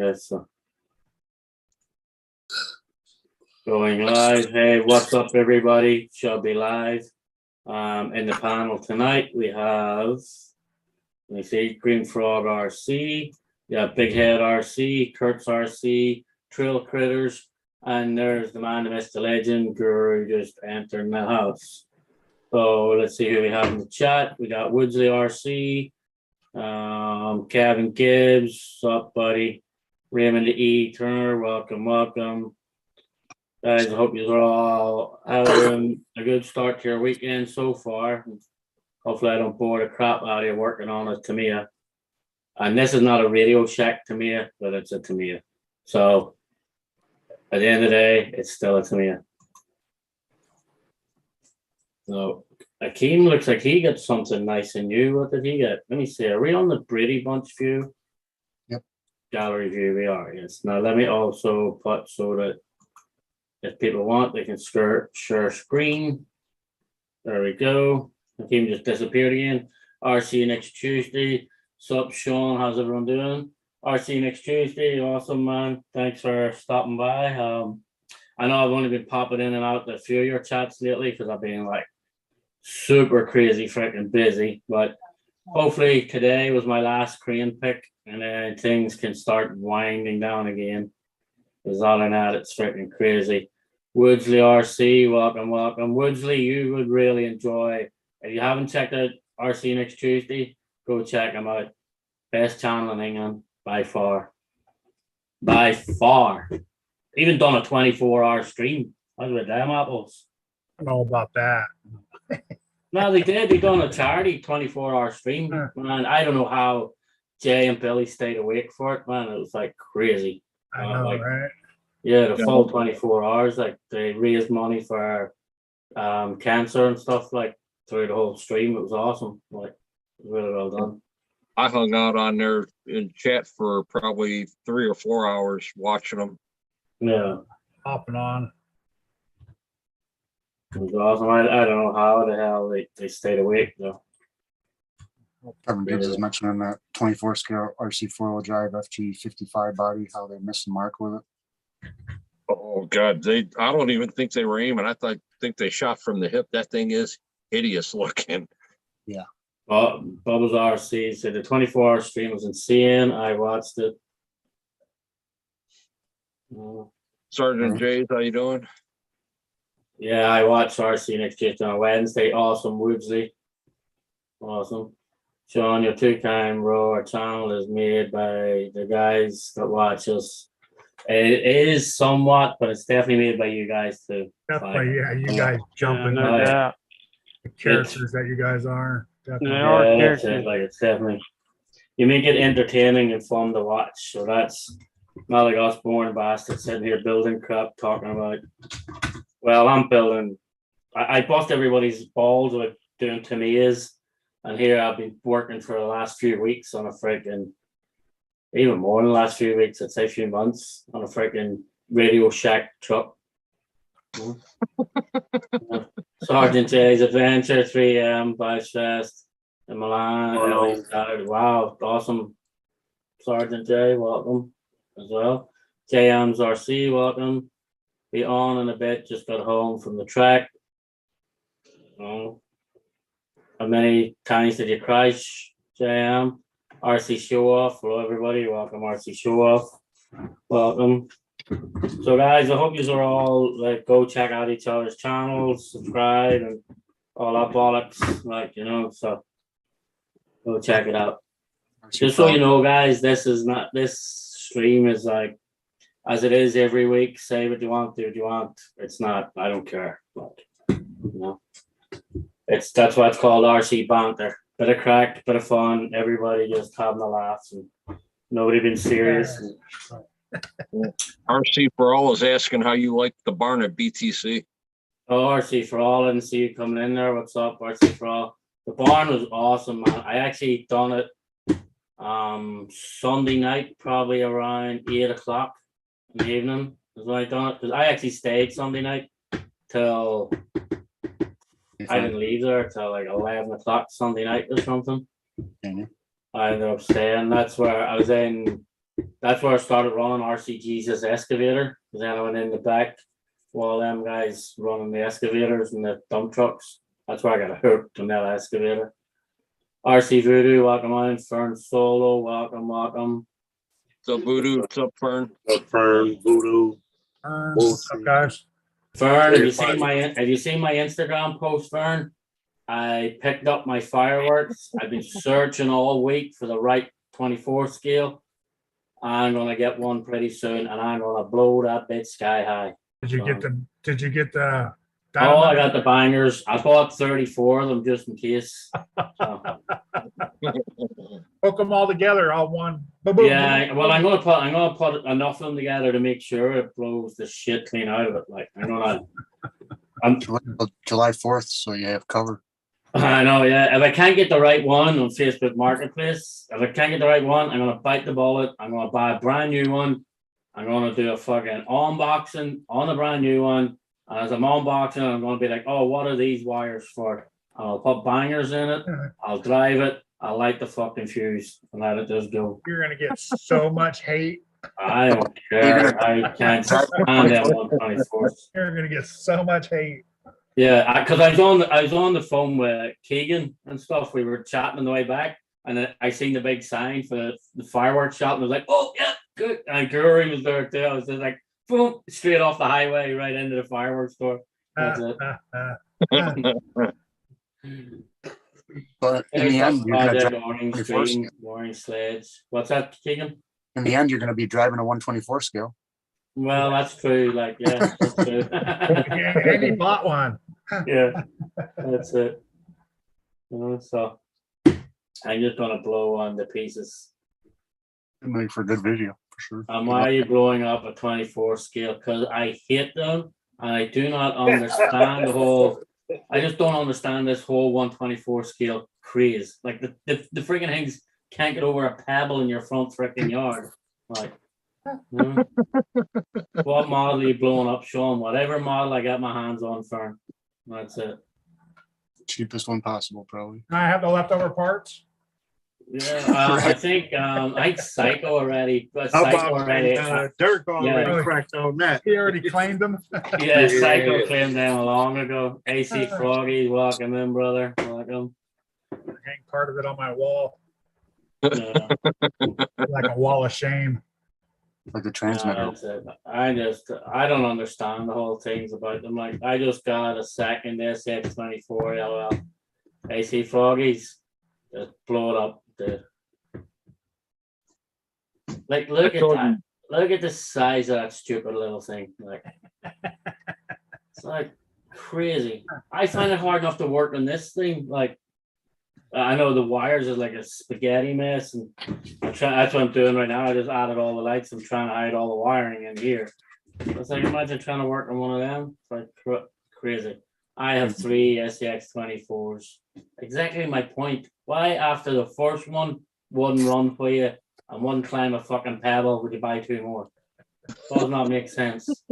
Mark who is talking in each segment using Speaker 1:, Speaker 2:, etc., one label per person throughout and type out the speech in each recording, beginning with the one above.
Speaker 1: guess so. Going live. Hey, what's up, everybody? Shall be live. In the panel tonight, we have, let me see, Green Frog RC, Big Head RC, Kurt's RC, Trail Critters, and there's the man, the myth, the legend, Guru just entering the house. So let's see who we have in the chat. We got Woodsley RC, Kevin Gibbs, what's up, buddy? Raymond E. Turner, welcome. Guys, I hope you are all having a good start to your weekend so far. Hopefully I don't bore the crap out of you working on a Tamiya. And this is not a Radio Shack Tamiya, but it's a Tamiya. So at the end of the day, it's still a Tamiya. So Akeem looks like he got something nice and new. What did he get? Let me see. Are we on the Brady Bunch view?
Speaker 2: Yep.
Speaker 1: Gallery view, we are, yes. Now let me also put so that if people want, they can share screen. There we go. Akeem just disappeared again. RC next Tuesday. Sup, Sean? How's everyone doing? RC next Tuesday. Awesome, man. Thanks for stopping by. I know I've only been popping in and out a few of your chats lately because I've been like super crazy freaking busy. But hopefully today was my last crane pick and then things can start winding down again. Because other than that, it's freaking crazy. Woodsley RC, welcome. Woodsley, you would really enjoy. If you haven't checked out RC next Tuesday, go check them out. Best channel in England by far. Even done a 24-hour stream. I was with them apples.
Speaker 2: I don't know about that.
Speaker 1: No, they did. They done a charity 24-hour stream. Man, I don't know how Jay and Billy stayed awake for it, man. It was like crazy.
Speaker 2: I know, right?
Speaker 1: Yeah, the full 24 hours, like they raised money for cancer and stuff like through the whole stream. It was awesome. Like it was really well done.
Speaker 3: I hung out on there in chat for probably 3 or 4 hours watching them.
Speaker 1: Yeah.
Speaker 2: Off and on.
Speaker 1: It was awesome. I don't know how the hell they stayed awake though.
Speaker 2: Kevin Gibbs is mentioning that 24 scale RC 4-wheel drive FG 55 body, how they missed the mark with it.
Speaker 3: Oh God, I don't even think they were aiming. Think they shot from the hip. That thing is hideous looking.
Speaker 2: Yeah.
Speaker 1: Bubbles RC said the 24-hour stream was insane. I watched it.
Speaker 3: Sergeant Jays, how you doing?
Speaker 1: Yeah, I watched RC next Tuesday on Wednesday. Awesome, Woodsley. Awesome. Sean, your two-time rower channel is made by the guys that watch us. It is somewhat, but it's definitely made by you guys too.
Speaker 2: Definitely, yeah. You guys jumping
Speaker 1: no
Speaker 2: the characters that you guys are. Definitely.
Speaker 1: Yeah, it's definitely. You make it entertaining and fun to watch. So that's not like us boring bastards sitting here building crap, talking about. Well, I'm building. I bust everybody's balls with doing Tamiyas, and here I've been working for the last few weeks on a freaking. Even more in the last few weeks, I'd say a few months, on a freaking Radio Shack truck. Sergeant Jay's Adventure, 3M, Bash Fest, in Milan. Wow, awesome. Sergeant Jay, welcome as well. JM's RC, welcome. Be on in a bit, just got home from the track. How many times did you crash, JM? RC Show Off, hello everybody, welcome RC Show Off, welcome. So guys, I hope you are all like go check out each other's channels, subscribe and all that bollocks, like so go check it out. Just so you know, guys, this stream is like as it is every week. Say what you want, do what you want. It's not, I don't care. Like, that's why it's called RC Banter. Bit of crack, bit of fun, everybody just having a laugh and nobody being serious.
Speaker 3: RC for All is asking how you like the barn at BTC.
Speaker 1: Oh, RC for All, I didn't see you coming in there. What's up, RC for All? The barn was awesome, man. I actually done it Sunday night, probably around 8 o'clock in the evening is when I done it. Because I actually stayed Sunday night till I didn't leave there till like 11 o'clock Sunday night or something. I ended up staying. That's where I was in that's where I started running RCG's excavator. Because then I went in the back while them guys running the excavators and the dump trucks. That's where I got hooked on that excavator. RC Voodoo, welcome on. Fern Solo, welcome.
Speaker 3: So Voodoo, what's up, Fern?
Speaker 4: Fern, Voodoo.
Speaker 5: What's up, guys?
Speaker 1: Fern, have you seen my Instagram post, Fern? I picked up my fireworks. I've been searching all week for the right 24 scale. I'm gonna get one pretty soon, and I'm gonna blow that bitch sky high.
Speaker 5: Did you get the?
Speaker 1: Oh, I got the bangers. I bought 34 of them just in case. So,
Speaker 5: Hook them all together, all one. Boom,
Speaker 1: yeah, well, I'm gonna put enough of them together to make sure it blows the shit clean out of it. Like I'm
Speaker 2: July 4th, so you have cover.
Speaker 1: I know, yeah. If I can't get the right one on Facebook Marketplace, I'm gonna bite the bullet. I'm gonna buy a brand new one. I'm gonna do a fucking unboxing on the brand new one. And as I'm unboxing, I'm gonna be like, oh, what are these wires for? And I'll put bangers in it. I'll drive it. I'll light the fucking fuse and let it just go.
Speaker 5: You're gonna get so much hate.
Speaker 1: I don't care. I can't stand that 124.
Speaker 5: You're gonna get so much hate.
Speaker 1: Yeah, because I was on the phone with Keegan and stuff. We were chatting on the way back, and then I seen the big sign for the fireworks shop, and I was like, "Oh yeah, good." And Guri was there too. I was just like, boom, straight off the highway right into the fireworks store. That's it.
Speaker 2: But in the end, you're gonna drive
Speaker 1: orange
Speaker 2: 24
Speaker 1: stream,
Speaker 2: scale.
Speaker 1: orange sleds. What's that, Keegan?
Speaker 2: In the end, you're gonna be driving a 124 scale.
Speaker 1: Well, that's true. Like, yeah, that's true.
Speaker 5: And he bought one.
Speaker 1: Yeah, that's it. So I'm just gonna blow on the pieces.
Speaker 2: It'll make for a good video for sure.
Speaker 1: And why are you blowing up a 24 scale? Because I hate them, and I do not understand the whole. I just don't understand this whole 124 scale craze. Like the freaking things can't get over a pebble in your front freaking yard. Like, what model are you blowing up, Sean? Whatever model I got my hands on, Fern. That's it.
Speaker 2: Cheapest one possible, probably.
Speaker 5: I have the leftover parts.
Speaker 1: Yeah, I think Psycho already. But
Speaker 4: How
Speaker 1: Psycho
Speaker 4: about
Speaker 1: already.
Speaker 4: Dirk already
Speaker 5: Yeah.
Speaker 4: cracked on that?
Speaker 5: He already claimed them.
Speaker 1: Yeah, Psycho claimed them long ago. AC Froggy, welcome in, brother. Welcome.
Speaker 5: Hang part of it on my wall,
Speaker 1: Yeah.
Speaker 5: like a wall of shame.
Speaker 2: Like the transmitter.
Speaker 1: That's it. I don't understand the whole things about them. Like, I just got a second SX24 LL AC Froggies. Just blow it up. Dude. Like, look at that. Look at the size of that stupid little thing. Like, it's like crazy. I find it hard enough to work on this thing. Like, I know the wires is like a spaghetti mess, and that's what I'm doing right now. I just added all the lights. I'm trying to hide all the wiring in here. It's like, imagine trying to work on one of them. It's like crazy. I have 3 SCX24s. Exactly my point. Why, after the first one wouldn't run for you and wouldn't climb a fucking pebble, would you buy 2 more? Does not make sense.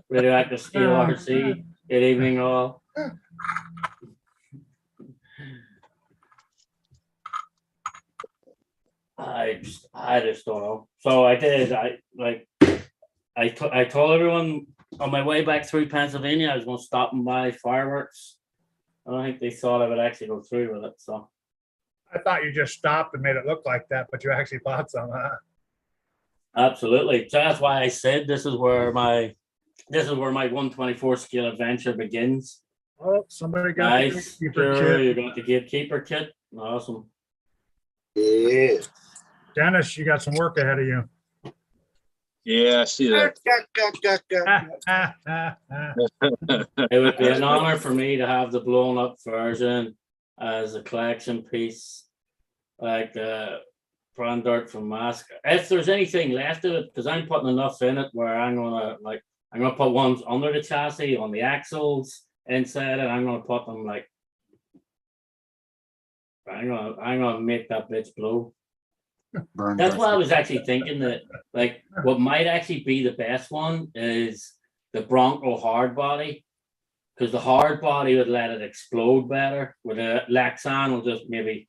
Speaker 1: Radioactive Steel RC. Good evening, all. I just don't know. So I did. I told everyone on my way back through Pennsylvania I was going to stop and buy fireworks. I don't think they thought I would actually go through with it. So
Speaker 5: I thought you just stopped and made it look like that, but you actually bought some, huh?
Speaker 1: absolutely. So that's why I said this is where my 124 scale adventure begins.
Speaker 5: Oh, somebody got the
Speaker 1: Nice.
Speaker 5: gatekeeper
Speaker 1: Sure,
Speaker 5: kit.
Speaker 1: you got the gatekeeper kit. Awesome.
Speaker 4: Yeah.
Speaker 5: Dennis, you got some work ahead of you.
Speaker 3: Yeah, I see that.
Speaker 1: It would be an honor for me to have the blown up version as a collection piece, like brand art from Mask. If there's anything left of it, because I'm putting enough in it where I'm gonna put ones under the chassis on the axles inside it. I'm gonna put them like I'm gonna make that bitch blow.
Speaker 2: Burn
Speaker 1: That's why I was actually thinking that, like, what might actually be the best one is the Bronco hard body, because the hard body would let it explode better. With a Lexan will just maybe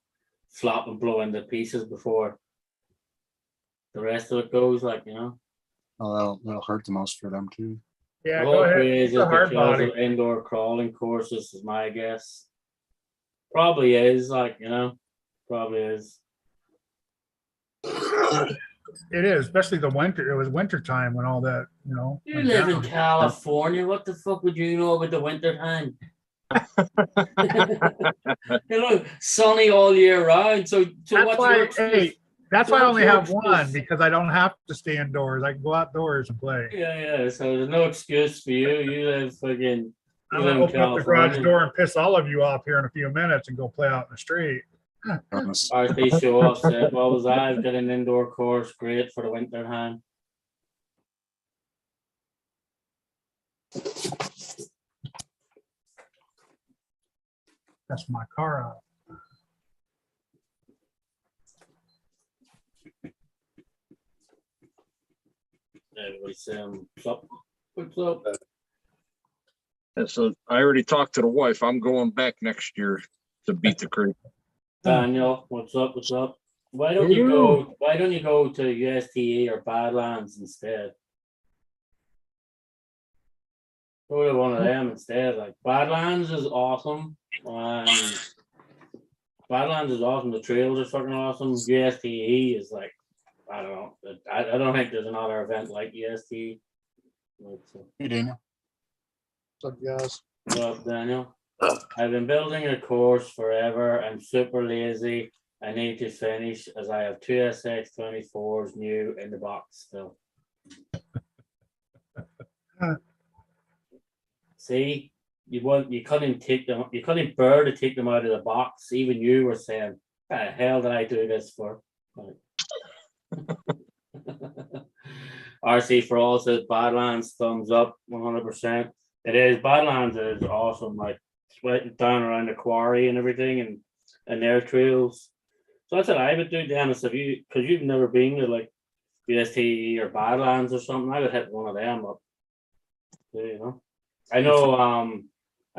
Speaker 1: flop and blow into pieces before. the rest of it goes, like,
Speaker 2: Oh, that'll hurt the most for them too.
Speaker 5: Yeah,
Speaker 1: The
Speaker 5: go
Speaker 1: whole
Speaker 5: ahead.
Speaker 1: craze
Speaker 5: It's a
Speaker 1: is
Speaker 5: hard
Speaker 1: because
Speaker 5: body.
Speaker 1: of indoor crawling courses, is my guess. Probably is, like, probably is.
Speaker 5: It is, especially the winter. It was winter time when all that,
Speaker 1: You
Speaker 5: went
Speaker 1: live in
Speaker 5: down.
Speaker 1: California. What the fuck would you know about the winter time? Sunny all year round. So
Speaker 5: That's
Speaker 1: what's
Speaker 5: why,
Speaker 1: your excuse?
Speaker 5: hey, that's why I
Speaker 1: what's
Speaker 5: only
Speaker 1: your
Speaker 5: have one,
Speaker 1: excuse?
Speaker 5: because I don't have to stay indoors. I can go outdoors and play.
Speaker 1: Yeah. So there's no excuse for you. You live fucking.
Speaker 5: I'm
Speaker 1: You live
Speaker 5: gonna
Speaker 1: in
Speaker 5: open up the garage
Speaker 1: California.
Speaker 5: door and piss all of you off here in a few minutes and go play out in the street.
Speaker 2: Honest.
Speaker 1: RP show off said, "What was I've got an indoor course, great for the winter time."
Speaker 5: That's my car out.
Speaker 1: Everybody saying, "What's up? What's up?"
Speaker 3: And so I already talked to the wife. I'm going back next year to beat the creek.
Speaker 1: Daniel, what's up? What's up? Why don't you go? Why don't you go to USTA or Badlands instead? Go to one of them instead. Like Badlands is awesome. Badlands is awesome. The trails are fucking awesome. USTA is like, I don't know. I don't think there's another event like USTA.
Speaker 2: Hey, Daniel. What's up, guys?
Speaker 1: What's up, Daniel? I've been building a course forever. I'm super lazy. I need to finish as I have two SX24s new in the box still. See, you couldn't take them, you couldn't bear to take them out of the box. Even you were saying, "What the hell did I do this for?" Like, RC for all says Badlands, thumbs up, 100%. It is, Badlands is awesome, like sweating down around the quarry and everything, and their trails. So that's what I would do, Dennis, if you, because you've never been to like UST or Badlands or something. I would hit one of them up. I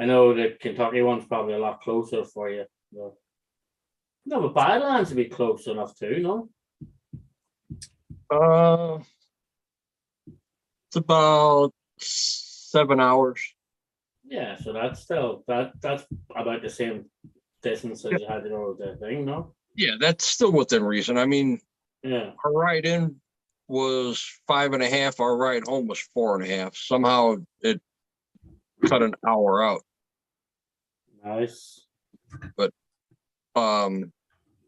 Speaker 1: know the Kentucky one's probably a lot closer for you. No, but Badlands would be close enough too, no?
Speaker 3: It's about 7 hours.
Speaker 1: Yeah, so that's still that's about the same distance as you had to go with the thing, no?
Speaker 3: Yeah, that's still within reason. I mean,
Speaker 1: Yeah.
Speaker 3: our ride in was 5.5. Our ride home was 4.5. Somehow it cut an hour out.
Speaker 1: Nice.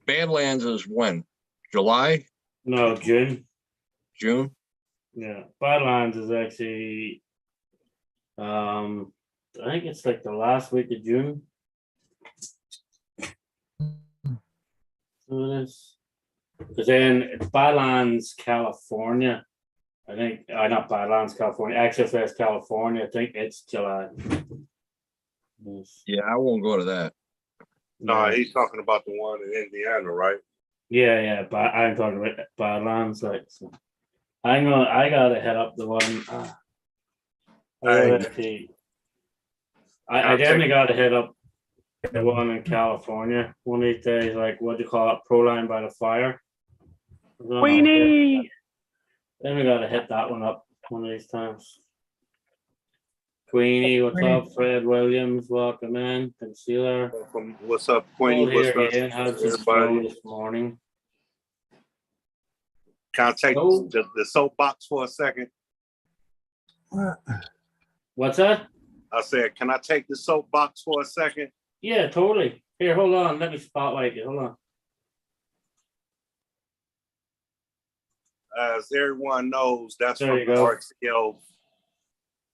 Speaker 3: Badlands is when? July?
Speaker 1: No, June.
Speaker 3: June?
Speaker 1: Yeah. Badlands is actually I think it's like the last week of June. So it is. Because then it's Badlands, California. I think not Badlands, California. XFS California. I think it's July. Yes.
Speaker 3: Yeah, I won't go to that.
Speaker 4: No, he's talking about the one in Indiana, right?
Speaker 1: Yeah, but I'm talking about Badlands. Like, so I gotta head up the one. I definitely gotta hit up the one in California one of these days. Like, what do you call it? Proline by the Fire.
Speaker 6: Queenie.
Speaker 1: Then we gotta hit that one up one of these times. Queenie, what's
Speaker 5: Queenie.
Speaker 1: up? Fred Williams, welcome in. Good to see you there.
Speaker 4: What's up, Queenie?
Speaker 1: All here
Speaker 4: What's up,
Speaker 1: again. Had some snow
Speaker 4: everybody?
Speaker 1: this morning.
Speaker 4: Can I take
Speaker 1: Oh.
Speaker 4: the soapbox for a second?
Speaker 1: What's that?
Speaker 4: I said, can I take the soapbox for a second?
Speaker 1: Yeah, totally. Here, hold on. Let me spotlight you. Hold on.
Speaker 4: As everyone knows, that's
Speaker 1: There
Speaker 4: from
Speaker 1: you
Speaker 4: the
Speaker 1: go.
Speaker 4: RCO.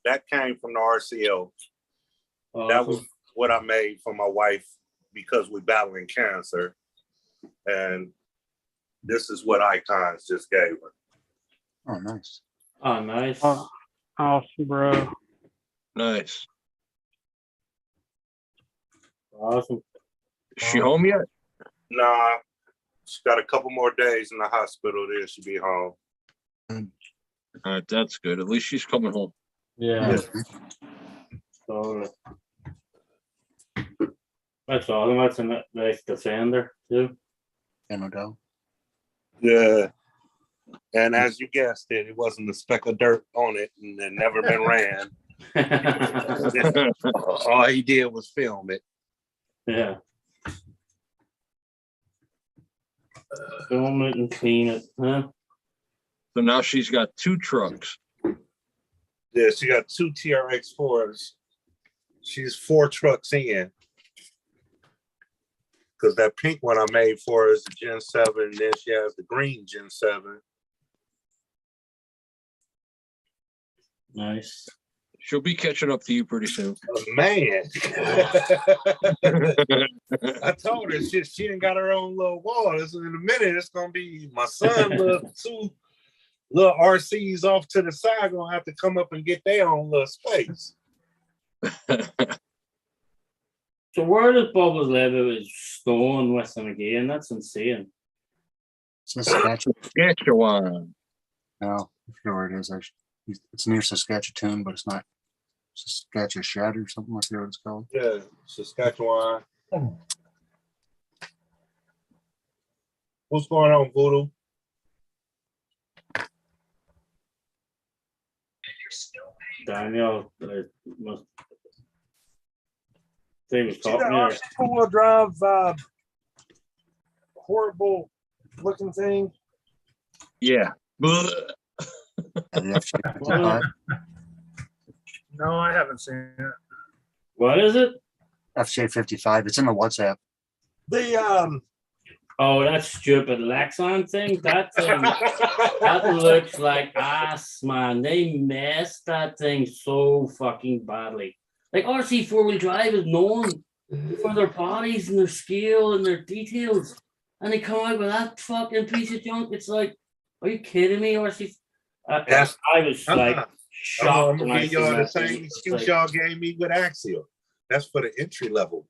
Speaker 4: That came from the RCO. That was
Speaker 1: Awesome.
Speaker 4: what I made for my wife because we're battling cancer. And this is what Icons just gave her.
Speaker 2: Oh, nice.
Speaker 1: Oh, nice.
Speaker 6: Oh, awesome, bro.
Speaker 3: Nice.
Speaker 1: Awesome.
Speaker 3: Is she home yet?
Speaker 4: Nah, she got a couple more days in the hospital, then she'll be home.
Speaker 3: All right, that's good. At least she's coming home.
Speaker 1: Yeah.
Speaker 4: Yes.
Speaker 1: Totally. That's awesome. That's a nice defender too.
Speaker 2: Yeah, no doubt.
Speaker 4: Yeah. And as you guessed it wasn't a speck of dirt on it and it never been ran. All he did was film it.
Speaker 1: Yeah. Film it and clean it, huh?
Speaker 3: So now she's got 2 trucks.
Speaker 4: Yeah, she got 2 TRX4s. She's 4 trucks in. Because that pink one I made for her is the Gen 7, and then she has the green Gen 7.
Speaker 1: Nice.
Speaker 3: She'll be catching up to you pretty soon.
Speaker 4: Man. I told her she ain't got her own little wall. In a minute, it's gonna be my son little 2 little RCs off to the side gonna have to come up and get their own little space.
Speaker 1: So where does Bubbles live? It was Stone, Western again. That's insane.
Speaker 3: Saskatchewan.
Speaker 2: No, I forget where it is. Actually, it's near Saskatchewan, but it's not Saskatchewan or something like that. What it's called.
Speaker 4: Yeah, Saskatchewan. What's going on, Voodoo?
Speaker 1: Daniel must. They was
Speaker 7: See
Speaker 1: talking
Speaker 7: that
Speaker 1: there.
Speaker 7: RC four-wheel drive, horrible looking thing?
Speaker 3: Yeah.
Speaker 2: Yeah, the FJ55.
Speaker 5: No, I haven't seen it.
Speaker 1: What is it?
Speaker 2: FJ55. It's in the WhatsApp.
Speaker 7: The
Speaker 1: Oh, that stupid Lexan thing. That thing. That looks like ass, man. They messed that thing so fucking badly. Like RC 4-wheel drive is known for their bodies and their scale and their details, and they come out with that fucking piece of junk. It's like, are you kidding me, RC?
Speaker 4: That's-
Speaker 1: I was like
Speaker 4: I'm
Speaker 1: shocked when
Speaker 4: gonna
Speaker 1: I
Speaker 4: give
Speaker 1: seen
Speaker 4: y'all the
Speaker 1: that thing.
Speaker 4: same
Speaker 1: It's
Speaker 4: excuse
Speaker 1: like,
Speaker 4: y'all gave me with Axial. That's for the entry level.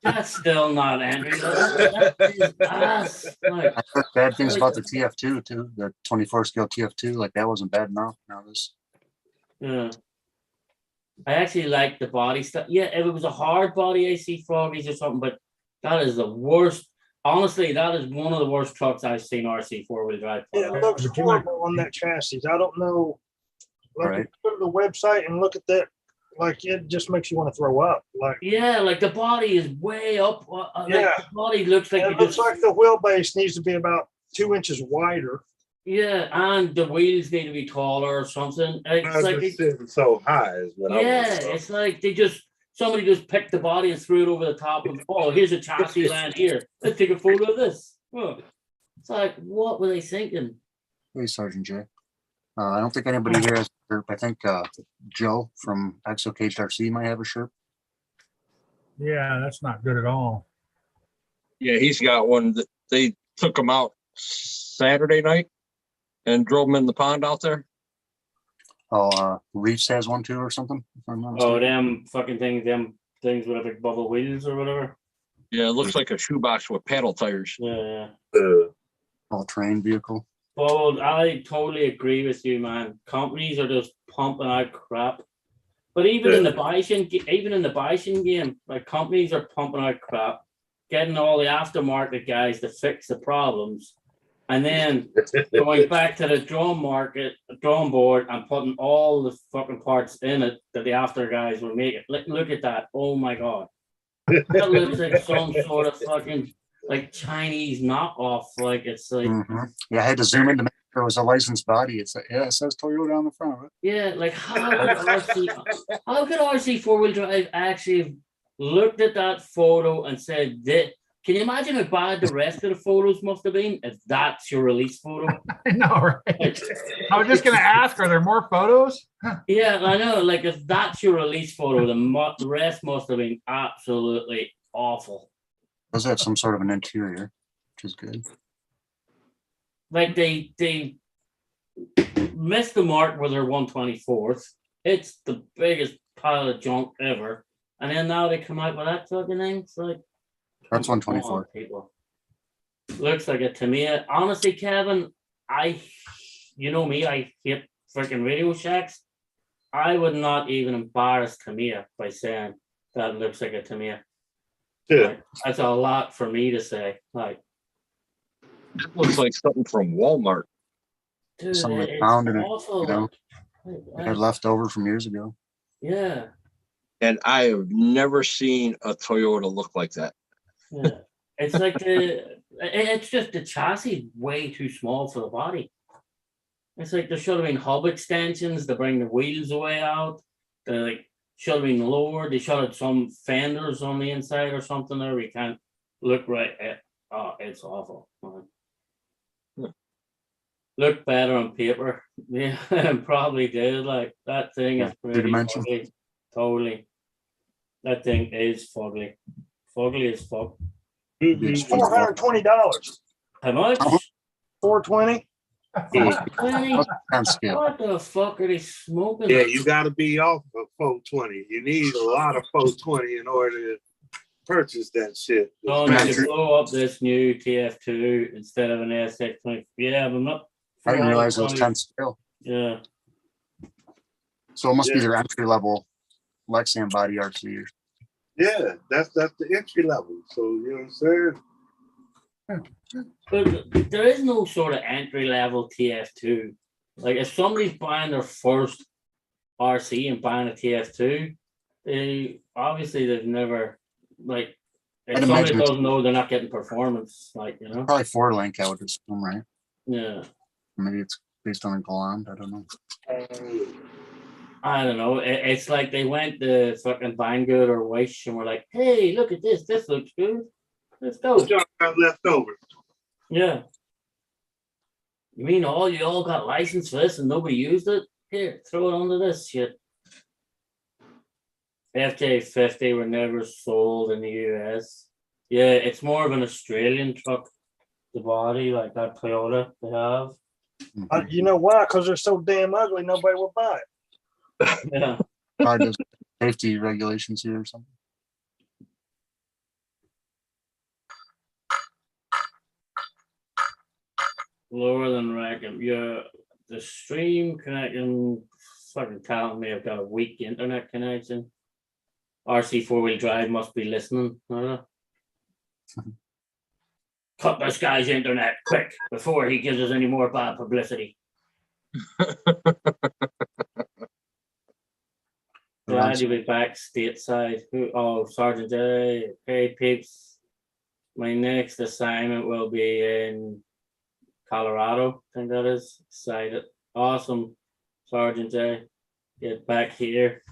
Speaker 1: that's still not entry level. That is ass. Like,
Speaker 2: I heard bad things about the TF2 too. The 24 scale TF2, like that wasn't bad enough. Now this.
Speaker 1: yeah. I actually like the body stuff. Yeah, if it was a hard body AC Froggies or something, but that is the worst. Honestly, that is one of the worst trucks I've seen RC 4-wheel drive.
Speaker 7: it looks
Speaker 5: But you like-
Speaker 7: horrible on that chassis. I don't know. Like,
Speaker 2: Right.
Speaker 7: if you go to the website and look at that, like it just makes you want to throw up. Like
Speaker 1: Yeah, like the body is way up. Like
Speaker 7: Yeah.
Speaker 1: the body looks like
Speaker 7: it
Speaker 1: you
Speaker 7: looks
Speaker 1: just,
Speaker 7: like the wheelbase needs to be about 2 inches wider.
Speaker 1: yeah, and the wheels need to be taller or something. It's like
Speaker 4: It's sitting so high is what I
Speaker 1: yeah,
Speaker 4: want.
Speaker 1: it's like somebody just picked the body and threw it over the top of. Oh, here's a chassis land here. Let's take a photo of this. Oh. It's like, what were they thinking?
Speaker 2: Hey, Sergeant J. I don't think anybody here has a shirt. I think Joe from Axel Caged RC might have a shirt.
Speaker 5: Yeah, that's not good at all.
Speaker 3: Yeah, he's got one that they took him out Saturday night and drove him in the pond out there.
Speaker 2: Oh, Reefs has one too or something. If I'm not
Speaker 1: Oh,
Speaker 2: mistaken.
Speaker 1: them fucking things, them things with like bubble wheels or whatever.
Speaker 3: Yeah, it looks like a shoebox with paddle tires.
Speaker 1: Yeah.
Speaker 2: All terrain vehicle.
Speaker 1: Well, I totally agree with you, man. Companies are just pumping out crap. But even in the Bison game, like companies are pumping out crap, getting all the aftermarket guys to fix the problems, and then going back to the drum board, and putting all the fucking parts in it that the after guys were making. Look at that! Oh my god, that looks like some sort of fucking like Chinese knockoff. Like it's like.
Speaker 2: Mhm. Yeah, I had to zoom in to make sure it was a licensed body. It's yeah, it says Toyota on the front of it.
Speaker 1: Yeah, like how could RC 4-wheel drive actually have looked at that photo and said that? Can you imagine how bad the rest of the photos must have been if that's your release photo?
Speaker 5: I know, right?
Speaker 1: Like,
Speaker 5: I was just gonna ask, are there more photos?
Speaker 1: yeah, I know. Like if that's your release photo, the rest must have been absolutely awful.
Speaker 2: Does have some sort of an interior, which is good.
Speaker 1: Like they missed the mark with their 124th. It's the biggest pile of junk ever. And then now they come out with that fucking thing. It's like,
Speaker 2: That's
Speaker 1: come
Speaker 2: 124.
Speaker 1: on, people. Looks like a Tamiya. Honestly, Kevin, you know me, I hate freaking Radio Shacks. I would not even embarrass Tamiya by saying that looks like a Tamiya.
Speaker 4: Yeah.
Speaker 1: Like, that's a lot for me to say. Like,
Speaker 3: That looks like something from Walmart.
Speaker 1: Dude,
Speaker 2: Something they
Speaker 1: it's
Speaker 2: found in it,
Speaker 1: awful.
Speaker 2: you know,
Speaker 1: like,
Speaker 2: They had left over from years ago.
Speaker 1: yeah,
Speaker 3: And I have never seen a Toyota look like that.
Speaker 1: yeah. It's like it's just the chassis way too small for the body. It's like there should have been hub extensions to bring the wheels away out. They like should have been lower. They should have some fenders on the inside or something there. We can't look right at. Oh, it's awful. Man.
Speaker 3: Hmm.
Speaker 1: Look better on paper. Yeah, probably did. Like that thing is pretty
Speaker 2: Three-dimensional.
Speaker 1: fugly. Totally. That thing is fugly. Fugly as fuck.
Speaker 2: It's
Speaker 7: $420.
Speaker 1: How much?
Speaker 2: Uh-huh.
Speaker 7: $420.
Speaker 1: 420?
Speaker 2: on scale.
Speaker 1: What the fuck are they smoking?
Speaker 4: Yeah, you got to be off of 420. You need a lot of 420 in order to purchase that shit.
Speaker 1: Oh, you should blow up this new TF2 instead of an SX20. Yeah, but I'm not.
Speaker 2: I didn't realize it was
Speaker 1: 420.
Speaker 2: 10 scale.
Speaker 1: Yeah.
Speaker 2: So it must be
Speaker 4: Yeah.
Speaker 2: their entry level Lexan body RC.
Speaker 4: Yeah, that's the entry level. So you know what I'm saying?
Speaker 1: But there is no sort of entry level TF2. Like if somebody's buying their first RC and buying a TF2, they obviously they've never like if
Speaker 2: I'd
Speaker 1: somebody
Speaker 2: imagine it's-
Speaker 1: doesn't know they're not getting performance, like you know.
Speaker 2: Probably 4-link, I would assume, right?
Speaker 1: Yeah.
Speaker 2: Maybe it's based on a Galant. I don't know.
Speaker 1: I don't know. It's like they went to fucking Banggood or Wish and were like, hey, look at this. This looks good. Let's go.
Speaker 4: What y'all got left over?
Speaker 1: Yeah. You mean you all got license for this and nobody used it? Here, throw it onto this shit. FJ50 were never sold in the US. Yeah, it's more of an Australian truck. The body, like that Toyota they have.
Speaker 7: You know why? Because they're so damn ugly, nobody will buy it.
Speaker 1: Yeah.
Speaker 2: Probably just safety regulations here or something.
Speaker 1: Lower than reckon. Yeah, the stream connection fucking telling me I've got a weak internet connection. RC 4-wheel drive must be listening. I don't know. Cut this guy's internet quick before he gives us any more bad publicity. Glad to be back stateside. Oh, Sergeant J. Hey, peeps. My next assignment will be in Colorado. I think that is. Excited. Awesome, Sergeant J. Get back here.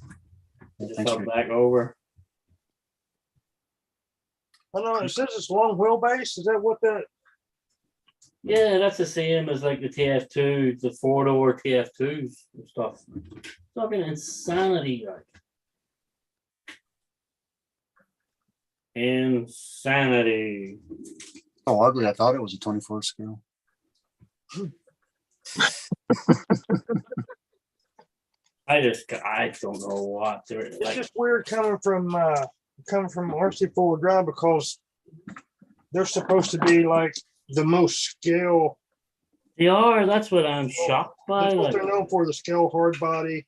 Speaker 1: Just
Speaker 2: Thanks
Speaker 1: got
Speaker 2: for-
Speaker 1: back over.
Speaker 7: I know it says it's long wheelbase. Is that what that?
Speaker 1: Yeah, that's the same as like the TF2s, the 4-door TF2s and stuff. Fucking insanity, like. Insanity.
Speaker 2: So ugly. I thought it was a 24 scale.
Speaker 1: I don't know what they're
Speaker 7: It's
Speaker 1: like.
Speaker 7: just weird coming from RC4 drive because they're supposed to be like the most scale.
Speaker 1: They are. That's what I'm shocked by.
Speaker 7: That's what
Speaker 1: Like,
Speaker 7: they're known for, the scale hard body.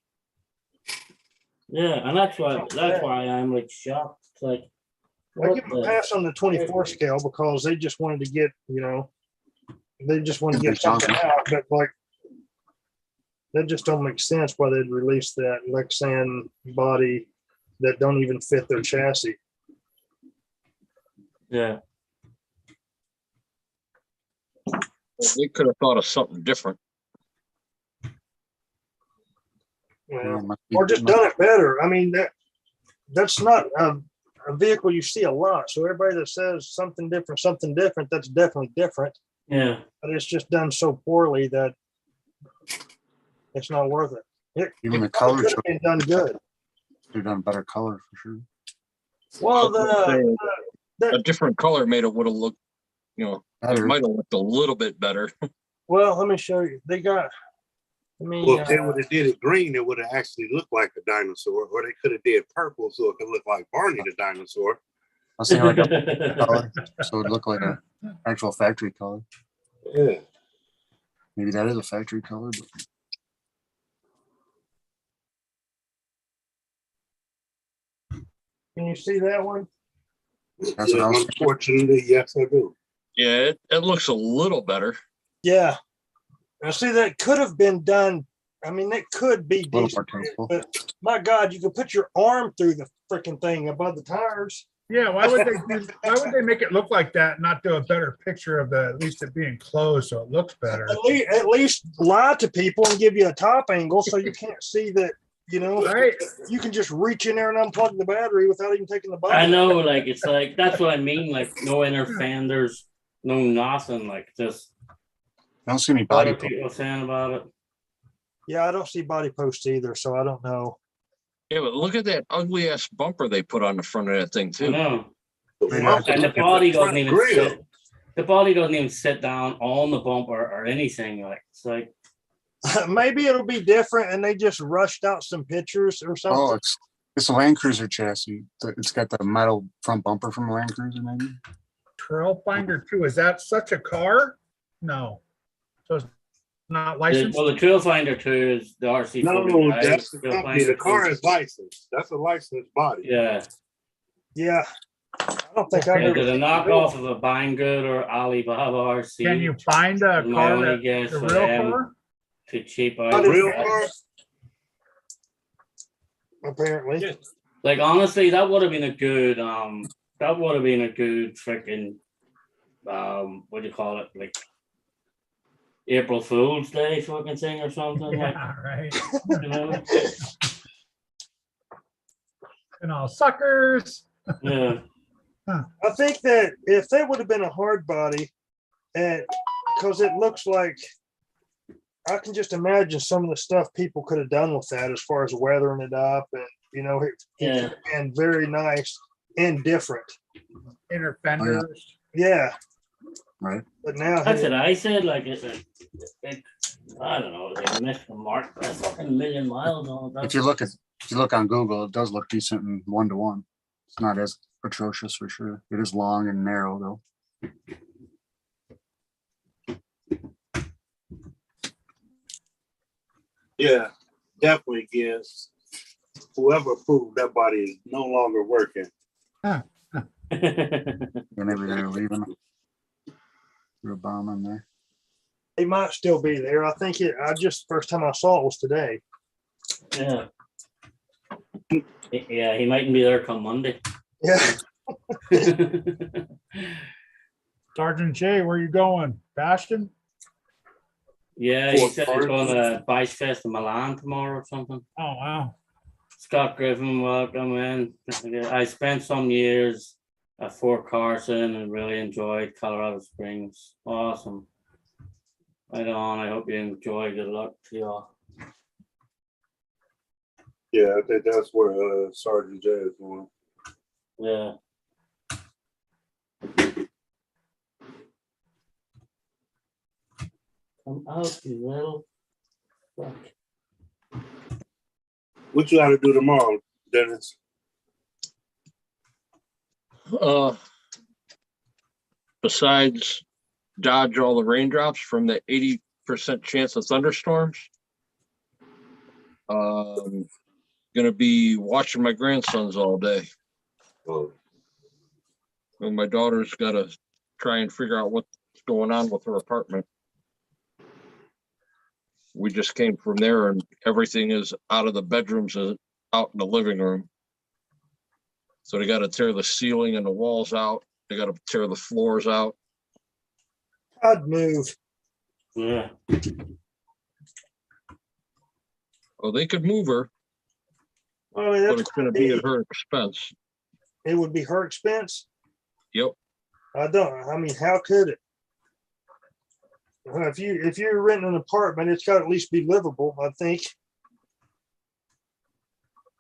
Speaker 1: yeah, and that's why I'm like shocked. It's like,
Speaker 7: I
Speaker 1: what
Speaker 7: give them a
Speaker 1: the-
Speaker 7: pass on the 24 scale because they just wanted to get, they just want to get something out, but like that just don't make sense why they'd release that Lexan body that don't even fit their chassis.
Speaker 1: Yeah.
Speaker 3: They could have thought of something different.
Speaker 7: Well,
Speaker 2: Must be-
Speaker 7: or just done it better. I mean, that's not a vehicle you see a lot. So everybody that says something different, that's definitely different.
Speaker 1: Yeah.
Speaker 7: But it's just done so poorly that it's not worth it.
Speaker 2: Even the
Speaker 7: It
Speaker 2: color
Speaker 7: could
Speaker 2: should
Speaker 7: have been done good.
Speaker 2: have done better color for sure.
Speaker 7: Well,
Speaker 3: A different color made it would have looked, it
Speaker 2: Better.
Speaker 3: might have looked a little bit better.
Speaker 7: well, let me show you. They got. Let me.
Speaker 4: Well, if they would have did it green, it would have actually looked like a dinosaur, or they could have did purple so it could look like Barney the dinosaur.
Speaker 2: I was thinking like a color, so it'd look like a actual factory color.
Speaker 4: Yeah.
Speaker 2: Maybe that is a factory color. But
Speaker 7: Can you see that one?
Speaker 2: That's what I was thinking.
Speaker 4: Unfortunately, yes, I do.
Speaker 3: Yeah, it looks a little better.
Speaker 7: Yeah. Now see, that could have been done. I mean, it could be
Speaker 2: A little more
Speaker 7: decent,
Speaker 2: tasteful.
Speaker 7: but my God, you could put your arm through the freaking thing above the tires.
Speaker 5: Yeah, why would they make it look like that and not do a better picture of at least it being closed so it looks better?
Speaker 7: At least lie to people and give you a top angle so you can't see that,
Speaker 5: Right.
Speaker 7: you can just reach in there and unplug the battery without even taking the button.
Speaker 1: I know, like it's like that's what I mean. Like no inner fenders, no nothing. Like just
Speaker 2: I don't see any
Speaker 1: a lot
Speaker 2: body.
Speaker 1: of people saying about it.
Speaker 7: Yeah, I don't see body posts either, so I don't know.
Speaker 3: Yeah, but look at that ugly ass bumper they put on the front of that thing
Speaker 1: I
Speaker 3: too.
Speaker 1: know.
Speaker 2: Yeah.
Speaker 1: And the body doesn't even
Speaker 4: grill.
Speaker 1: sit. The body doesn't even sit down on the bumper or anything. Like it's like
Speaker 7: Maybe it'll be different and they just rushed out some pictures or something.
Speaker 2: Oh, it's a Land Cruiser chassis. It's got the metal front bumper from a Land Cruiser, maybe.
Speaker 5: Trailfinder 2, is that such a car? No. So it's not licensed?
Speaker 1: well, the Trailfinder 2 is the RC.
Speaker 4: No, that's the company. The car is licensed. That's a licensed body.
Speaker 1: Yeah.
Speaker 7: Yeah. I don't think I've
Speaker 1: Is
Speaker 7: ever
Speaker 1: it a knockoff of a Banggood or Alibaba RC?
Speaker 5: Can you find a
Speaker 1: My
Speaker 5: car
Speaker 1: only
Speaker 5: that,
Speaker 1: guess
Speaker 5: the
Speaker 1: for
Speaker 5: real
Speaker 1: them
Speaker 5: car?
Speaker 1: to cheap
Speaker 4: A
Speaker 1: out.
Speaker 4: real car?
Speaker 7: apparently.
Speaker 4: Yeah.
Speaker 1: Like honestly, that would have been a good freaking what do you call it? Like April Fool's Day fucking thing or something. Like,
Speaker 5: Yeah, right.
Speaker 1: you know?
Speaker 5: And all suckers.
Speaker 1: Yeah.
Speaker 7: I think that if that would have been a hard body, and because it looks like I can just imagine some of the stuff people could have done with that as far as weathering it up and
Speaker 1: Yeah.
Speaker 7: and very nice and different.
Speaker 5: Inner fenders.
Speaker 7: Yeah.
Speaker 2: Right.
Speaker 7: But now
Speaker 1: That's what I said. Like it I don't know. They missed the mark. That's fucking million miles on it.
Speaker 2: If you look on Google, it does look decent in 1-to-1. It's not as atrocious for sure. It is long and narrow though.
Speaker 4: Yeah, definitely gives whoever approved that body is no longer working.
Speaker 2: Whenever they're leaving, threw a bomb in there.
Speaker 7: he might still be there. I think first time I saw it was today.
Speaker 1: Yeah. Yeah, he mightn't be there come Monday.
Speaker 7: Yeah.
Speaker 5: Sergeant J, where you going? Bastion?
Speaker 1: Yeah, he said he's going to Bike Fest in Milan tomorrow or something.
Speaker 5: Oh, wow.
Speaker 1: Scott Griffin, welcome in. I spent some years at Fort Carson and really enjoyed Colorado Springs. Awesome. Right on. I hope you enjoy. Good luck to you all.
Speaker 4: Yeah, I think that's where Sergeant J is going.
Speaker 1: Yeah. Come out, you little fuck.
Speaker 4: What you got to do tomorrow, Dennis?
Speaker 3: Besides dodge all the raindrops from the 80% chance of thunderstorms, gonna be watching my grandsons all day.
Speaker 4: Oh,
Speaker 3: And my daughter's gotta try and figure out what's going on with her apartment. We just came from there and everything is out of the bedrooms and out in the living room. So they gotta tear the ceiling and the walls out. They gotta tear the floors out.
Speaker 7: I'd move.
Speaker 1: Yeah.
Speaker 3: Well, they could move her,
Speaker 7: I mean,
Speaker 3: but it's gonna be at her expense.
Speaker 7: it would be her expense.
Speaker 3: Yep.
Speaker 7: I mean, how could it? If you're renting an apartment, it's got to at least be livable, I think.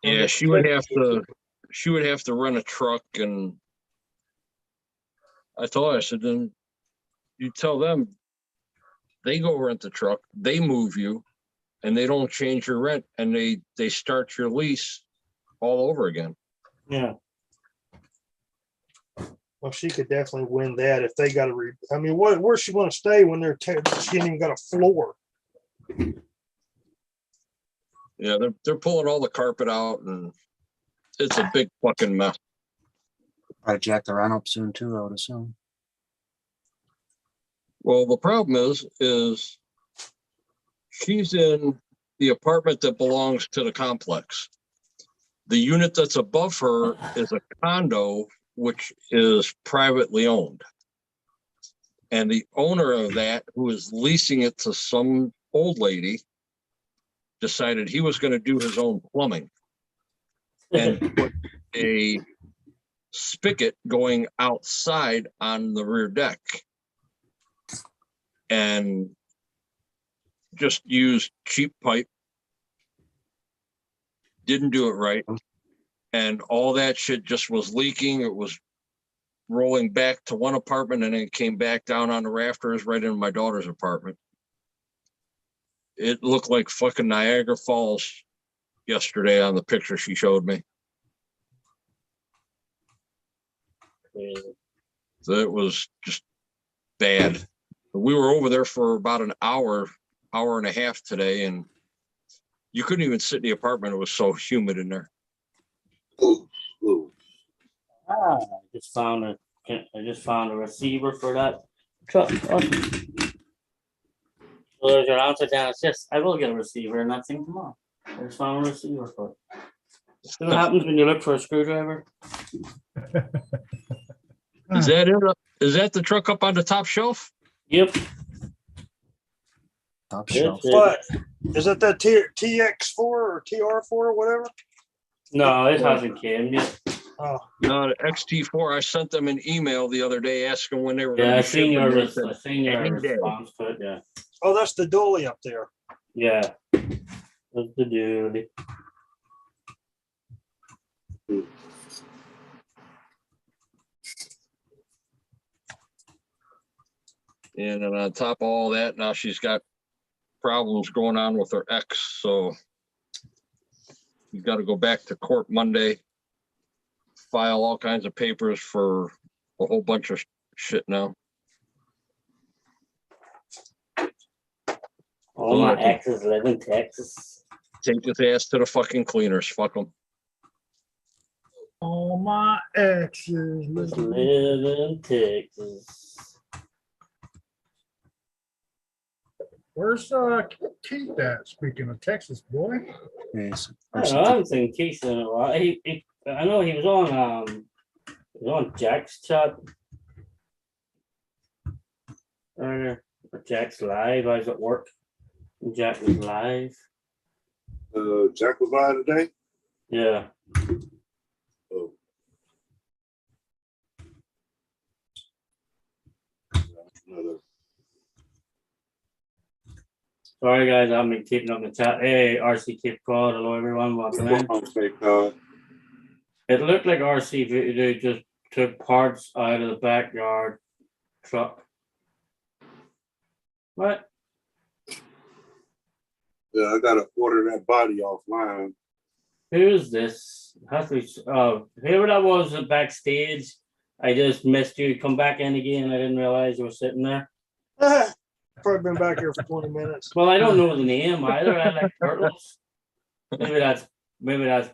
Speaker 3: Yeah, she would have to rent a truck, and I told her, I said, then you tell them they go rent the truck, they move you, and they don't change your rent, and they start your lease all over again.
Speaker 1: Yeah.
Speaker 7: Well, she could definitely win that if they got to. I mean, where's she going to stay when she ain't even got a floor?
Speaker 3: Yeah, they're pulling all the carpet out, and it's a big fucking mess.
Speaker 2: Probably jack the rent up soon too, I would assume.
Speaker 3: Well, the problem is she's in the apartment that belongs to the complex. The unit that's above her is a condo, which is privately owned. And the owner of that, who is leasing it to some old lady, decided he was going to do his own plumbing and put a spigot going outside on the rear deck. And just used cheap pipe. Didn't do it right. And all that shit just was leaking. It was rolling back to one apartment and then it came back down on the rafters right into my daughter's apartment. It looked like fucking Niagara Falls yesterday on the picture she showed me. So it was just bad. We were over there for about an hour and a half today, and you couldn't even sit in the apartment. It was so humid in there.
Speaker 1: I just found a receiver for that truck. Awesome. So there's your answer down. It's just I will get a receiver and that thing tomorrow. I just found a receiver for it. See what happens when you look for a screwdriver?
Speaker 3: Is that it? Is that the truck up on the top shelf?
Speaker 1: Yep.
Speaker 2: Top
Speaker 1: Yes,
Speaker 2: shelf.
Speaker 1: it-
Speaker 7: What? Is that the TX4 or TR4 or whatever?
Speaker 1: No, it hasn't came yet.
Speaker 7: Oh,
Speaker 3: No, the XT4. I sent them an email the other day asking when they were
Speaker 1: Yeah,
Speaker 3: going
Speaker 1: I
Speaker 3: to be
Speaker 1: seen your
Speaker 3: shipping. They
Speaker 1: I
Speaker 3: said,
Speaker 1: seen your
Speaker 3: any day.
Speaker 1: response to it. Yeah.
Speaker 7: oh, that's the dually up there.
Speaker 1: Yeah. That's the duty.
Speaker 3: And then on top of all that, now she's got problems going on with her ex. So you got to go back to court Monday, file all kinds of papers for a whole bunch of shit now.
Speaker 1: All my exes live in Texas.
Speaker 3: Take his ass to the fucking cleaners. Fuck them.
Speaker 5: All my exes.
Speaker 1: Just live in Texas.
Speaker 5: Where's Keith at? Speaking of Texas, boy.
Speaker 2: Yes.
Speaker 1: I don't know, I haven't seen Keith in a while. I know he was on Jack's chat. Or Jack's live. I was at work. And Jack was live.
Speaker 4: Jack was live today.
Speaker 1: Yeah.
Speaker 4: Oh. Another.
Speaker 1: Sorry guys, I haven't been keeping up the chat. Hey, RC Cape Cod. Hello everyone, welcome in. It looked like RC they just took parts out of the backyard truck. What?
Speaker 4: Yeah, I gotta order that body offline.
Speaker 1: Who's this? Has to be, whoever that was backstage. I just missed you. Come back in again. I didn't realize you were sitting there.
Speaker 7: Probably been back here for 20 minutes.
Speaker 1: Well, I don't know the name either. I like turtles. Maybe that's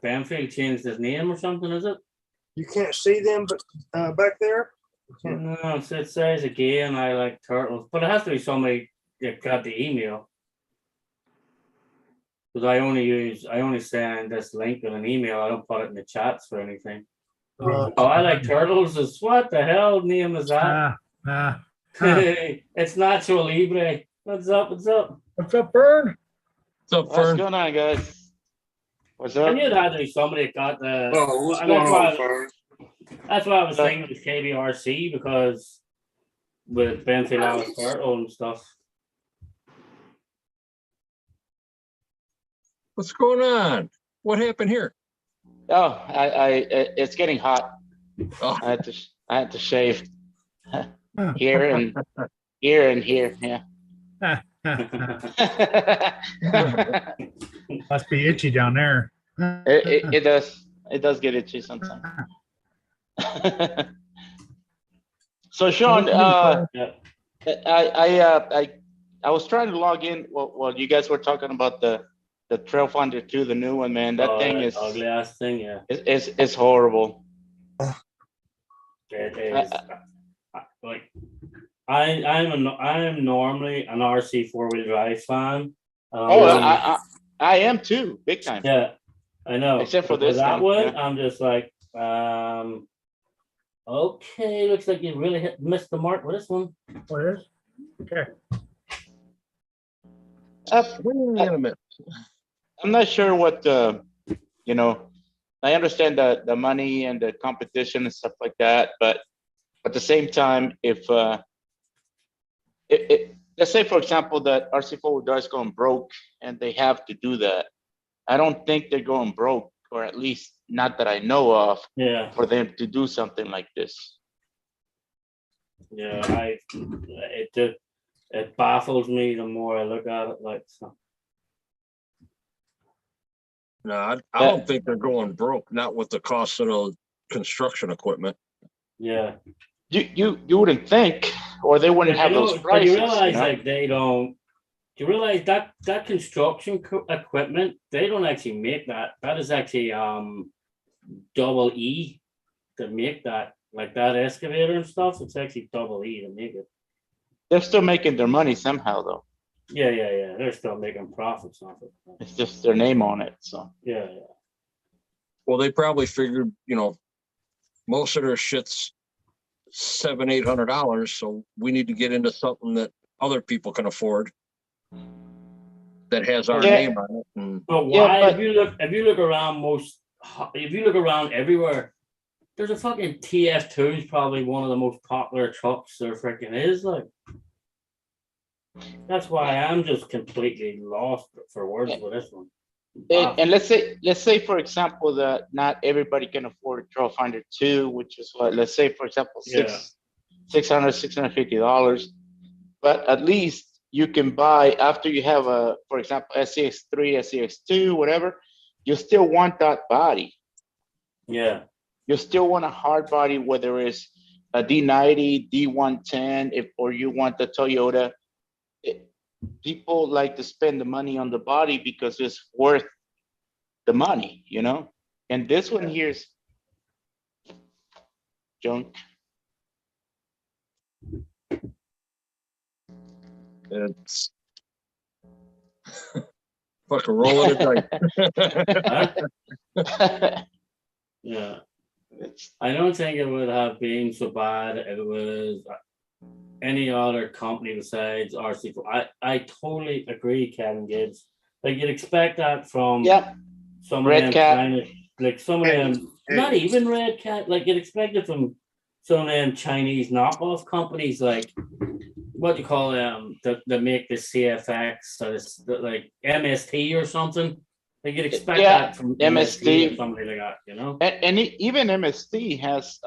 Speaker 1: Banter. He changed his name or something, is it?
Speaker 7: You can't see them, but back there.
Speaker 1: No, it says again. I like turtles, but it has to be somebody that got the email. Because I only send this link in an email. I don't put it in the chats or anything. Oh, I like turtles. Is what the hell name is that? It's Nacho Libre. What's up? What's up?
Speaker 5: What's up, Vern?
Speaker 3: What's up,
Speaker 8: What's
Speaker 3: Fern?
Speaker 8: going on, guys? What's
Speaker 1: I
Speaker 8: up?
Speaker 1: knew it had to be somebody that got the.
Speaker 4: Oh, what's
Speaker 1: and
Speaker 4: going
Speaker 1: that's why-
Speaker 4: on, Fern?
Speaker 1: That's why I was thinking it was KBRC because with Bentley Law's turtle and stuff.
Speaker 3: What's going on? What happened here?
Speaker 8: Oh, it's getting hot.
Speaker 3: Oh,
Speaker 8: I had to shave here and here and here. Yeah.
Speaker 5: Must be itchy down there.
Speaker 8: It does get itchy sometimes. So Sean,
Speaker 1: Yeah.
Speaker 8: I was trying to log in while you guys were talking about the Trailfinder 2, the new one, man. That thing is
Speaker 1: ugly ass thing, yeah.
Speaker 8: it's horrible.
Speaker 1: It is like I'm normally an RC 4-wheel drive fan.
Speaker 8: Oh, I am too, big time.
Speaker 1: Yeah, I know.
Speaker 8: Except for
Speaker 1: But
Speaker 8: this
Speaker 1: that
Speaker 8: one,
Speaker 1: one,
Speaker 8: yeah.
Speaker 1: I'm just like, okay, looks like you really missed the mark with this one.
Speaker 5: Oh, it is? Okay.
Speaker 3: Wait a minute.
Speaker 8: I'm not sure what you know, I understand the money and the competition and stuff like that, but at the same time, if let's say for example that RC four drive's going broke and they have to do that, I don't think they're going broke, or at least not that I know of,
Speaker 1: Yeah,
Speaker 8: for them to do something like this.
Speaker 1: yeah. It baffles me the more I look at it. Like, so.
Speaker 3: No, I don't think they're going broke, not with the cost of the construction equipment.
Speaker 1: Yeah.
Speaker 8: You wouldn't think, or they wouldn't
Speaker 1: But
Speaker 8: have those prices.
Speaker 1: you realize,
Speaker 8: you know?
Speaker 1: like, they don't. Do you realize that construction equipment, they don't actually make that. That is actually double E to make that. Like that excavator and stuff. It's actually double E to make it.
Speaker 8: They're still making their money somehow, though.
Speaker 1: Yeah. They're still making profits off it.
Speaker 8: It's just their name on it. So
Speaker 1: Yeah.
Speaker 3: Well, they probably figured, most of their shit's $700-800, so we need to get into something that other people can afford that has our
Speaker 8: Yeah.
Speaker 3: name on it. And
Speaker 1: But
Speaker 8: Yeah,
Speaker 1: why?
Speaker 8: but-
Speaker 1: If you look around if you look around everywhere, there's a fucking TF2 is probably one of the most popular trucks there freaking is. Like, that's why I'm just completely lost for words with this one.
Speaker 8: and let's say for example that not everybody can afford a Trail Finder 2, which is what, let's say for example
Speaker 1: Yeah.
Speaker 8: $650, but at least you can buy, after you have a, for example, SCX3, SCX2, whatever, you still want that body.
Speaker 1: Yeah.
Speaker 8: You still want a hard body, whether it's a D90, D110, or you want the Toyota. People like to spend the money on the body because it's worth the money, And this one here's junk.
Speaker 3: it's fucking rolling the dice.
Speaker 1: Yeah. I don't think it would have been so bad if it was any other company besides RC4. I totally agree, Kevin Gibbs. Like, you'd expect that from some of
Speaker 8: Red
Speaker 1: them
Speaker 8: Cat.
Speaker 1: China, like some of them, not even Red Cat, like you'd expect it from some of them Chinese knockoff companies, like what do you call them, that make the CFX, or like MST or something. Like, you'd expect that from MST or somebody like that,
Speaker 8: And even MST has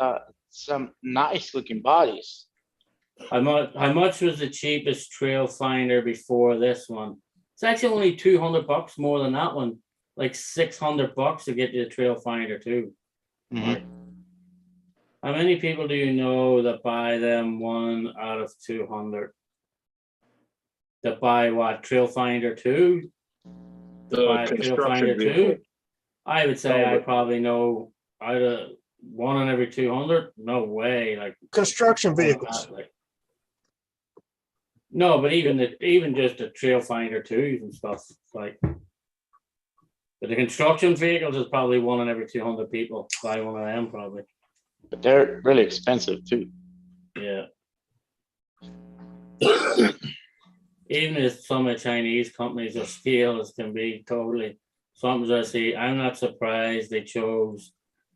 Speaker 8: some nice looking bodies.
Speaker 1: How much was the cheapest Trail Finder before this one? It's actually only $200 more than that one. Like $600 to get you the Trail Finder too.
Speaker 8: Mhm.
Speaker 1: How many people do you know that buy them 1 out of 200? That buy what, Trail Finder 2?
Speaker 3: The
Speaker 1: buy a Trail Finder
Speaker 3: construction vehicle.
Speaker 1: 2? I would say
Speaker 3: No,
Speaker 1: I
Speaker 3: but-
Speaker 1: probably know out of 1 in every 200. No way. Like,
Speaker 7: Construction vehicles.
Speaker 1: like, no, but even just the Trail Finder 2s and stuff, like, but the construction vehicles is probably 1 in every 200 people buy one of them, probably.
Speaker 8: But they're really expensive too.
Speaker 1: Yeah. Even if some of the Chinese companies are scales can be totally, sometimes I see, I'm not surprised they chose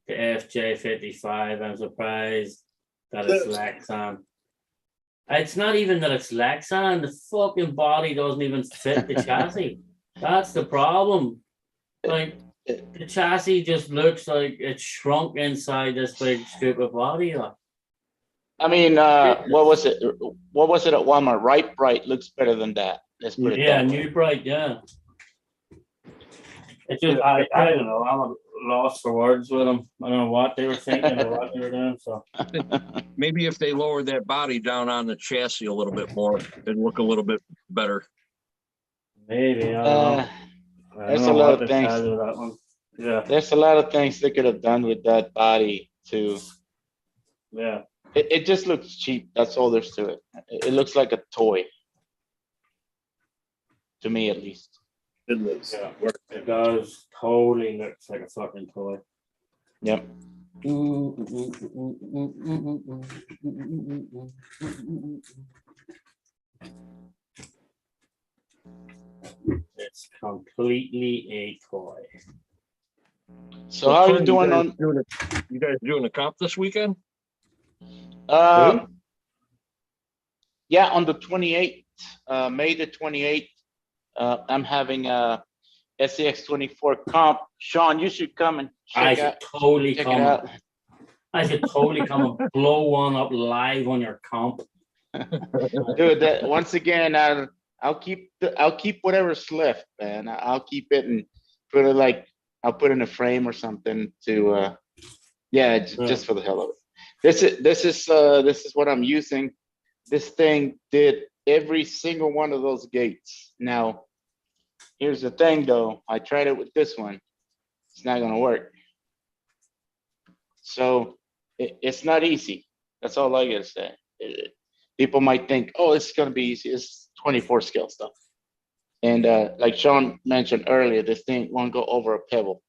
Speaker 1: the FJ55. I'm surprised that it's Lexan. It's not even that it's Lexan, the fucking body doesn't even fit the chassis. That's the problem. Like, the chassis just looks like it's shrunk inside this big stupid body. Like.
Speaker 8: I mean, what was it? What was it at Walmart? Right Bright looks better than that. Let's put it
Speaker 1: Yeah,
Speaker 8: that way.
Speaker 1: New Bright, yeah. It's just, I don't know. I'm lost for words with them. I don't know what they were thinking or what they were doing. So
Speaker 3: Maybe if they lowered that body down on the chassis a little bit more, it'd look a little bit better.
Speaker 1: maybe, I don't know. I
Speaker 8: There's
Speaker 1: don't know
Speaker 8: a lot
Speaker 1: what
Speaker 8: of
Speaker 1: to
Speaker 8: things.
Speaker 1: tell you that one. Yeah,
Speaker 8: There's a lot of things they could have done with that body too.
Speaker 1: yeah.
Speaker 8: It just looks cheap. That's all there's to it. It looks like a toy. To me, at least.
Speaker 4: It looks.
Speaker 1: Yeah, it does totally looks like a fucking toy.
Speaker 8: Yep.
Speaker 1: It's completely a toy.
Speaker 8: So how are you doing on?
Speaker 3: You guys doing a comp this weekend?
Speaker 8: Yeah, on the 28th, May the 28th, I'm having a SCX 24 comp. Sean, you should come and
Speaker 1: I
Speaker 8: check
Speaker 1: should totally
Speaker 8: it
Speaker 1: come.
Speaker 8: out.
Speaker 1: I should totally come and blow one up live on your comp.
Speaker 8: Dude, that, once again, I'll keep whatever's left, man. I'll keep it and put it like I'll put in a frame or something to just for the hell of it. This is what I'm using. This thing did every single one of those gates. Now, here's the thing though. I tried it with this one. It's not gonna work. So it's not easy. That's all I gotta say. People might think, oh, it's gonna be easy. It's 24 scale stuff. And like Sean mentioned earlier, this thing won't go over a pebble.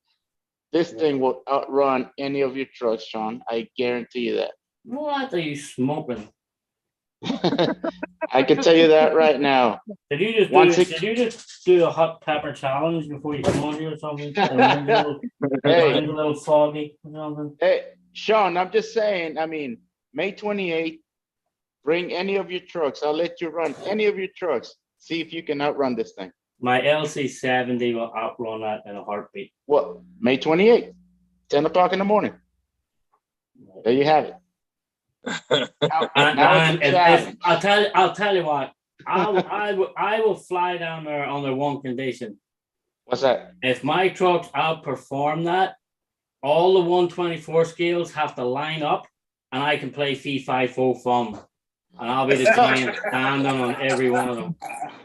Speaker 8: This thing will outrun any of your trucks, Sean. I guarantee you that.
Speaker 1: What are you smoking?
Speaker 8: I can tell you that right now.
Speaker 1: Did you just do a hot pepper challenge before you come on here or something?
Speaker 8: Hey.
Speaker 1: A little foggy or something?
Speaker 8: Hey, Sean, I'm just saying, I mean, May 28th, bring any of your trucks. I'll let you run any of your trucks. See if you can outrun this thing.
Speaker 1: My LC70 will outrun that in a heartbeat.
Speaker 8: Well, May 28th, 10 o'clock in the morning. There you have it.
Speaker 1: I'll tell you what. I will fly down there under one condition.
Speaker 8: What's that?
Speaker 1: If my trucks outperform that, all the 124 scales have to line up, and I can play fee fi fo fum, and I'll be the giant standing on every one of them.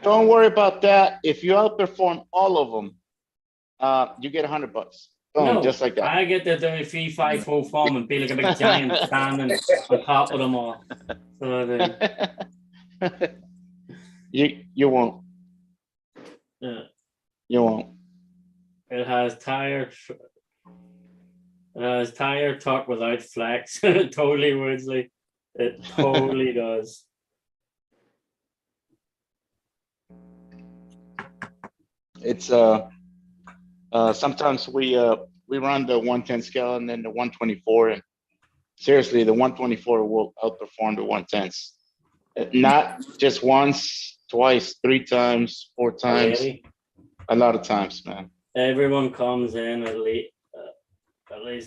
Speaker 8: Don't worry about that. If you outperform all of them, you get $100. Boom,
Speaker 1: No,
Speaker 8: just like that.
Speaker 1: I get to do fee fi fo fum and be like a big giant standing on top of them all. So
Speaker 8: you won't.
Speaker 1: yeah.
Speaker 8: You won't.
Speaker 1: It has tire tuck without flex. It totally Woodsley. It totally does.
Speaker 8: It's sometimes we run the 110 scale and then the 124, and seriously, the 124 will outperform the 110s. Not just once, twice, 3 times, 4 times, a lot of times, man.
Speaker 1: Everyone comes in at least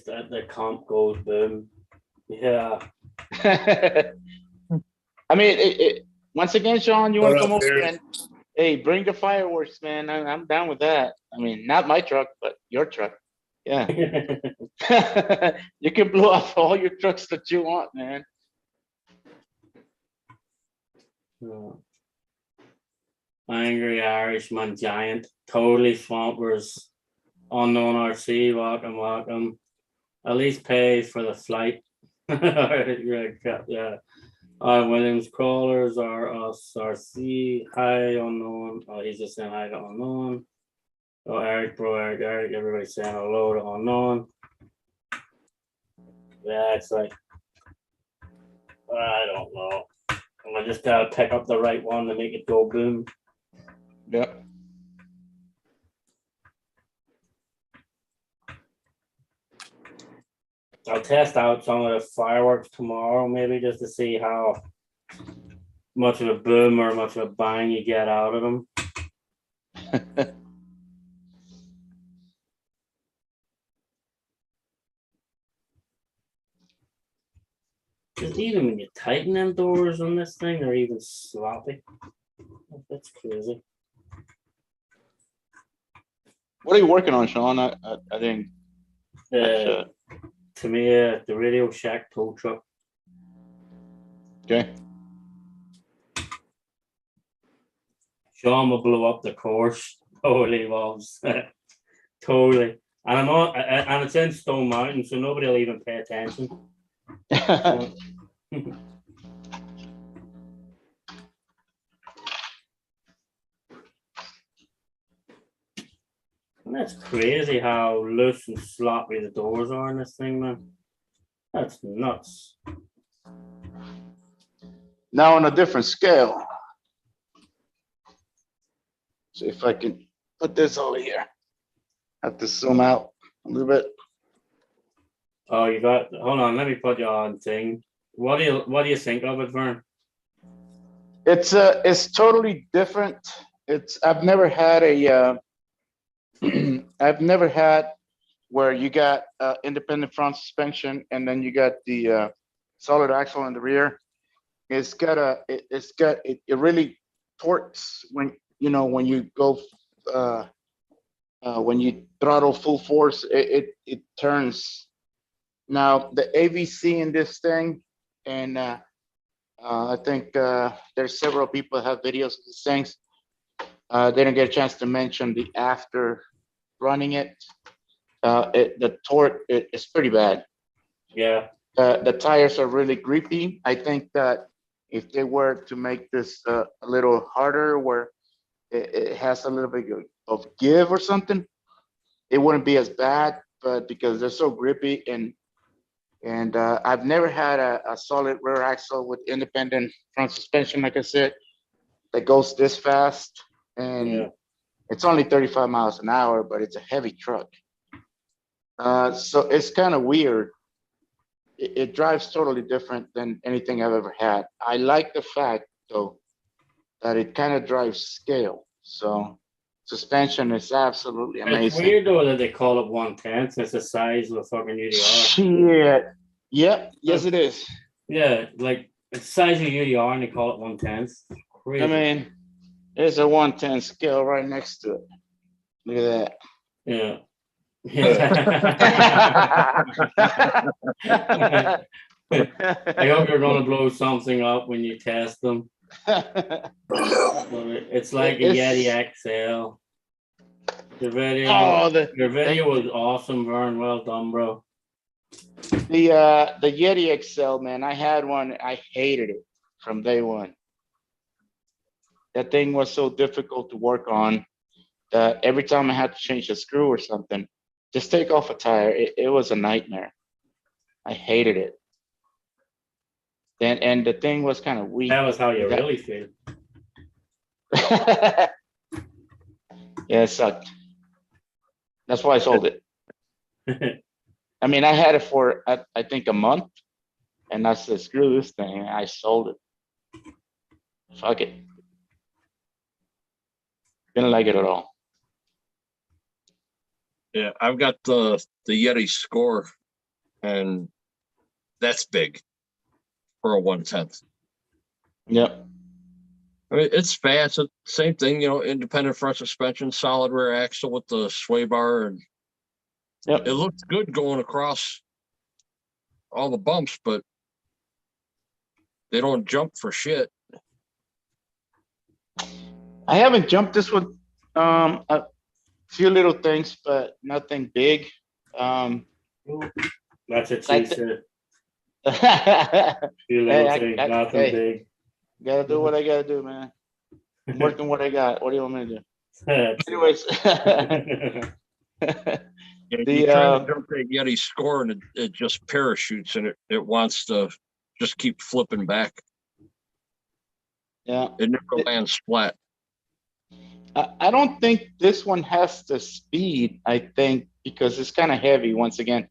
Speaker 1: at the comp goes boom. Yeah.
Speaker 8: I mean, once again, Sean, you want to come over and hey, bring the fireworks, man. I'm down with that. I mean, not my truck, but your truck. Yeah. You can blow off all your trucks that you want, man.
Speaker 1: Angry Irishman giant, totally swampers, unknown RC, welcome. At least pay for the flight. Yeah. Williams crawlers are us RC, hi unknown. Oh, he's just saying hi to unknown. Oh, Eric, everybody saying hello to unknown. Yeah, it's like, I don't know. I just gotta pick up the right one to make it go boom.
Speaker 8: Yep.
Speaker 1: I'll test out some of the fireworks tomorrow, maybe just to see how much of a boom or much of a bang you get out of them. Just even when you tighten them doors on this thing, they're even sloppy. That's crazy.
Speaker 8: What are you working on, Sean? I didn't.
Speaker 1: To me, the Radio Shack tow truck.
Speaker 8: Okay.
Speaker 1: Sean will blow up the course. Totally loves. Totally. And and it's in Stone Mountain, so nobody will even pay attention. That's crazy how loose and sloppy the doors are in this thing, man. That's nuts.
Speaker 8: Now on a different scale. See if I can put this over here. Have to zoom out a little bit.
Speaker 1: Oh, you got. Hold on, let me put you on thing. What do you think of it, Vern?
Speaker 8: It's totally different. I've never had a I've never had where you got independent front suspension and then you got the solid axle in the rear. It really torques when when you go when you throttle full force, it turns. Now the AVC in this thing, and I think there's several people that have videos of these things. They didn't get a chance to mention the after running it. The torque is pretty bad.
Speaker 1: Yeah.
Speaker 8: The tires are really grippy. I think that if they were to make this a little harder, where it has a little bit of give or something, it wouldn't be as bad. But because they're so grippy, and I've never had a solid rear axle with independent front suspension, like I said, that goes this fast. And
Speaker 1: Yeah.
Speaker 8: it's only 35 miles an hour, but it's a heavy truck. So it's kind of weird. It drives totally different than anything I've ever had. I like the fact, though, that it kind of drives scale. So suspension is absolutely
Speaker 1: It's
Speaker 8: amazing.
Speaker 1: weird though that they call it 1/10. It's the size of a fucking UDR.
Speaker 8: Shit. Yep. Yes, it is.
Speaker 1: Yeah, like it's the size of UDR and they call it 1/10. Crazy.
Speaker 8: I mean, there's a 110 scale right next to it. Look at
Speaker 1: Yeah.
Speaker 8: that.
Speaker 1: I hope you're gonna blow something up when you test them. It's like a Yeti XL. Your video, your video was awesome, Vern. Well done, bro.
Speaker 8: The Yeti XL, man. I had one. I hated it from day one. That thing was so difficult to work on that every time I had to change a screw or something, just take off a tire, it was a nightmare. I hated it. And the thing was kind of weak.
Speaker 1: That was how you really feel.
Speaker 8: Yeah, it sucked. That's why I sold it. I mean, I had it for I think a month, and I said, screw this thing. I sold it. Fuck it. Didn't like it at all.
Speaker 3: Yeah, I've got the Yeti Score, and that's big for a 1/10.
Speaker 8: Yep.
Speaker 3: I mean, it's fast. It's same thing, independent front suspension, solid rear axle with the sway bar, and
Speaker 8: Yep.
Speaker 3: it looks good going across all the bumps, but they don't jump for shit.
Speaker 8: I haven't jumped this one. A few little things, but nothing big.
Speaker 1: That's a
Speaker 8: Like
Speaker 1: cheat.
Speaker 8: Hey,
Speaker 1: Few little things, nothing big.
Speaker 8: gotta do what I gotta do, man. I'm working what I got. What do you want me to do?
Speaker 1: That's
Speaker 8: Anyways,
Speaker 3: You try to jump that Yeti Score, and it just parachutes, and it wants to just keep flipping back.
Speaker 8: yeah.
Speaker 3: It never lands flat.
Speaker 8: I don't think this one has the speed. I think because it's kind of heavy. Once again,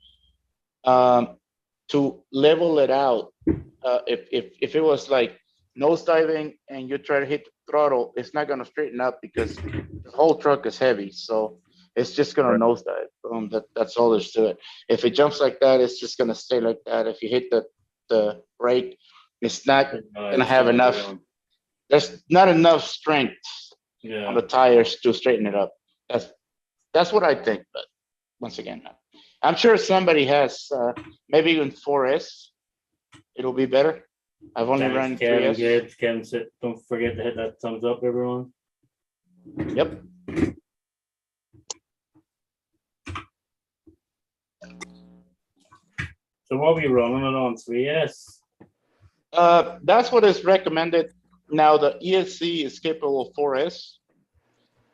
Speaker 8: to level it out, if it was like nose diving and you try to hit the throttle, it's not gonna straighten up because the whole truck is heavy. So it's just gonna nose dive. That's all there's to it. If it jumps like that, it's just gonna stay like that. If you hit the brake, it's not gonna have enough. There's not enough strength on the tires to straighten it up. That's what I think. But once again, I'm sure somebody has maybe even 4S. It'll be better. I've only run 3S.
Speaker 1: Kevin said, don't forget to hit that thumbs up, everyone.
Speaker 8: Yep.
Speaker 1: So what are we running it on 3S?
Speaker 8: That's what is recommended. Now the ESC is capable of 4S.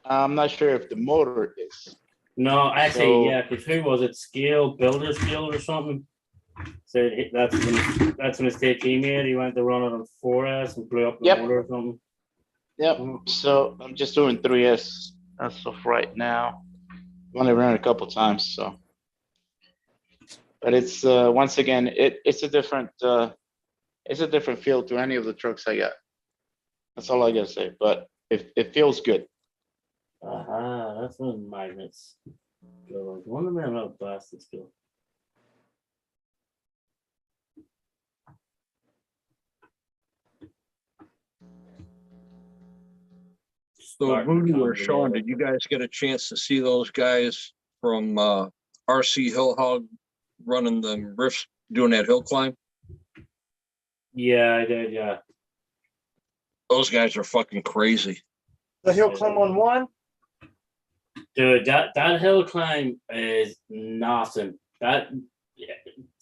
Speaker 8: I'm not sure if the motor is.
Speaker 1: No, actually,
Speaker 8: So-
Speaker 1: yeah, because who was it? Builder Scale or something? So that's a mistake he made. He went to run it on 4S and blew up the
Speaker 8: Yep.
Speaker 1: motor or something.
Speaker 8: Yep. So I'm just doing 3S as of right now. I've only run it a couple times, so. But it's once again, it's a different feel to any of the trucks I got. That's all I gotta say. But it feels good.
Speaker 1: Aha, that's when magnets go. I wonder where how bastards go.
Speaker 3: So
Speaker 1: Starting to
Speaker 3: Voodoo
Speaker 1: come
Speaker 3: or Sean,
Speaker 1: together.
Speaker 3: did you guys get a chance to see those guys from RC Hill Hog running the riffs, doing that hill climb?
Speaker 1: Yeah, I did. Yeah,
Speaker 3: Those guys are fucking crazy.
Speaker 7: The hill climb on one?
Speaker 1: dude, that hill climb is nothing. That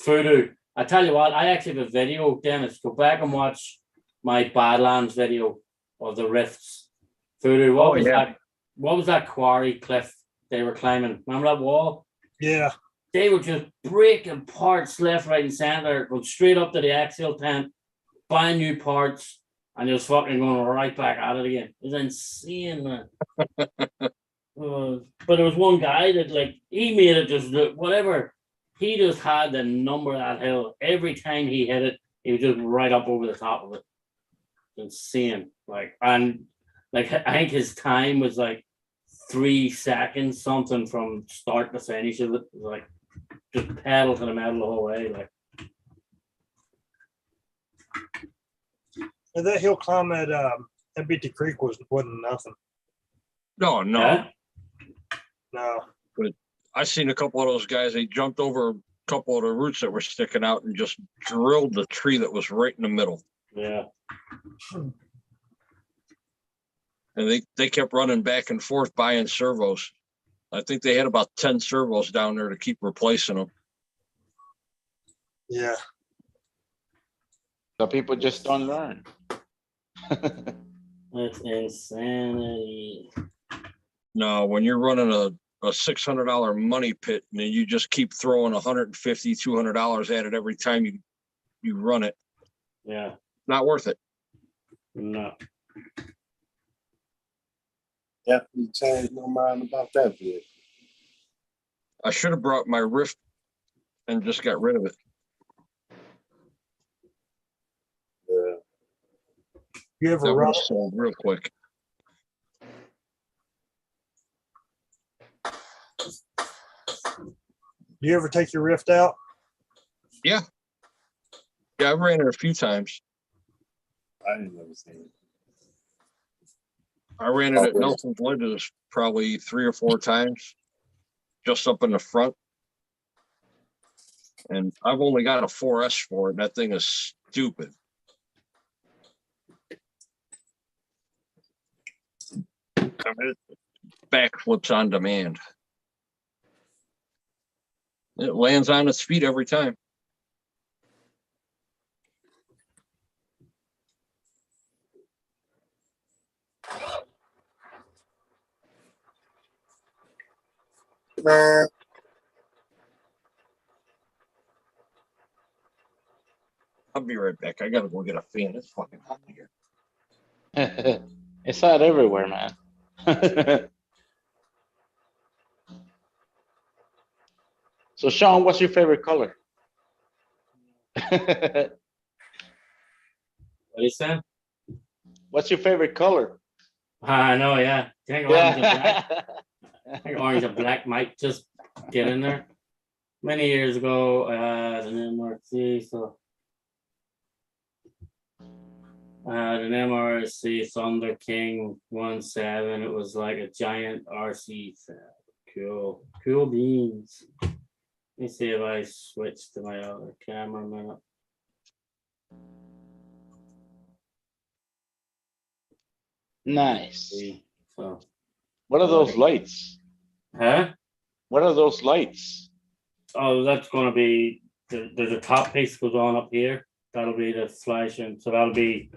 Speaker 1: voodoo. I tell you what, I actually have a video, Dennis. Go back and watch my Badlands video of the rifts. Voodoo. What
Speaker 3: Oh,
Speaker 1: was
Speaker 3: yeah.
Speaker 1: that? What was that quarry cliff they were climbing? Remember that wall?
Speaker 7: Yeah.
Speaker 1: They were just breaking parts left, right, and center, going straight up to the axial tent, buying new parts, and just fucking going right back at it again. It was insane, man. But there was one guy that, like, he made it just look whatever. He just had the number of that hill. Every time he hit it, he was just right up over the top of it. Insane. Like, and like I think his time was like 3 seconds, something from start to finish of it. Like just pedal to the metal the whole way. Like
Speaker 7: And that hill climb at BT Creek wasn't nothing.
Speaker 3: No, no.
Speaker 1: yeah.
Speaker 7: No.
Speaker 3: I seen a couple of those guys. They jumped over a couple of the roots that were sticking out and just drilled the tree that was right in the middle.
Speaker 1: Yeah.
Speaker 3: And they kept running back and forth buying servos. I think they had about 10 servos down there to keep replacing them.
Speaker 7: Yeah.
Speaker 8: So people just don't learn.
Speaker 1: That's insanity.
Speaker 3: No, when you're running a $600 money pit and then you just keep throwing $150, $200 at it every time you run it,
Speaker 1: Yeah.
Speaker 3: not worth it.
Speaker 1: No.
Speaker 4: Definitely changed my mind about that vehicle.
Speaker 3: I should have brought my Rift and just got rid of it.
Speaker 4: Yeah.
Speaker 7: You
Speaker 3: That
Speaker 7: ever
Speaker 3: would
Speaker 7: run
Speaker 3: have
Speaker 7: it?
Speaker 3: sold real quick.
Speaker 7: You ever take your Rift out?
Speaker 3: Yeah, I ran it a few times.
Speaker 4: I ain't never seen it.
Speaker 3: I ran it at Nelson's Ledges probably 3 or 4 times, just up in the front. And I've only got a 4S for it. That thing is stupid. I mean, it backflips on demand. It lands on its feet every time. I'll be right back. I gotta go get a fan. It's fucking hot in here.
Speaker 8: It's hot everywhere, man. So Sean, what's your favorite color?
Speaker 1: What you saying?
Speaker 8: What's your favorite color?
Speaker 1: I know, yeah. I think orange and black.
Speaker 8: Yeah.
Speaker 1: I think orange and black might just get in there. Many years ago, I had an MRC, so I had an MRC Thunder King 1.7. It was like a giant RC set. Cool beans. Let me see if I switch to my other camera a minute.
Speaker 8: Nice.
Speaker 1: See, so,
Speaker 8: What are those lights?
Speaker 1: huh?
Speaker 8: What are those lights?
Speaker 1: Oh, that's going to be there's a top piece goes on up here. that'll be the flashing, so that'll be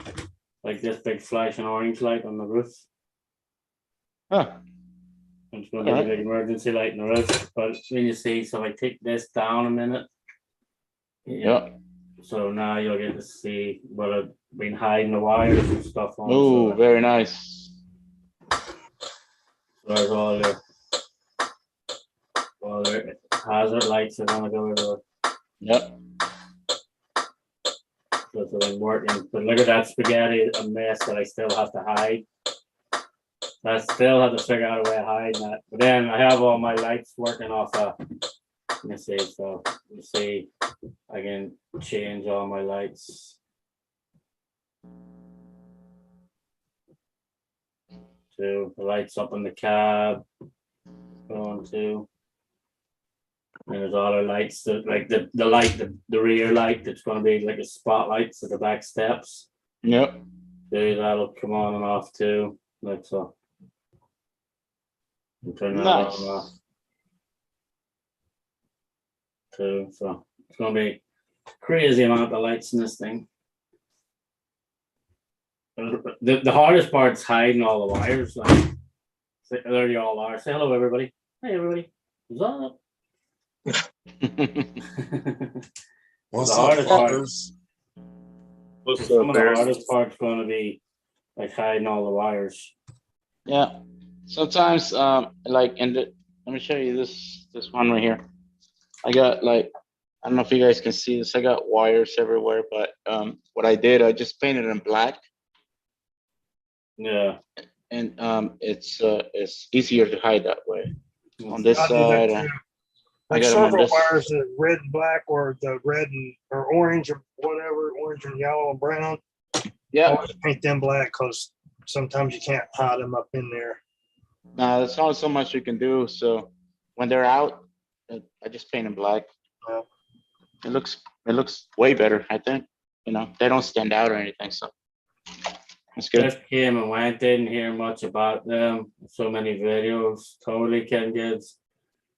Speaker 1: like this big flashing orange light on the roof.
Speaker 8: Huh.
Speaker 1: It's gonna be the big emergency light in the roof, but when you see, so I take this down a minute.
Speaker 8: Yeah.
Speaker 1: So now you'll get to see what I've been hiding the wires and stuff on.
Speaker 8: Oh,
Speaker 1: So
Speaker 8: very nice.
Speaker 1: there's all your hazard lights are gonna go everywhere.
Speaker 8: Yep.
Speaker 1: So it's been working, but look at that spaghetti, a mess that I still have to hide. I still have to figure out a way of hiding that, but then I have all my lights working off let me see, so you see, I can change all my lights. To the lights up in the cab, going to. And there's all the lights that like the light, the rear light that's gonna be like a spotlights at the back steps.
Speaker 8: Yep.
Speaker 1: That'll come on and off too, like so. And turn that
Speaker 8: Nice.
Speaker 1: on and off too, so it's gonna be crazy amount of lights in this thing. The hardest part's hiding all the wires, like there you all are. Say hello everybody. Hey everybody. What's up?
Speaker 9: What's
Speaker 1: The
Speaker 9: up,
Speaker 1: hardest part-
Speaker 9: fuckers?
Speaker 3: What's
Speaker 1: Some
Speaker 3: up,
Speaker 1: of the
Speaker 3: Bears?
Speaker 1: hardest part's gonna be like hiding all the wires.
Speaker 8: Yeah. Sometimes, like in the, let me show you this one right here. I got like, I don't know if you guys can see this. I got wires everywhere, but what I did, I just painted them black,
Speaker 1: Yeah.
Speaker 8: and it's easier to hide that way. On this
Speaker 7: I do that
Speaker 8: side,
Speaker 7: too.
Speaker 8: I
Speaker 7: Like
Speaker 8: got them on
Speaker 7: several
Speaker 8: this.
Speaker 7: wires, the red and black, or the red and or orange or whatever, orange and yellow and brown.
Speaker 8: Yeah.
Speaker 7: Always paint them black because sometimes you can't hide them up in there.
Speaker 8: That's not so much you can do. So when they're out, I just paint them black.
Speaker 7: Yeah.
Speaker 8: It looks way better, I think. You know, they don't stand out or anything, so that's good.
Speaker 1: Just came and went, didn't hear much about them. So many videos, totally can gives.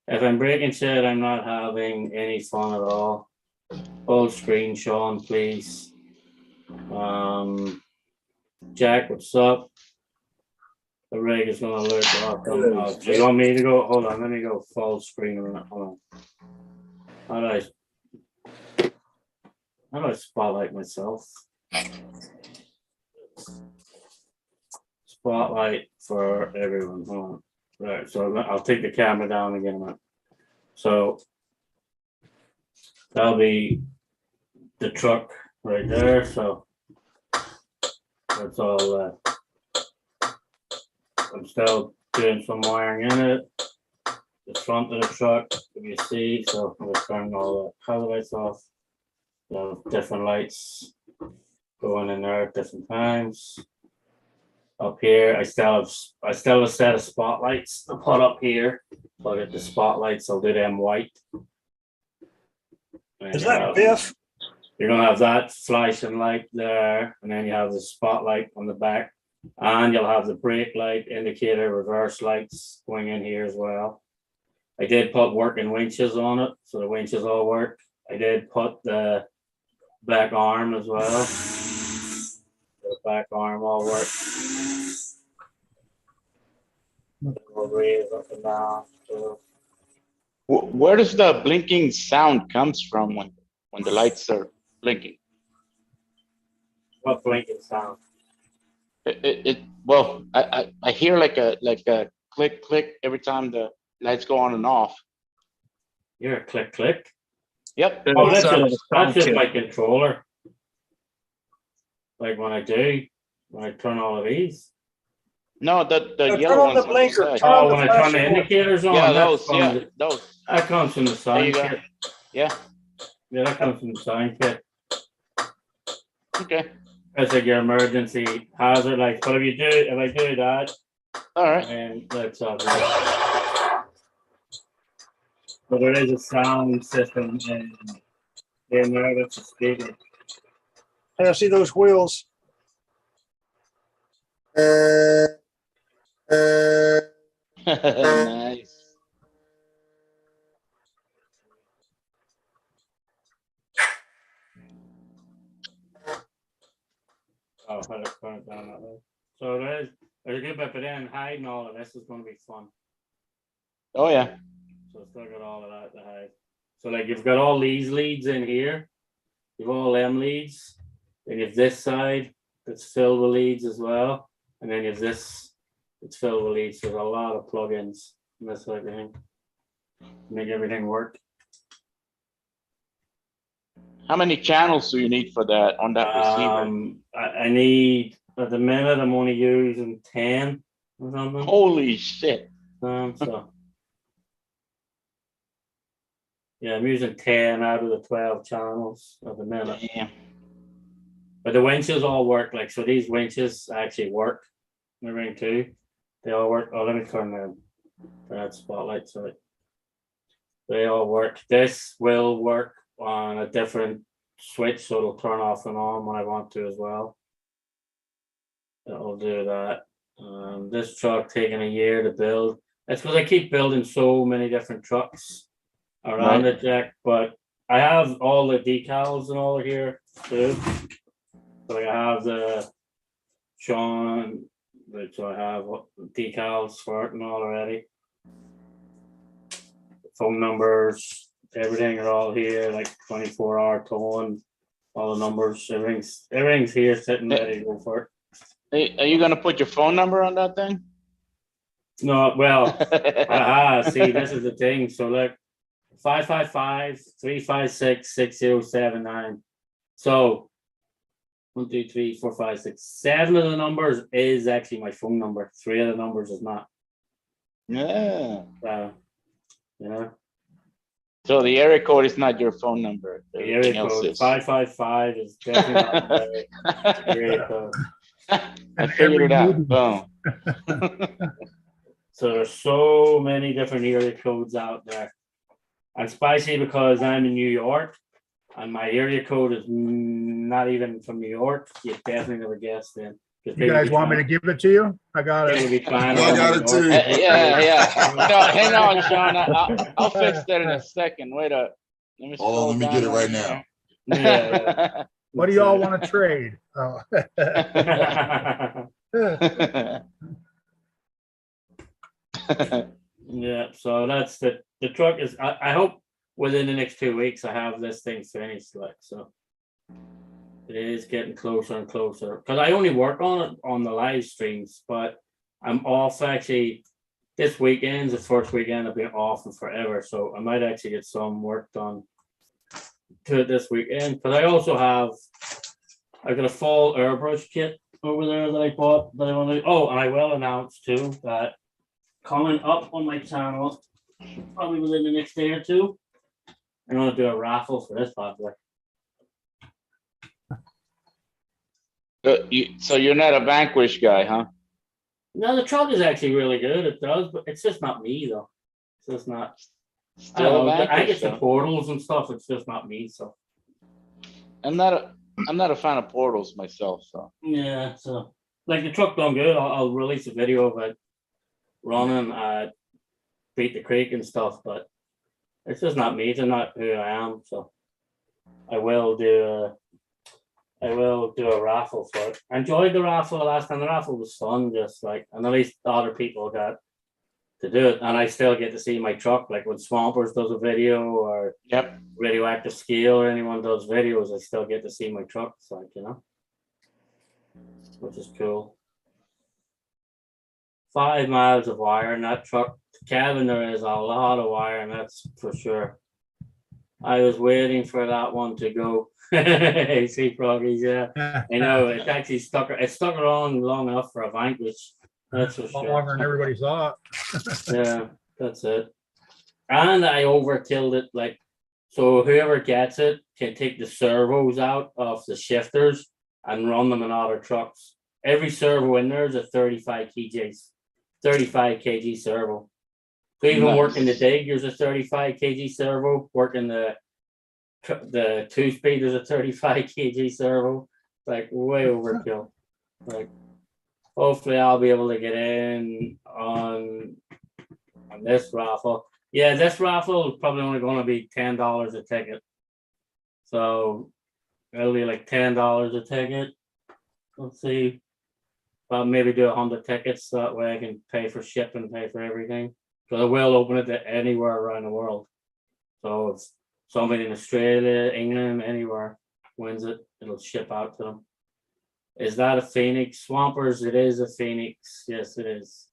Speaker 1: If I'm breaking shit, I'm not having any fun at all. Full screen, Sean, please. Jack, what's up? The rig is gonna look awesome. Do you want me to go? Hold on, let me go full screen. Hold on. How do I spotlight myself? Spotlight for everyone. Hold on. Right, so I'll take the camera down again. So that'll be the truck right there. So that's all. I'm still doing some wiring in it. The front of the truck, if you see. So I'm gonna turn all the color lights off. Different lights going in there at different times. Up here, I still have a set of spotlights to put up here. So I'll get the spotlights, I'll do them white. And
Speaker 7: Is
Speaker 1: you
Speaker 7: that
Speaker 1: have-
Speaker 7: Biff?
Speaker 1: You're gonna have that flashing light there, and then you have the spotlight on the back. And you'll have the brake light, indicator, reverse lights going in here as well. I did put working winches on it, so the winches all work. I did put the back arm as well. The back arm all works. It'll raise up and down. So
Speaker 8: Where does the blinking sound comes from when the lights are blinking?
Speaker 1: what blinking sound?
Speaker 8: Well, I hear like a click click every time the lights go on and off.
Speaker 1: You're a click click.
Speaker 8: Yep.
Speaker 3: Yeah,
Speaker 1: Oh,
Speaker 3: it's out of the
Speaker 1: that's
Speaker 3: sound
Speaker 1: just
Speaker 3: kit.
Speaker 1: my controller. Like when I turn all of these.
Speaker 8: No, the
Speaker 7: Turn
Speaker 8: yellow
Speaker 7: on the
Speaker 8: ones on
Speaker 7: blinker,
Speaker 8: side.
Speaker 7: turn on
Speaker 1: Oh,
Speaker 7: the
Speaker 1: when I turn the
Speaker 7: flashing light.
Speaker 1: indicators on.
Speaker 8: Yeah,
Speaker 1: that's
Speaker 8: those.
Speaker 1: from
Speaker 8: Yeah,
Speaker 1: the-
Speaker 8: those.
Speaker 1: That comes from the
Speaker 8: There
Speaker 1: sign
Speaker 8: you go.
Speaker 1: kit.
Speaker 8: Yeah.
Speaker 1: Yeah, that comes from the sign kit.
Speaker 8: Okay.
Speaker 1: That's like your emergency hazard lights. But if I do that,
Speaker 8: All right.
Speaker 1: and that's all. But there is a sound system in there that's a speaker.
Speaker 7: Hey, I see those wheels.
Speaker 8: Nice.
Speaker 1: Oh, put it down that way. So there's a good bit, but then hiding all of this is gonna be fun.
Speaker 8: Oh, yeah.
Speaker 1: So still got all of that to hide. So like you've got all these leads in here. You've all them leads. Then you have this side that's filled with leads as well. And then you have this that's filled with leads. So there's a lot of plugins and this sort of thing. Make everything work.
Speaker 8: How many channels do you need for that on that receiver?
Speaker 1: I need at the minute I'm only using 10 or something.
Speaker 8: Holy shit.
Speaker 1: So yeah, I'm using 10 out of the 12 channels at the minute.
Speaker 8: Damn.
Speaker 1: But the winches all work, like, so these winches actually work. The ring too. They all work. Oh, let me turn that spotlight, sorry. They all work. This will work on a different switch, so it'll turn off and on when I want to as well. It'll do that. This truck taking a year to build. That's because I keep building so many different trucks around
Speaker 8: Right.
Speaker 1: it, Jack. But I have all the decals and all here too. So I have the Sean, which I have decals for it and all already. Phone numbers, everything are all here, like 24-hour towing, all the numbers, everything's here sitting ready to go for it.
Speaker 8: Hey, are you gonna put your phone number on that thing?
Speaker 1: No, well, see, this is the thing. So look, 555-356-6079. So 1, 2, 3, 4, 5, 6, 7 of the numbers is actually my phone number. 3 of the numbers is not.
Speaker 8: Yeah.
Speaker 1: Yeah.
Speaker 8: So the area code is not your phone number.
Speaker 1: The
Speaker 8: Everything
Speaker 1: area
Speaker 8: else
Speaker 1: code
Speaker 8: is.
Speaker 1: 555 is definitely not the area code.
Speaker 8: I figured it out. Boom.
Speaker 1: So there's so many different area codes out there. And spicy because I'm in New York and my area code is not even from New York. You definitely never guessed then.
Speaker 5: You guys want me to give it to you? I got it.
Speaker 9: I got it too.
Speaker 8: Yeah. No, hang on, Sean. I'll fix that in a second. Wait up. Let me
Speaker 9: Hold on, let me get it right now.
Speaker 1: Yeah.
Speaker 5: What do y'all want to trade? Oh.
Speaker 1: Yeah, so that's the truck is I hope within the next 2 weeks I have this thing finished, like, so it is getting closer and closer because I only work on it on the live streams, but I'm off actually this weekend's the first weekend I've been off in forever, so I might actually get some work done to it this weekend. But I also I've got a full airbrush kit over there that I bought that I want to. Oh, and I will announce too that coming up on my channel, probably within the next day or two, I'm gonna do a raffle for this popular.
Speaker 8: So you're not a Vanquish guy, huh?
Speaker 1: No, the truck is actually really good. It does, but it's just not me though. It's just not. I
Speaker 8: Still
Speaker 1: don't
Speaker 8: a
Speaker 1: know. I
Speaker 8: Vanquish,
Speaker 1: get the
Speaker 8: though.
Speaker 1: portals and stuff. It's just not me. So
Speaker 8: I'm not a fan of portals myself, so.
Speaker 1: yeah. So like the truck done good. I'll release a video of it running at Beat the Creek and stuff, but it's just not me. It's not who I am. So I will do a raffle for it. I enjoyed the raffle last time. The raffle was fun, just like, and at least the other people got to do it, and I still get to see my truck. Like when Swampers does a video or
Speaker 8: Yep.
Speaker 1: Radioactive Scale or anyone does videos, I still get to see my trucks, like, you know, which is cool. 5 miles of wire in that truck. Kevin, there is a lot of wire, and that's for sure. I was waiting for that one to go. See, Froggies, yeah. I know, it actually stuck around long enough for a Vanquish. That's for sure.
Speaker 5: Longer than everybody thought.
Speaker 1: Yeah, that's it. And I overkilled it, like, so whoever gets it can take the servos out of the shifters and run them in other trucks. Every servo in there is a 35 kg servo. So even working the dig, there's a 35 kg servo. Working the 2-speed, there's a 35 kg servo. Like way overkill. Like hopefully I'll be able to get in on this raffle. Yeah, this raffle is probably only going to be $10 a ticket. So it'll be like $10 a ticket. let's see. Well, maybe do 100 tickets, so that way I can pay for shipping, pay for everything. So I will open it to anywhere around the world. So if somebody in Australia, England, anywhere wins it, it'll ship out to them. Is that a Phoenix? Swampers, it is a Phoenix. Yes, it is.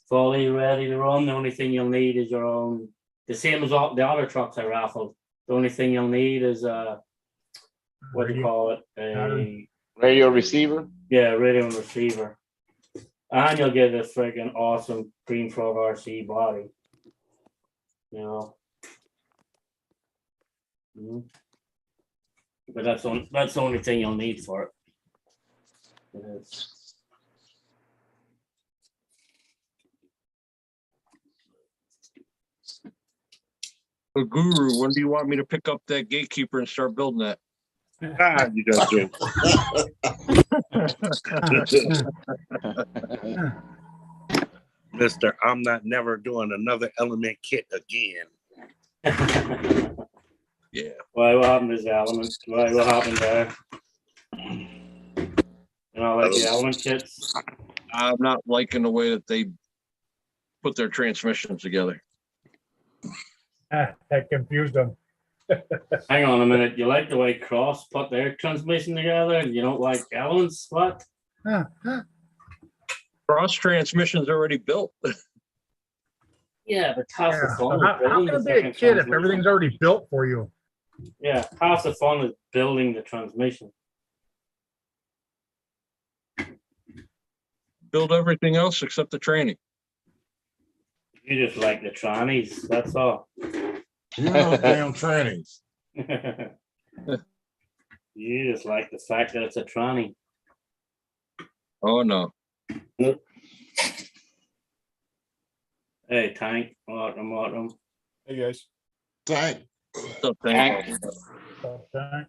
Speaker 1: Fully ready to run. The only thing you'll need is your own, the same as all the other trucks I raffled. The only thing you'll need is what do you call it? A
Speaker 8: Radio receiver.
Speaker 1: yeah, radio and receiver. And you'll get this freaking awesome Green Frog RC body. You know. But that's the only thing you'll need for it. It is.
Speaker 3: The Guru, when do you want me to pick up that gatekeeper and start building that?
Speaker 4: Ah, you got to. Mister, I'm not never doing another element kit again.
Speaker 3: Yeah.
Speaker 1: Why? What happened to the element? Why? What happened there? You know, like the element kits.
Speaker 3: I'm not liking the way that they put their transmissions together.
Speaker 5: That confused them.
Speaker 1: Hang on a minute. You like the way Cross put their transmission together, and you don't like elements? What?
Speaker 3: Cross transmission's already built.
Speaker 1: Yeah, but half the
Speaker 5: Yeah.
Speaker 1: fun
Speaker 5: So
Speaker 1: is
Speaker 5: how
Speaker 1: building
Speaker 5: can
Speaker 1: the
Speaker 5: it be a
Speaker 1: second
Speaker 5: kid if
Speaker 1: transmission.
Speaker 5: everything's already built for you?
Speaker 1: Yeah, half the fun is building the transmission.
Speaker 3: Build everything else except the training.
Speaker 1: You just like the trannies, that's all.
Speaker 9: You know, damn trainings.
Speaker 1: You just like the fact that it's a tranny.
Speaker 3: Oh, no.
Speaker 1: Hey, Tank, welcome.
Speaker 9: Hey guys. Tank.
Speaker 3: So thank you.
Speaker 5: Okay.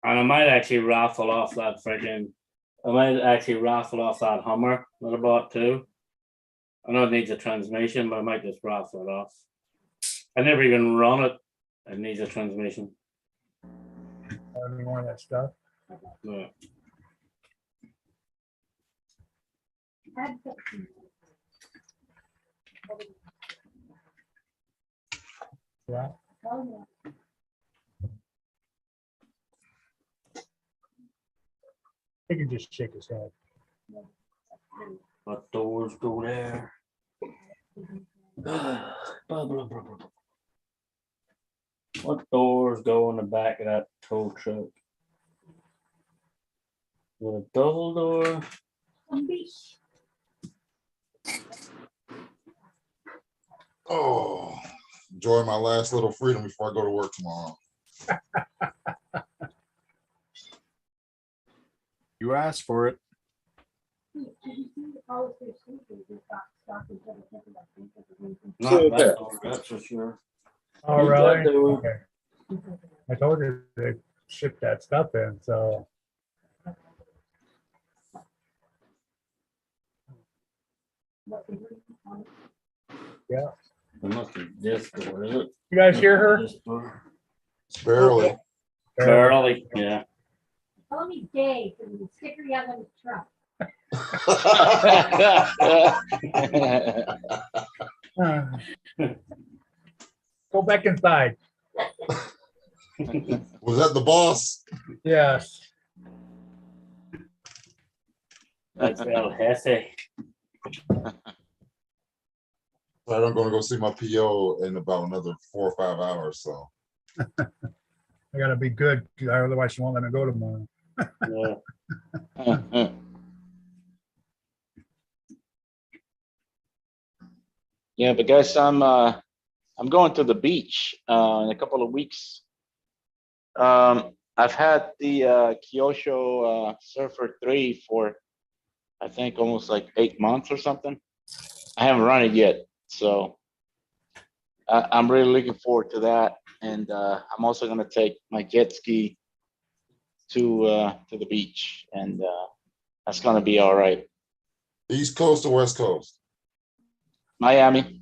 Speaker 1: And I might actually raffle off that freaking. I might actually raffle off that Hummer that I bought too. I know it needs a transmission, but I might just raffle it off. I never even run it. It needs a transmission.
Speaker 5: Any more of that stuff?
Speaker 1: Yeah.
Speaker 5: Yeah. He can just shake his head.
Speaker 1: What doors go there? Blah, blah, blah, blah, blah. What doors go in the back of that tow truck? Is it a double door?
Speaker 9: Oh, enjoy my last little freedom before I go to work tomorrow.
Speaker 2: You asked for it.
Speaker 1: Not that door, that's for sure.
Speaker 5: Oh,
Speaker 1: Who's
Speaker 5: really?
Speaker 1: that doing?
Speaker 5: Okay. I told you they shipped that stuff in, so. Yeah.
Speaker 1: It must be this door, is it?
Speaker 5: You guys hear her?
Speaker 1: This door.
Speaker 9: Barely.
Speaker 1: Barely, yeah.
Speaker 10: Call me Dave, and the sticker you have on the truck.
Speaker 5: Go back inside.
Speaker 9: Was that the boss?
Speaker 5: Yes.
Speaker 1: That's El Jefe.
Speaker 9: I'm gonna go see my PO in about another 4 or 5 hours. So
Speaker 5: I gotta be good, otherwise she won't let me go tomorrow.
Speaker 1: Yeah.
Speaker 8: Yeah, but guys, I'm going to the beach in a couple of weeks. I've had the Kyosho Surfer 3 for I think almost like 8 months or something. I haven't run it yet, so I'm really looking forward to that. And I'm also going to take my jet ski to the beach, and that's going to be all right.
Speaker 9: East Coast or West Coast?
Speaker 8: Miami.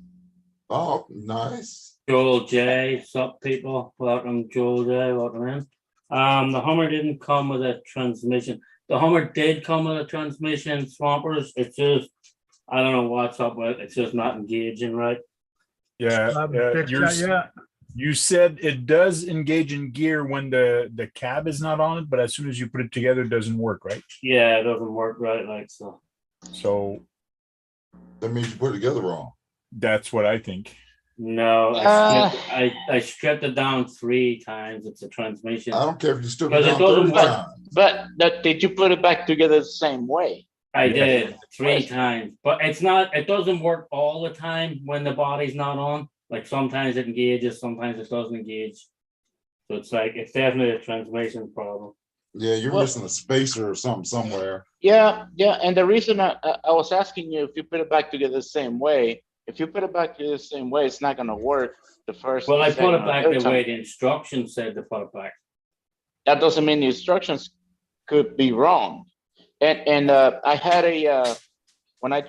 Speaker 9: Oh, nice.
Speaker 1: Joel J, what's up, people? Welcome, Joel J. Welcome in. The Hummer didn't come with a transmission. The Hummer did come with a transmission, Swampers. It's just, I don't know what's up with it. It's just not engaging right.
Speaker 5: Yeah,
Speaker 6: Haven't fixed
Speaker 5: you're,
Speaker 6: that yet.
Speaker 5: you said it does engage in gear when the cab is not on it, but as soon as you put it together, it doesn't work, right?
Speaker 1: Yeah, it doesn't work right, like so.
Speaker 5: So
Speaker 9: That means you put it together wrong.
Speaker 5: that's what I think.
Speaker 1: No, I stripped it down 3 times. It's a transmission.
Speaker 9: I don't care if you still
Speaker 1: Because
Speaker 9: get
Speaker 1: it
Speaker 9: down
Speaker 1: doesn't
Speaker 9: 30
Speaker 1: work.
Speaker 9: times.
Speaker 8: But did you put it back together the same way?
Speaker 1: I
Speaker 5: Yeah.
Speaker 1: did 3
Speaker 8: Yes.
Speaker 1: times, but it doesn't work all the time when the body's not on. Like sometimes it engages, sometimes it doesn't engage. So it's like, it's definitely a transmission problem.
Speaker 9: Yeah, you're
Speaker 8: Well-
Speaker 9: missing a spacer or something somewhere.
Speaker 8: Yeah, and the reason I was asking you if you put it back together the same way, if you put it back together the same way, it's not gonna work the first.
Speaker 1: Well, I put
Speaker 8: second,
Speaker 1: it
Speaker 8: or
Speaker 1: back
Speaker 8: third
Speaker 1: the
Speaker 8: time.
Speaker 1: way the instructions said to put it back.
Speaker 8: That doesn't mean the instructions could be wrong. And I had when I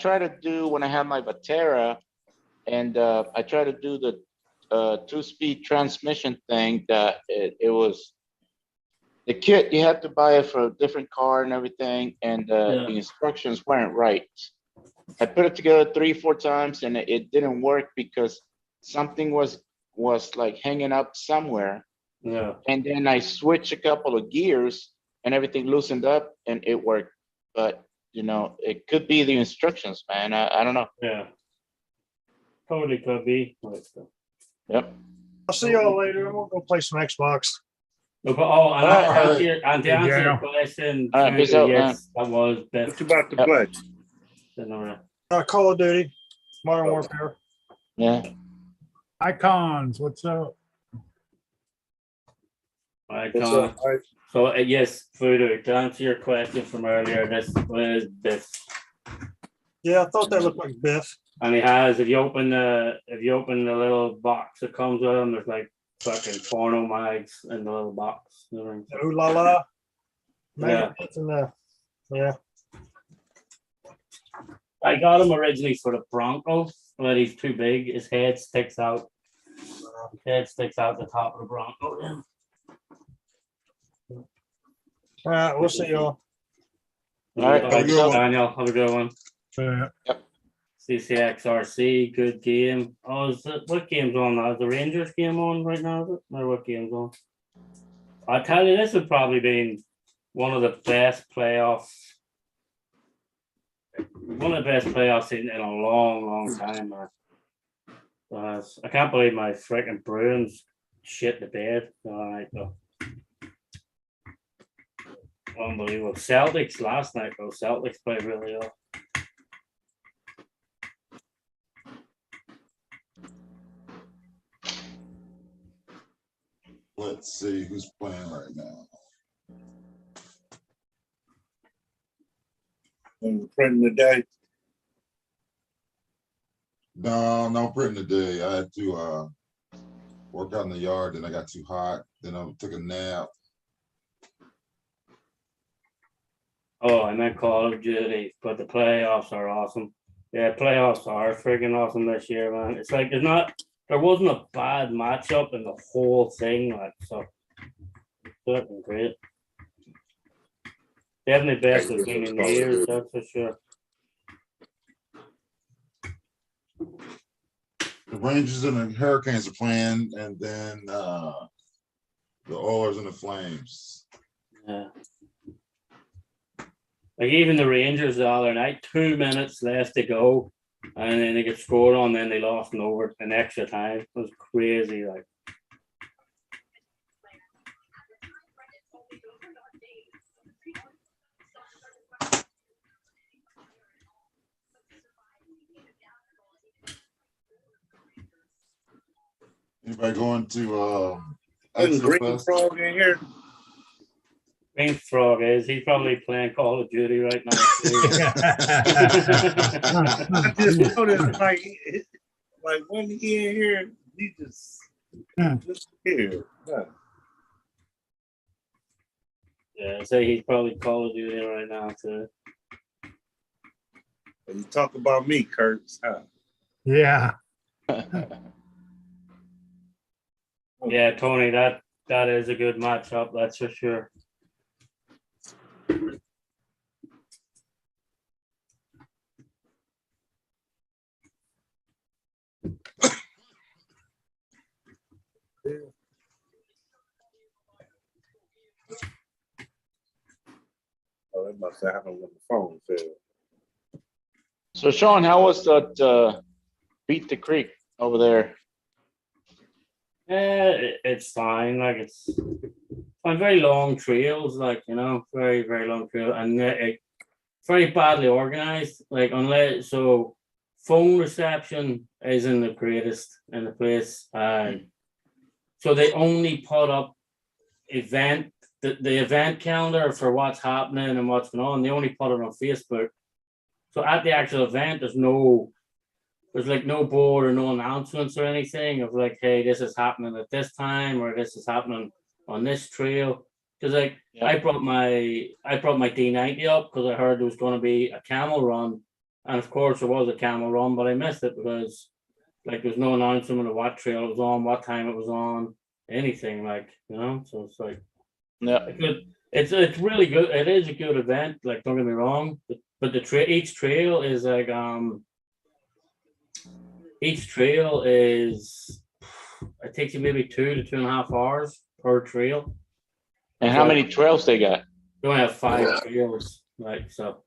Speaker 8: had my Vatera, and I tried to do the 2-speed transmission thing, that it was the kit, you had to buy it for a different car and everything, and
Speaker 1: Yeah.
Speaker 8: the instructions weren't right. I put it together 3-4 times, and it didn't work because something was like hanging up somewhere.
Speaker 1: Yeah,
Speaker 8: And then I switched a couple of gears and everything loosened up and it worked. But it could be the instructions, man. I don't know.
Speaker 1: yeah. Totally could be. Like so.
Speaker 8: Yep.
Speaker 7: I'll see y'all later. I'm gonna go play some Xbox.
Speaker 1: No, but and
Speaker 8: All right.
Speaker 1: to answer your
Speaker 6: Yeah.
Speaker 1: question,
Speaker 8: All right, peace out,
Speaker 1: yes, that was
Speaker 4: What
Speaker 1: best.
Speaker 4: you about to
Speaker 8: Yep.
Speaker 4: play?
Speaker 7: Call of Duty, Modern Warfare.
Speaker 8: Yeah.
Speaker 6: Icons, what's up?
Speaker 4: What's up, Mike?
Speaker 1: So yes, Voodoo, to answer your question from earlier, this was Biff.
Speaker 7: Yeah, I thought that looked like Biff.
Speaker 1: And he has, if you open the little box that comes with him, there's like fucking porno mags in the little box. You know what I mean?
Speaker 7: Ooh la la.
Speaker 1: Yeah.
Speaker 7: Yeah.
Speaker 1: I got him originally for the Bronco, but he's too big. His head sticks out. His head sticks out the top of the Bronco. Yeah.
Speaker 7: All right, we'll see y'all.
Speaker 8: All right,
Speaker 1: All right,
Speaker 8: peace out.
Speaker 1: Daniel, have a good one.
Speaker 6: Uh,
Speaker 1: CCXRC, good game. Oh, what game's on now? Is the Rangers game on right now? Is it? Or what game's on? I tell you, this would probably be one of the best playoffs. One of the best playoffs in a long, long time, man. I can't believe my freaking Bruins shit the bed. All right, though. Unbelievable. Celtics last night, though. Celtics played really well.
Speaker 9: Let's see who's playing right now.
Speaker 4: Printing today.
Speaker 9: No printing today. I had to work out in the yard, then I got too hot, then I took a nap.
Speaker 1: Oh, and then Call of Duty, but the playoffs are awesome. Yeah, playoffs are freaking awesome this year, man. It's like there wasn't a bad matchup in the whole thing, like so. Fucking great. Definitely best we've seen in years, that's for sure.
Speaker 9: The Rangers and the Hurricanes are playing, and then the Oilers and the Flames.
Speaker 1: Yeah. Like even the Rangers the other night, 2 minutes left to go, and then they get scored on, then they lost in over an extra time. It was crazy, like.
Speaker 9: Anybody going to
Speaker 4: Isn't
Speaker 9: Exo
Speaker 4: Green
Speaker 9: Fest?
Speaker 4: Frog in here?
Speaker 1: Green Frog he's probably playing Call of Duty right now.
Speaker 4: I just noticed, like when he in here, he just here. Yeah.
Speaker 1: Yeah, so he's probably Call of Duty right now too.
Speaker 4: And you talk about me, Kurtz. Huh?
Speaker 6: Yeah.
Speaker 1: Yeah, Tony, that That is a good matchup, that's for sure.
Speaker 4: Oh, that must have happened when the phone failed.
Speaker 8: So Sean, how was that Beat the Creek over there?
Speaker 1: Yeah, it's fine. Like it's on very long trails, like very very long trail, and very badly organized. Like unless so, phone reception isn't the greatest in the place, and so they only put up the event calendar for what's happening and what's going on. They only put it on Facebook. So at the actual event, there's like no board or no announcements or anything of like, hey, this is happening at this time or this is happening on this trail. Because like
Speaker 8: Yeah.
Speaker 1: I brought my D90 up because I heard there was going to be a camel run, and of course there was a camel run, but I missed it because like there's no announcement of what trail it was on, what time it was on, anything like. So it's like
Speaker 8: Yeah.
Speaker 1: it's really good. It is a good event. Like don't get me wrong, but each trail is like each trail is it takes you maybe 2 to 2.5 hours per trail.
Speaker 8: And how many trails they got?
Speaker 1: You only have 5 trails, like so.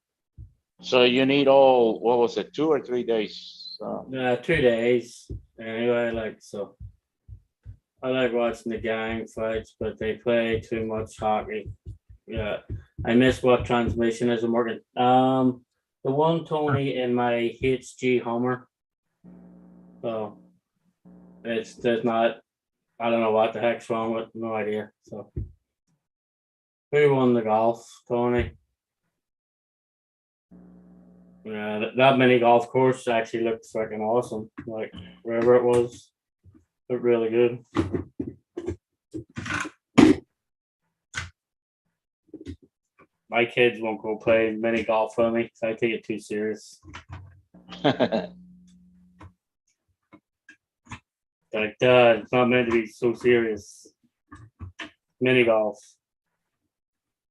Speaker 8: So you need all, what was it, 2 or 3 days?
Speaker 1: 2 days anyway. Like so, I like watching the gang fights, but they play too much hockey. Yeah, I miss what transmission isn't working. The one Tony in my HG Hummer. So there's not. I don't know what the heck's wrong with. No idea. So who won the golf, Tony? Yeah, that mini golf course actually looked freaking awesome. Like wherever it was, looked really good. My kids won't go play mini golf with me because I take it too serious. Like, it's not meant to be so serious. Mini golf.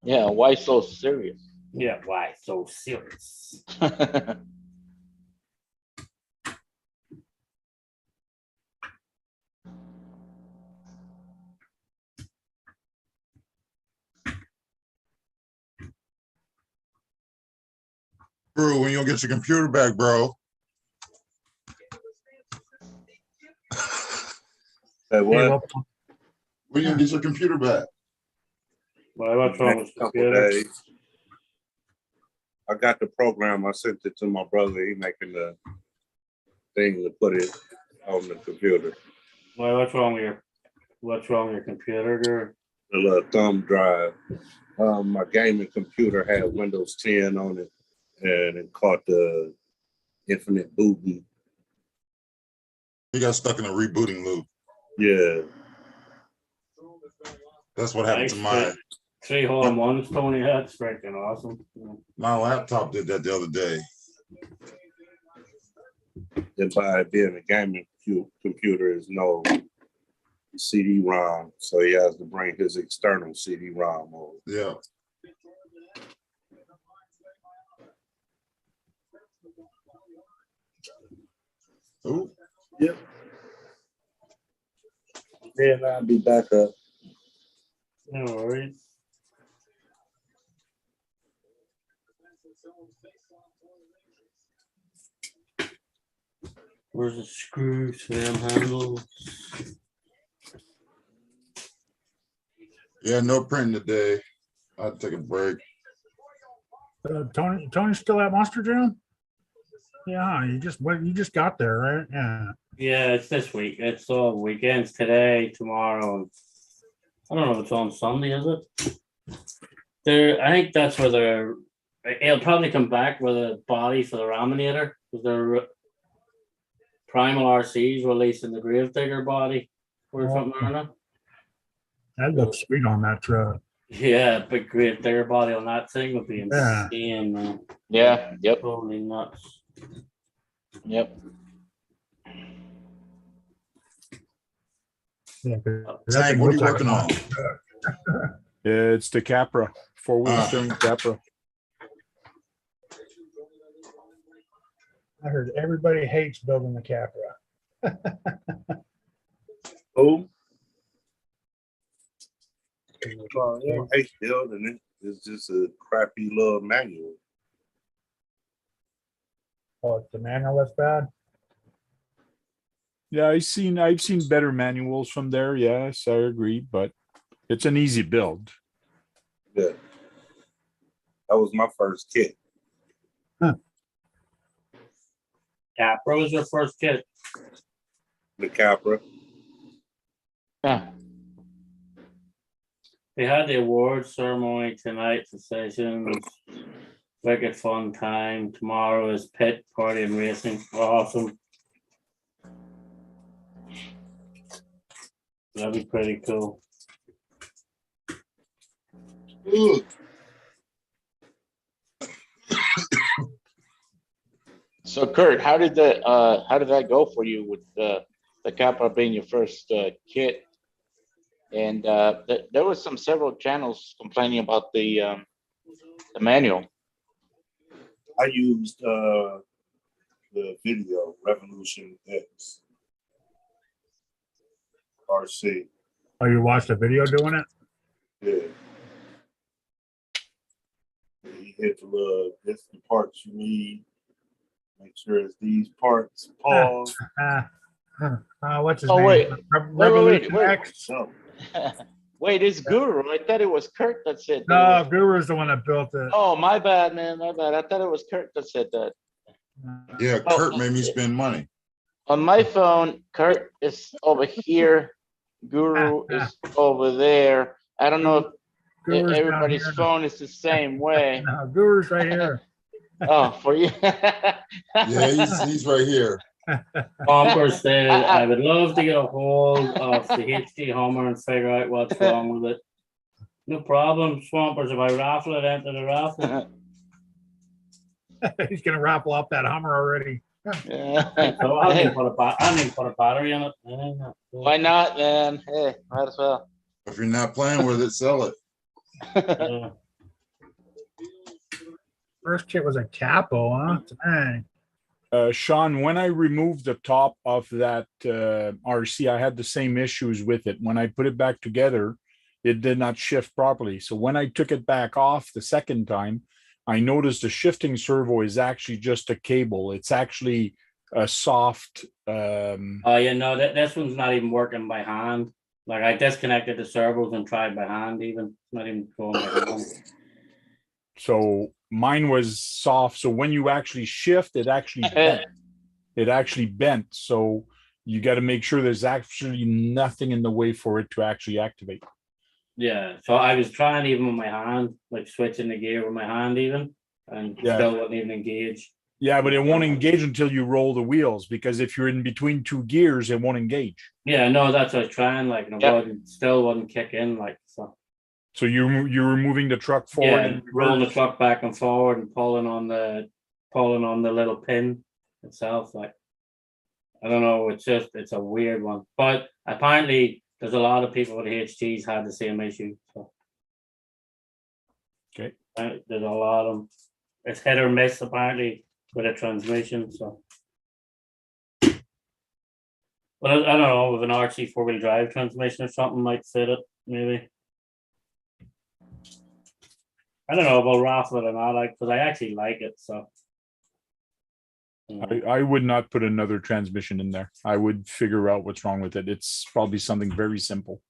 Speaker 8: Yeah, why so serious?
Speaker 1: Yeah, why so serious?
Speaker 9: Bro, when you gonna get your computer back, bro?
Speaker 4: Hey,
Speaker 5: Hey,
Speaker 4: what?
Speaker 5: well,
Speaker 9: When you gonna get your computer back?
Speaker 1: Why, what's wrong with
Speaker 4: Next
Speaker 1: the
Speaker 4: couple
Speaker 1: computer?
Speaker 4: days. I got the program. I sent it to my brother. He making the thing to put it on the computer.
Speaker 1: Why, what's wrong with your computer, girl?
Speaker 4: The little thumb drive. My gaming computer had Windows 10 on it, and it caught the infinite booting.
Speaker 9: He got stuck in a rebooting loop.
Speaker 4: Yeah.
Speaker 9: That's what happened to
Speaker 1: Nice. 3 hole-in-ones, Tony. That's freaking awesome.
Speaker 9: my laptop. Did that the other day.
Speaker 4: And by being a gaming computer is no CD-ROM, so he has to bring his external CD-ROM over.
Speaker 9: Yeah. Ooh.
Speaker 4: Yep. Then I'll be back up.
Speaker 1: No worries. Where's the screw to them handles?
Speaker 9: Yeah, no printing today. I'll take a break.
Speaker 5: Tony's still at Monster Jam? Yeah, you just got there, right? Yeah.
Speaker 1: Yeah, it's this week. It's all weekends today, tomorrow. I don't know if it's on Sunday, is it? I think that's where it'll probably come back with a body for the Raminator because they're Primal RC's releasing the Gravedigger body or something like that.
Speaker 5: That looks sweet on that truck.
Speaker 1: Yeah, big Gravedigger body on that thing would be
Speaker 5: Yeah.
Speaker 1: insane, man.
Speaker 8: Yeah, yep,
Speaker 1: Totally nuts.
Speaker 8: yep.
Speaker 5: Yeah, 'cause that
Speaker 9: Tank,
Speaker 5: thing
Speaker 9: what are you
Speaker 5: looks like
Speaker 9: working
Speaker 5: a
Speaker 9: on?
Speaker 5: truck.
Speaker 6: It's the Capra, four-wheel
Speaker 9: Ah.
Speaker 6: steering Capra.
Speaker 5: I heard everybody hates building the Capra.
Speaker 4: Oh. I hate building it. It's just a crappy little manual.
Speaker 5: Oh, it's the manual that's bad.
Speaker 6: Yeah, I've seen better manuals from there. Yes, I agree, but it's an easy build.
Speaker 4: Yeah. That was my first kit.
Speaker 1: Capra was your first kit.
Speaker 4: The Capra.
Speaker 8: Yeah.
Speaker 1: They had the awards ceremony tonight, the sessions. Wicked fun time. Tomorrow is pit party and racing. Awesome. That'd be pretty cool.
Speaker 9: Ugh.
Speaker 8: So Kurt, how did that go for you with the Kappa being your first kit? And there was several channels complaining about the manual.
Speaker 4: I used the video Revolution X RC.
Speaker 5: Oh, you watched the video doing it?
Speaker 4: Yeah. You hit the little, this the parts you need. Make sure it's these parts. Pause.
Speaker 5: What's his
Speaker 8: Oh,
Speaker 5: name?
Speaker 8: wait.
Speaker 5: Revolution
Speaker 8: wait.
Speaker 5: X?
Speaker 4: No.
Speaker 8: Wait, it's Guru. I thought it was Kurt that said that.
Speaker 5: No, Guru's the one that built it.
Speaker 8: Oh, my bad, man. My bad. I thought it was Kurt that said that.
Speaker 9: Yeah,
Speaker 8: Oh,
Speaker 9: Kurt made me spend money.
Speaker 8: On my phone, Kurt is over here. Guru is over there. I don't know if
Speaker 5: Guru's down
Speaker 8: everybody's
Speaker 5: here.
Speaker 8: phone is the same way.
Speaker 5: No, Guru's right here.
Speaker 8: Oh, for you.
Speaker 9: Yeah, he's right here.
Speaker 1: Bumper said, I would love to get a hold of the HD Hummer and figure out what's wrong with it. No problem, Swampers. If I raffle it, enter the raffle.
Speaker 5: He's gonna raffle off that Hummer already.
Speaker 1: So I didn't put a battery in it.
Speaker 8: Why not, man? Hey, might as well.
Speaker 9: If you're not playing with it, sell it.
Speaker 1: Yeah.
Speaker 5: First kit was a capo, huh? Dang.
Speaker 6: Sean, when I removed the top of that RC, I had the same issues with it. When I put it back together, it did not shift properly. So when I took it back off the second time, I noticed the shifting servo is actually just a cable. It's actually a soft.
Speaker 1: Oh, yeah, no, this one's not even working by hand. Like I disconnected the servos and tried by hand even. It's not even going by hand.
Speaker 6: So mine was soft. So when you actually shift, it actually bent. It actually bent. So you got to make sure there's actually nothing in the way for it to actually activate.
Speaker 1: Yeah, so I was trying even with my hand, like switching the gear with my hand even, and still wouldn't even engage.
Speaker 6: Yeah, but it won't engage until you roll the wheels, because if you're in between two gears, it won't engage.
Speaker 1: Yeah, no, that's what I was trying, like, and it still wouldn't kick in, like, so.
Speaker 6: So you're moving the truck forward and
Speaker 1: rolling the truck back and forward and pulling on the little pin itself. Like, I don't know, it's a weird one. But apparently there's a lot of people with HGs had the same issue. So
Speaker 6: okay.
Speaker 1: There's a lot of them. It's hit or miss apparently with a transmission. So but I don't know, with an RC 4-wheel drive transmission or something might fit it, maybe. I don't know about raffle it or not, like, because I actually like it. So
Speaker 6: I would not put another transmission in there. I would figure out what's wrong with it. It's probably something very simple.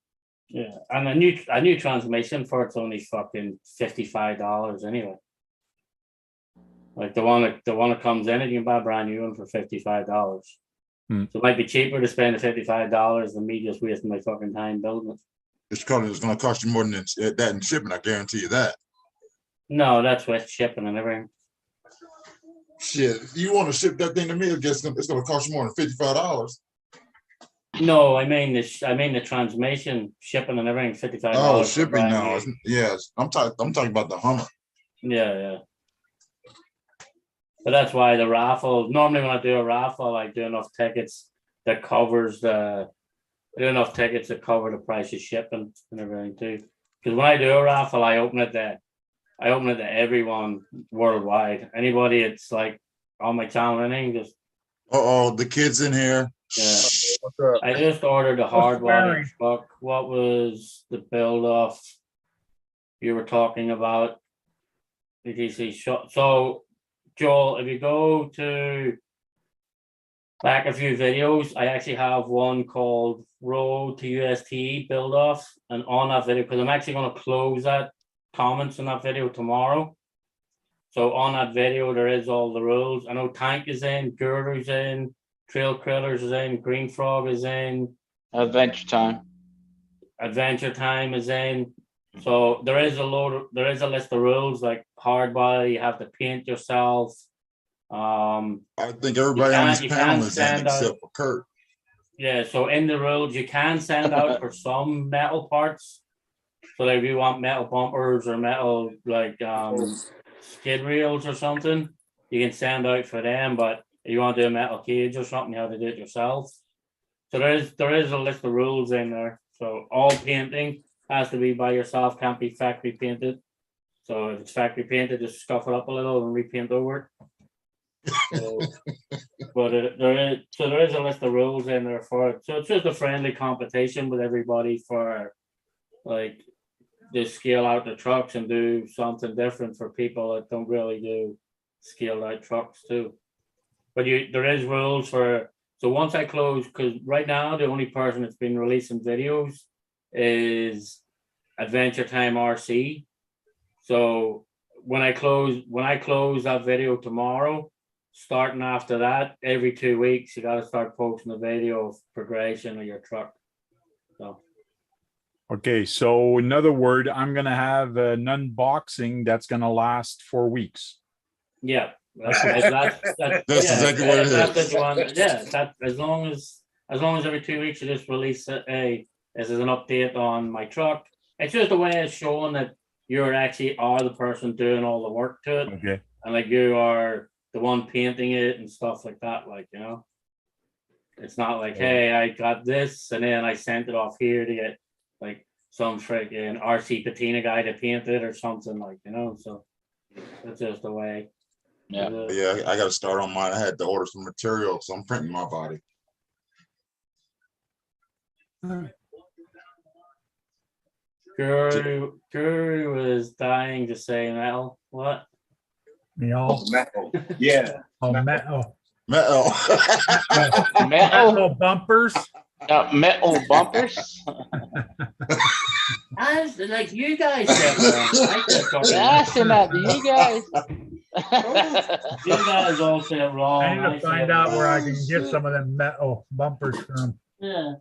Speaker 1: yeah, and a new transmission for it's only fucking $55 anyway. Like the one that comes in, and you can buy a brand new one for $55. So it might be cheaper to spend the $55 than me just wasting my fucking time building it.
Speaker 9: It's going to cost you more than that in shipping. I guarantee you that.
Speaker 1: No, that's with shipping and everything.
Speaker 9: Shit, if you want to ship that thing to me, it's going to cost you more than $55.
Speaker 1: No, I mean the transmission, shipping and everything, $55.
Speaker 9: Oh, shipping now. Yes, I'm talking about the Hummer.
Speaker 1: Yeah. But that's why the raffle. Normally, when I do a raffle, I do enough tickets that covers the enough tickets to cover the price of shipping and everything too. Because when I do a raffle, I open it to everyone worldwide. Anybody, it's like on my channel and anything, just
Speaker 9: Uh-oh, the kid's in here.
Speaker 1: yeah.
Speaker 3: What's up?
Speaker 1: I just ordered a hard body
Speaker 5: swearing.
Speaker 1: truck. What was the build off you were talking about? BTC shot. So, Joel, if you go to back a few videos, I actually have one called Road to UST build off, and on that video, because I'm actually going to close that comments in that video tomorrow. So on that video, there is all the rules. I know Tank is in, Guru's in, Trail Krillers is in, Green Frog is in,
Speaker 8: Adventure Time.
Speaker 1: Adventure Time is in. So there is a list of rules like hard body, you have to paint yourself.
Speaker 9: I think everybody on this
Speaker 1: you
Speaker 9: panel
Speaker 1: can't
Speaker 9: is in
Speaker 1: stand out.
Speaker 9: except for Kurt.
Speaker 1: Yeah, so in the rules, you can send out for some metal parts. So like if you want metal bumpers or metal like skid reels or something, you can send out for them. But if you want to do a metal cage or something, you have to do it yourself. So there is a list of rules in there. So all painting has to be by yourself, can't be factory painted. So if it's factory painted, just scuff it up a little and repaint over it. So, but there is a list of rules in there for it. So it's just a friendly competition with everybody for like to scale out the trucks and do something different for people that don't really do scaled out trucks too. But there is rules for. So once I close, because right now the only person that's been releasing videos is Adventure Time RC. So when I close that video tomorrow, starting after that, every 2 weeks you got to start posting a video of progression of your truck. So
Speaker 6: Okay, so another word, I'm gonna have an unboxing that's gonna last 4 weeks.
Speaker 1: yeah, that's
Speaker 9: exactly what it is.
Speaker 1: That's what you want. Yeah, that as long as every 2 weeks you just release this is an update on my truck. It's just a way of showing that you're actually are the person doing all the work to it,
Speaker 6: Okay.
Speaker 1: and like you are the one painting it and stuff like that. Like, you know, it's not like, hey, I got this and then I sent it off here to get like some freaking RC patina guy to paint it or something, like, you know. So that's just the way.
Speaker 8: Yeah.
Speaker 9: Yeah, I got to start on mine. I had to order some material, so I'm printing my body.
Speaker 1: Guru was dying to say metal. What?
Speaker 5: Meow.
Speaker 4: Metal. Yeah.
Speaker 5: Oh, metal.
Speaker 9: Metal.
Speaker 8: Metal,
Speaker 5: Metal bumpers.
Speaker 8: metal bumpers.
Speaker 1: I was like, you guys said wrong.
Speaker 8: That's about you guys.
Speaker 1: You guys all said wrong.
Speaker 5: I need to find
Speaker 1: said
Speaker 5: out
Speaker 1: wrong.
Speaker 5: where I can get some of them metal bumpers from.
Speaker 1: Yeah.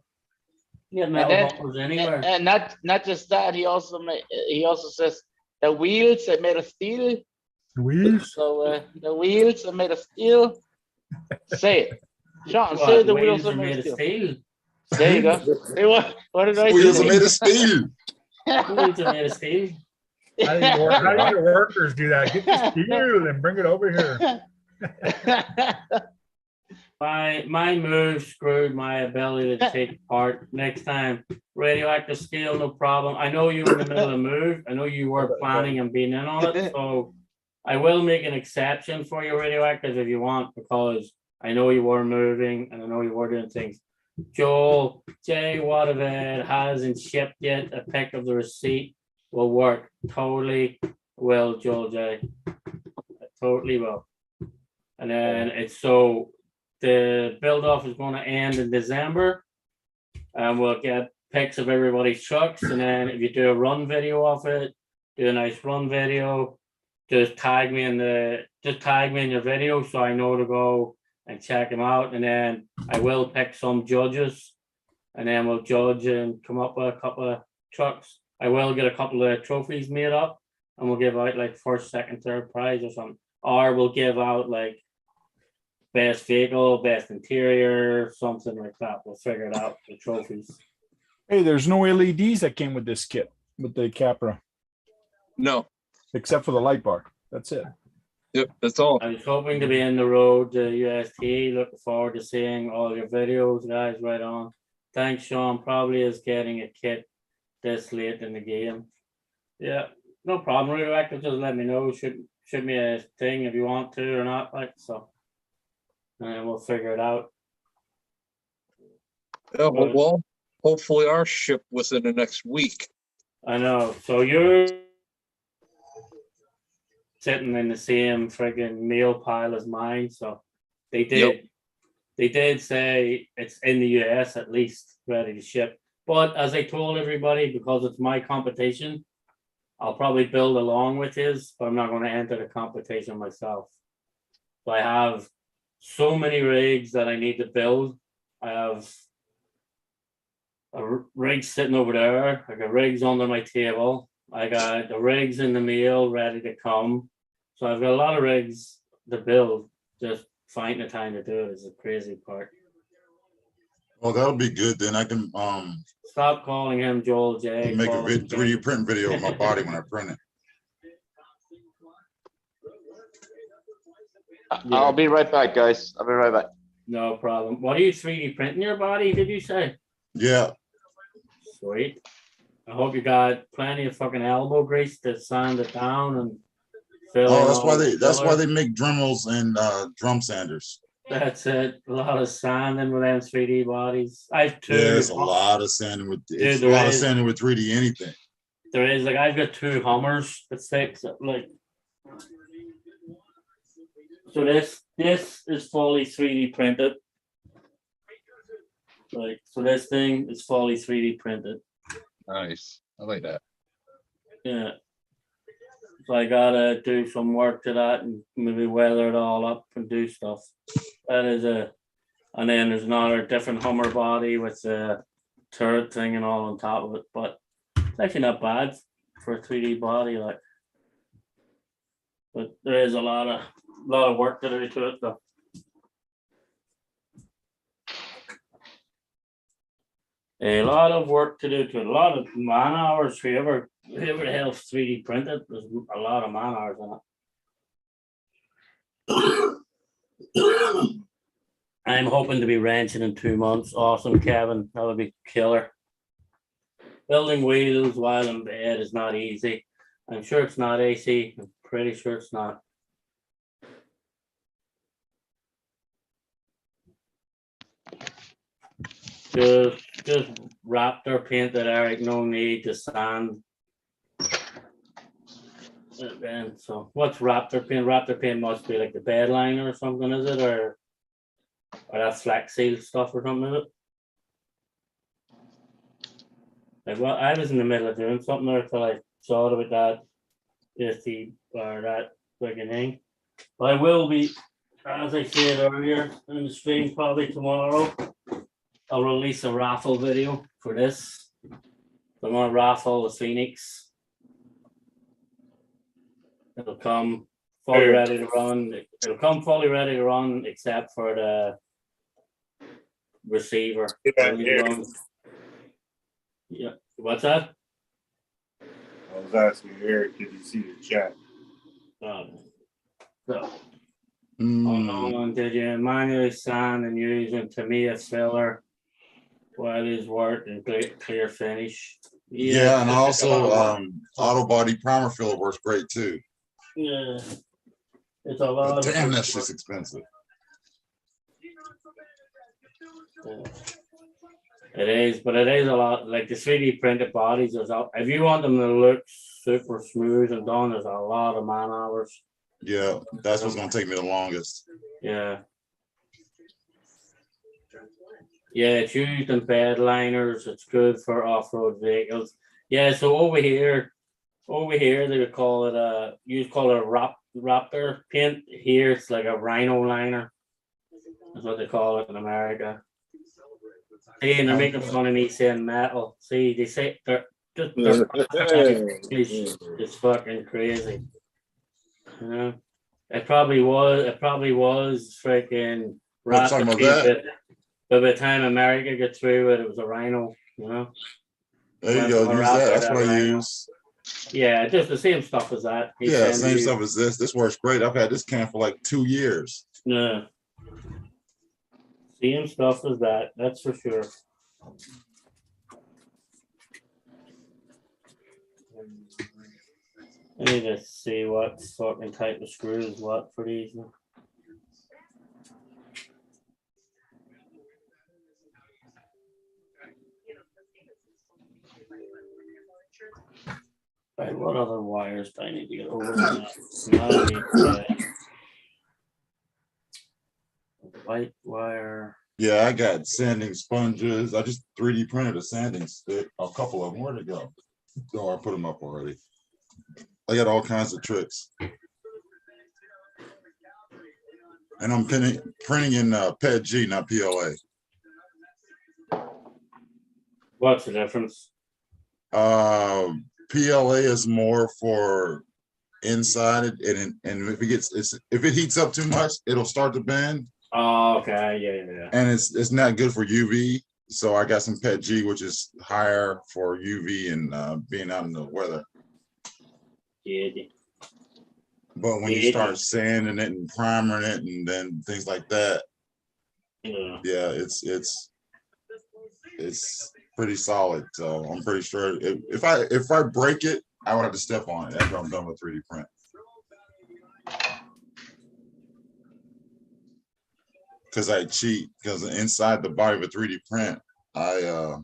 Speaker 1: You get metal
Speaker 8: then-
Speaker 1: bumpers anywhere.
Speaker 8: And not just that, he also says the wheels are made of steel.
Speaker 5: Wheels?
Speaker 8: So the wheels are made of steel. Say it, Sean.
Speaker 1: What,
Speaker 8: say the wheels are made of steel. There you go. Hey, what did I
Speaker 9: Wheels are
Speaker 8: say?
Speaker 9: made of steel.
Speaker 1: Wheels are made of steel.
Speaker 5: How do your workers do that? Get the steel and bring it over here.
Speaker 1: My move screwed my ability to take part. Next time, radioactive steel, no problem. I know you were in the middle of the move. I know you were planning on being in on it, so I will make an exception for you, radioactive, if you want, because I know you were moving and I know you were doing things. Joel, Jay, what if it hasn't shipped yet? A pic of the receipt will work. Totally will, Joel J. Totally will. And then it's so the build off is going to end in December, and we'll get pics of everybody's trucks. And then if you do a run video of it, do a nice run video. Just tag me in your video so I know to go and check them out. And then I will pick some judges, and then we'll judge and come up with a couple of trucks. I will get a couple of trophies made up, and we'll give out like first, second, third prize or something. Or we'll give out like best vehicle, best interior, something like that. We'll figure it out, the trophies.
Speaker 6: Hey, there's no LEDs that came with this kit, with the Capra,
Speaker 3: No.
Speaker 6: except for the light bar. That's it.
Speaker 3: Yep, that's all.
Speaker 1: I was hoping to be in the road to UST. Looking forward to seeing all your videos, guys. Right on. Thanks, Sean. Probably is getting a kit this late in the game. Yeah, no problem. Rebecca, just let me know. Shoot me a thing if you want to or not. Like so, and we'll figure it out.
Speaker 3: Yeah, well, hopefully our ship within the next week.
Speaker 1: I know. So you're sitting in the same friggin' meal pile as mine. So they did say it's in the US at least ready to ship. But as I told everybody, because it's my competition, I'll probably build along with his, but I'm not going to enter the competition myself. So I have so many rigs that I need to build. I have a rig sitting over there. I got rigs under my table. I got the rigs in the meal ready to come. So I've got a lot of rigs to build. Just finding the time to do it is the crazy part.
Speaker 9: Well, that'll be good. Then I can
Speaker 1: Stop calling him Joel J.
Speaker 9: make a
Speaker 1: Call him
Speaker 9: 3D print video of my body when I print it.
Speaker 8: I'll be right back, guys. I'll be right back.
Speaker 1: No problem. What are you 3D printing your body? Did you say?
Speaker 9: Yeah.
Speaker 1: Sweet. I hope you got plenty of fucking elbow grease to sand it down and fill in
Speaker 9: Oh,
Speaker 1: all the
Speaker 9: that's why
Speaker 1: filler.
Speaker 9: they make Dremels and drum sanders.
Speaker 1: That's it. A lot of sanding with them 3D bodies. I've two.
Speaker 9: Yeah, it's a lot of sanding with it's
Speaker 1: Dude,
Speaker 9: a lot of sanding with 3D anything.
Speaker 1: There is like I've got two Hummers that fix it. Like so this is fully 3D printed. Like so this thing is fully 3D printed.
Speaker 3: Nice. I like that.
Speaker 1: Yeah. So I gotta do some work to that and maybe weather it all up and do stuff. That is and then there's another different Hummer body with a turret thing and all on top of it, but it's actually not bad for a 3D body, like. But there is a lot of work to do to it though. A lot of work to do to it. A lot of man hours. Whoever the hell's 3D printed, there's a lot of man hours on it. I'm hoping to be ranching in 2 months. Awesome, Kevin. That would be killer. Building wheels while in bed is not easy. I'm sure it's not AC. I'm pretty sure it's not. Just Raptor painted, Eric. No need to sand. And so what's Raptor paint? Raptor paint must be like the bed liner or something, is it? Or that Flex Seal stuff or something, is it? Like, well, I was in the middle of doing something there until I saw about that JST or that friggin' thing. But I will be, as I said earlier in the stream, probably tomorrow, I'll release a raffle video for this. I'm gonna raffle the Phoenix. It'll come fully ready to run. It'll come fully ready to run except for the receiver. Yeah. What's that?
Speaker 4: I was asking Eric, did you see the chat?
Speaker 1: So, did you manually sand and using Tamiya filler while it's work and clear finish?
Speaker 9: Yeah, and also auto body primer filler works great too.
Speaker 1: Yeah, it's a lot.
Speaker 9: Damn, that's just expensive.
Speaker 1: Yeah. It is, but it is a lot. Like the 3D printed bodies, if you want them to look super smooth and done, there's a lot of man hours.
Speaker 9: Yeah, that's what's gonna take me the longest.
Speaker 1: Yeah. Yeah, it's used in bed liners. It's good for off-road vehicles. Yeah, so over here they would call it you call it a Raptor paint. Here it's like a Rhino liner. That's what they call it in America. See, and they're making fun of me saying metal. See, they say it's fucking crazy. You know, it probably was freaking Raptor paint. But by the time America got through it, it was a Rhino, you know.
Speaker 9: There you go, use that. That's what I use.
Speaker 1: Yeah, just the same stuff as that.
Speaker 9: Yeah, same stuff as this. This works great. I've had this can for like 2 years.
Speaker 1: Yeah. Same stuff as that, that's for sure. I need to see what sort and type of screw is what for these. Right, what other wires do I need to get over there? Now I need white wire.
Speaker 9: Yeah, I got sanding sponges. I just 3D printed a sanding stick, a couple of them. Where'd it go? Oh, I put them up already. I got all kinds of tricks. And I'm printing in PETG, not PLA.
Speaker 1: What's the difference?
Speaker 9: PLA is more for inside it, and if it heats up too much, it'll start to bend.
Speaker 1: Oh, okay, yeah.
Speaker 9: And it's not good for UV. So I got some PETG, which is higher for UV and being out in the weather.
Speaker 1: Yeah.
Speaker 9: But when you start sanding it and priming it and then things like that, yeah, it's pretty solid. So I'm pretty sure if I break it, I would have to step on it after I'm done with 3D print. Because I cheat, because inside the body of a 3D print, I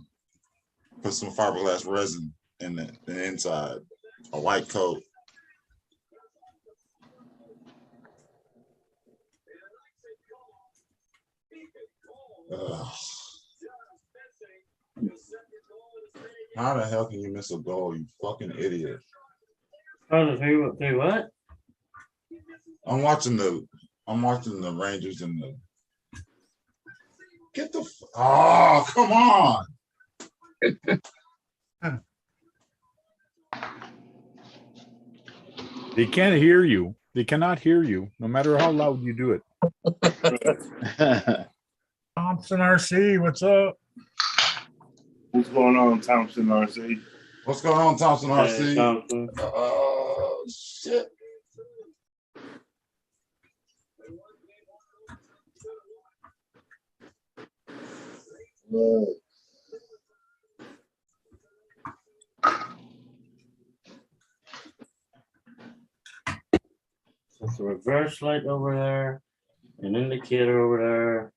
Speaker 9: put some fiberglass resin in the inside, a white coat. How the hell can you miss a goal, you fucking idiot?
Speaker 1: Oh, do what?
Speaker 9: I'm watching the Rangers and the oh, come on.
Speaker 6: They can't hear you. They cannot hear you, no matter how loud you do it.
Speaker 5: Thompson RC, what's up?
Speaker 4: What's going on, Thompson RC?
Speaker 9: What's going on, Thompson RC?
Speaker 1: Hey, Thompson.
Speaker 9: Oh, shit.
Speaker 1: There's a reverse light over there, an indicator over there,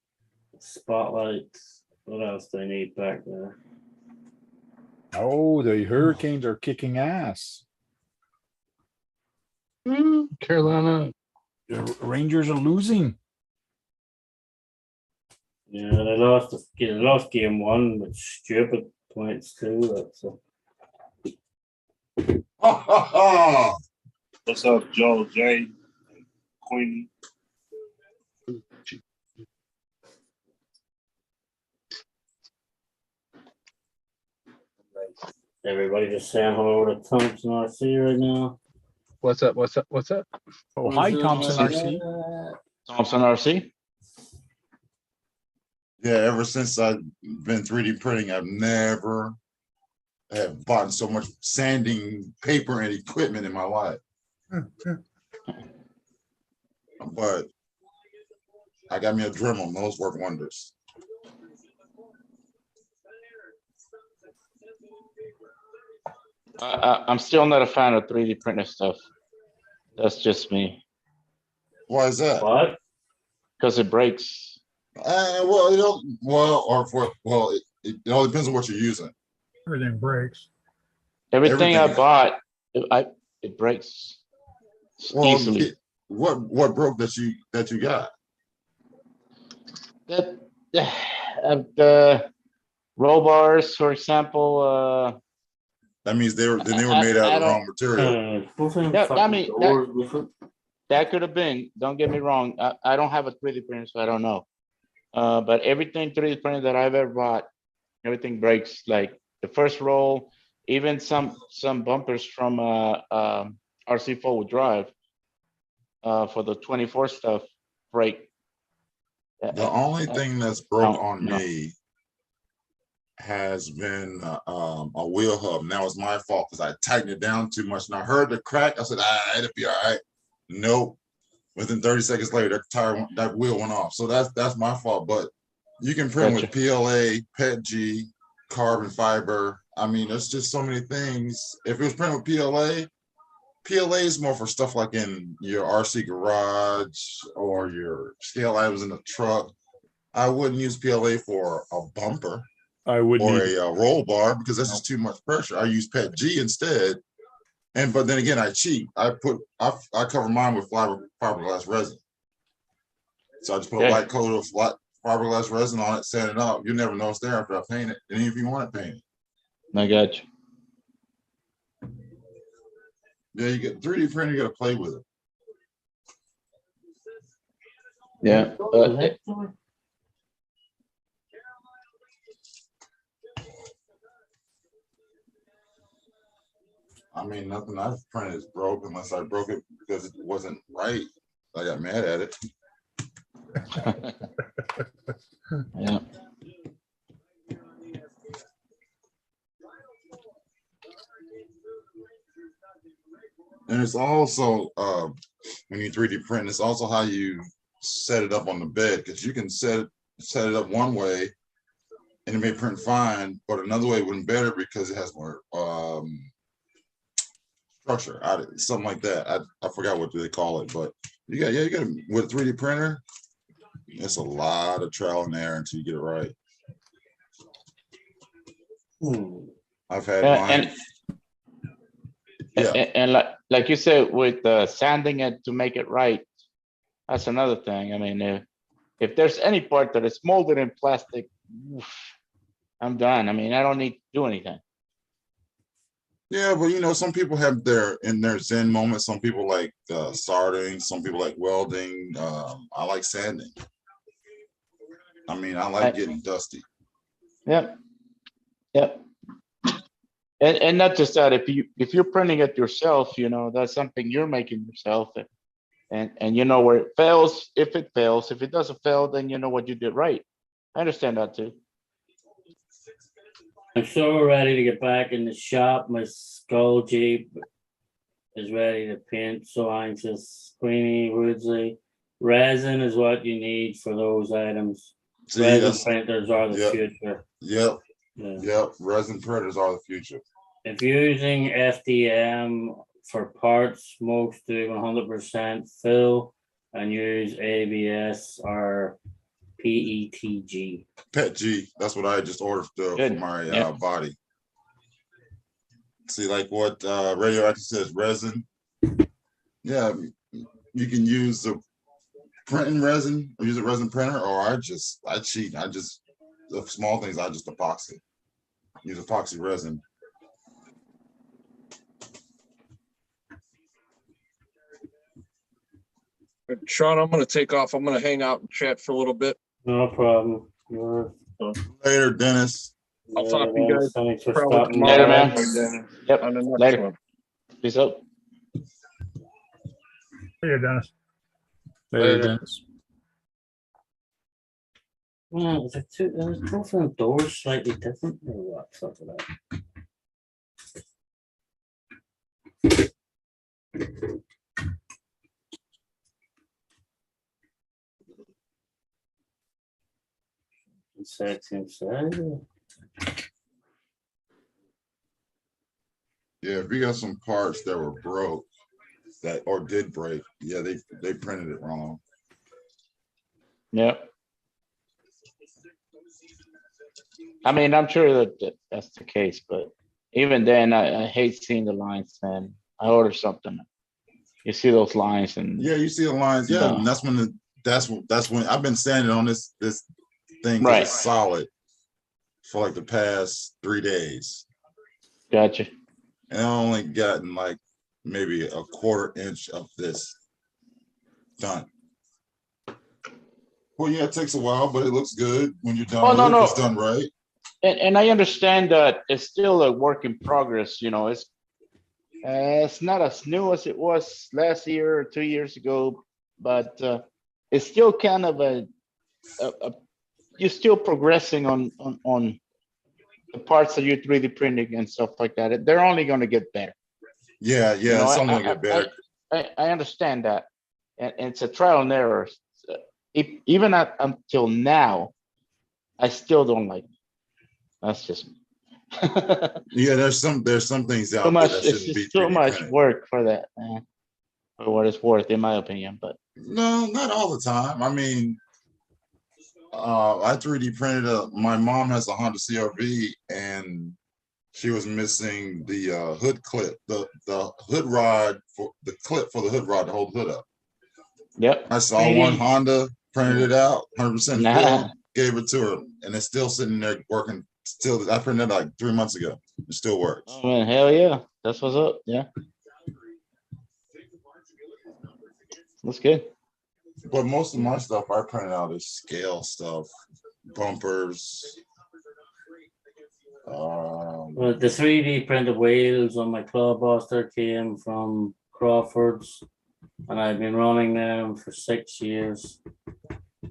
Speaker 1: spotlights. What else do I need back there?
Speaker 6: Oh, the Hurricanes are kicking ass.
Speaker 3: Carolina.
Speaker 6: The Rangers are losing.
Speaker 1: Yeah, they lost game one with stupid points too. That's
Speaker 4: What's up, Joel J. Queenie?
Speaker 1: everybody just saying hello to Thompson RC right now.
Speaker 3: What's up? What's up? What's up?
Speaker 6: Oh, hi, Thompson RC.
Speaker 8: Thompson RC.
Speaker 9: Yeah, ever since I've been 3D printing, I've never have bought so much sanding paper and equipment in my life. But I got me a Dremel, those work wonders.
Speaker 8: I'm still not a fan of 3D printer stuff. That's just me.
Speaker 9: Why is that?
Speaker 1: What?
Speaker 8: Because it breaks.
Speaker 9: It all depends on what you're using.
Speaker 5: Everything breaks.
Speaker 8: Everything I
Speaker 9: Everything.
Speaker 8: bought, it breaks easily.
Speaker 9: What broke that you got?
Speaker 8: The roll bars, for example.
Speaker 9: That means they were made out of the wrong material.
Speaker 8: That could have been. Don't get me wrong. I don't have a 3D printer, so I don't know. But everything 3D printer that I've ever bought, everything breaks. Like the first roll, even some bumpers from RC 4-wheel drive for the 24 stuff break.
Speaker 9: The only thing that's broke on me has been a wheel hub. And that was my fault because I tightened it down too much. And I heard the crack. I said, it'll be all right. Nope. Within 30 seconds later, that wheel went off. So that's my fault. But You can print with
Speaker 8: Gotcha.
Speaker 9: PLA, PETG, carbon fiber. I mean, there's just so many things. If it was printed with PLA is more for stuff like in your RC garage or your scale items in the truck. I wouldn't use PLA for a bumper
Speaker 6: I wouldn't
Speaker 9: or
Speaker 6: either.
Speaker 9: a roll bar because that's just too much pressure. I use PETG instead. But then again, I cheat. I cover mine with fiberglass resin. So I just put a
Speaker 8: Okay.
Speaker 9: light coat of fiberglass resin on it, sand it up. You never know it's there after I paint it. And if you want it painted.
Speaker 8: I got you.
Speaker 9: Yeah, you get 3D printer, you gotta play with it.
Speaker 8: Yeah.
Speaker 9: I mean, nothing I've printed is broke unless I broke it because it wasn't right. I got mad at it.
Speaker 8: Yeah.
Speaker 9: And it's also when you 3D print, it's also how you set it up on the bed, because you can set it up one way and it may print fine, but another way wouldn't better because it has more structure, something like that. I forgot what they call it, but you got with a 3D printer, it's a lot of trial and error until you get it right. I've had mine.
Speaker 8: And like you said, with sanding it to make it right, that's another thing. I mean, if there's any part that is molded in plastic, I'm done. I mean, I don't need to do anything.
Speaker 9: Yeah, but you know, some people have their Zen moments. Some people like soldering. Some people like welding. I like sanding. I mean, I like getting dusty.
Speaker 8: Yep. Yep. And not just that, if you're printing it yourself, you know, that's something you're making yourself, and you know where it fails, if it fails. If it doesn't fail, then you know what you did right. I understand that too.
Speaker 1: I'm so ready to get back in the shop. My Skull Jeep is ready to paint, so I'm just Queenie Woodsley. Resin is what you need for those items.
Speaker 9: See,
Speaker 1: Resin printers are the future.
Speaker 9: Yep.
Speaker 1: Yeah.
Speaker 9: Yep. Resin printers are the future.
Speaker 1: If you're using FDM for parts, most do 100% fill and use ABS or PETG.
Speaker 9: PETG. That's what I just ordered for my body. See, like what Radioactive says, resin. Yeah, you can use the printing resin or use a resin printer, or I cheat. The small things I just epoxy. Use epoxy resin.
Speaker 3: Sean, I'm going to take off. I'm going to hang out and chat for a little bit.
Speaker 1: No problem.
Speaker 9: Later, Dennis.
Speaker 3: I'll talk to you guys.
Speaker 1: Thanks for
Speaker 3: probably
Speaker 1: stopping
Speaker 3: tomorrow.
Speaker 8: Later, man. Yep.
Speaker 3: On the next
Speaker 8: Later.
Speaker 3: one.
Speaker 8: Peace out.
Speaker 5: Here, Dennis.
Speaker 6: Later, Dennis.
Speaker 1: Well, is it too, both of the doors slightly different or what? Stuff like that. Sexy inside.
Speaker 9: Yeah, if you got some parts that were broke or did break, yeah, they printed it wrong.
Speaker 8: Yep. I mean, I'm sure that's the case, but even then, I hate seeing the lines, man. I order something, you see those lines, and
Speaker 9: yeah, you see the lines, yeah, and that's when I've been standing on this thing, right? It's solid for like the past 3 days.
Speaker 8: Gotcha.
Speaker 9: And I only gotten like maybe a 1/4 inch of this done. Well, yeah, it takes a while, but it looks good when you're done.
Speaker 8: No.
Speaker 9: It's done right.
Speaker 8: And I understand that it's still a work in progress. You know, it's not as new as it was last year or 2 years ago, but it's still kind of you're still progressing on the parts that you're 3D printing and stuff like that. They're only going to get better.
Speaker 9: Yeah, you know, it's only going to get better.
Speaker 8: I understand that, and it's a trial and error. Even until now, I still don't like them. That's just
Speaker 9: Yeah, there's some things
Speaker 8: too
Speaker 9: out there
Speaker 8: much.
Speaker 9: that
Speaker 8: It's
Speaker 9: shouldn't be
Speaker 8: just too
Speaker 9: 3D
Speaker 8: much
Speaker 9: printed.
Speaker 8: work for that, man. For what it's worth, in my opinion. But
Speaker 9: No, not all the time. I mean, I 3D printed my mom has a Honda CRV and she was missing the hood clip, the hood rod for the clip for the hood rod to hold the hood up.
Speaker 8: yep.
Speaker 9: I saw one Honda, printed it out, 100%
Speaker 8: Nah.
Speaker 9: filled, gave it to her, and it's still sitting there working. Still, I printed it like 3 months ago. It still works.
Speaker 8: Oh man, hell yeah. That's what's up. Yeah. That's good.
Speaker 9: But most of my stuff I printed out is scale stuff, bumpers.
Speaker 1: Well, the 3D printed wheels on my Clawbuster came from Crawford's, and I've been running them for 6 years.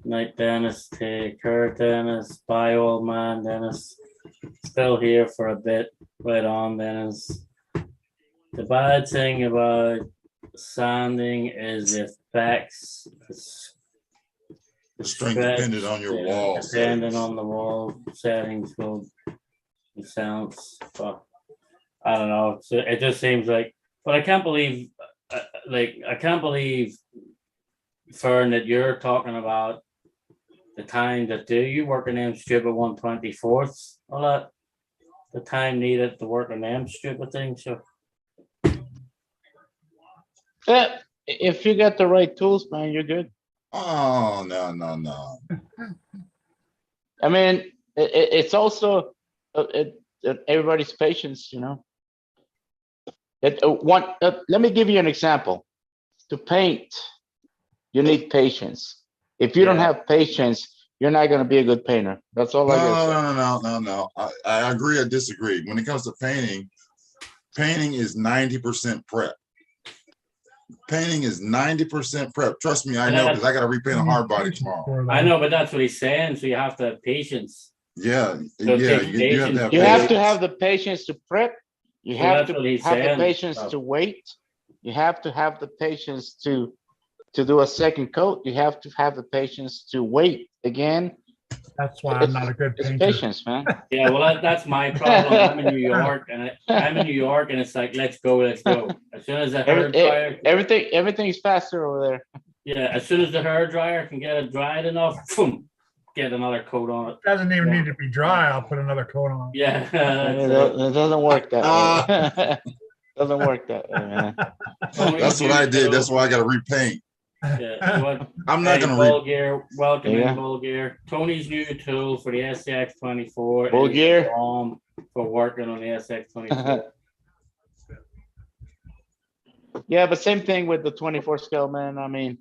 Speaker 1: Night Dennis, take care Dennis, bye old man Dennis. Still here for a bit, right on Dennis. The bad thing about sanding is the effects.
Speaker 9: The strength dependent on your wall
Speaker 1: Depending
Speaker 9: settings.
Speaker 1: on the wall settings will sounds, but I don't know. So it just seems like, but I can't believe, I can't believe, Fern, that you're talking about the time that do you work in them stupid 1/24th, all that, the time needed to work on them stupid things. So
Speaker 8: Yeah, if you got the right tools, man, you're good.
Speaker 9: Oh, no.
Speaker 8: I mean, it's also everybody's patience, you know. Let me give you an example. To paint, you need patience. If you don't
Speaker 1: Yeah.
Speaker 8: have patience, you're not going to be a good painter. That's all I gotta say.
Speaker 9: No. I agree. I disagree. When it comes to painting, painting is 90% prep. Painting is 90% prep. Trust me, I know, because I got to repaint a hard body tomorrow.
Speaker 1: I know, but that's what he's saying. So you have to have patience.
Speaker 9: Yeah,
Speaker 1: So it
Speaker 9: yeah.
Speaker 1: takes
Speaker 9: You have to have
Speaker 8: You have
Speaker 9: patience.
Speaker 8: to have the patience to prep. You
Speaker 1: So
Speaker 8: have
Speaker 1: that's
Speaker 8: to
Speaker 1: what he's
Speaker 8: have the
Speaker 1: saying.
Speaker 8: patience to wait. You have to have the patience to do a second coat. You have to have the patience to wait again.
Speaker 5: That's why I'm not a good
Speaker 8: It's
Speaker 5: painter.
Speaker 8: patience, man.
Speaker 1: Yeah, well, that's my problem. I'm in New York, and it's like, let's go. As soon as the hair dryer,
Speaker 8: Everything's faster over there.
Speaker 1: yeah, as soon as the hair dryer can get it dried enough, boom, get another coat on it.
Speaker 5: Doesn't even need to be dry. I'll put another coat on.
Speaker 1: Yeah,
Speaker 8: It doesn't work that way. Doesn't work that way, man.
Speaker 9: That's what I did. That's why I got to repaint.
Speaker 1: Yeah, what?
Speaker 9: I'm not going to
Speaker 1: Bull Gear, welcome
Speaker 8: Yeah.
Speaker 1: in Bull Gear. Tony's new tool for the SX24
Speaker 8: Bull
Speaker 1: is
Speaker 8: Gear.
Speaker 1: bomb for working on the SX24.
Speaker 8: Yeah, but same thing with the 24 scale, man. I mean,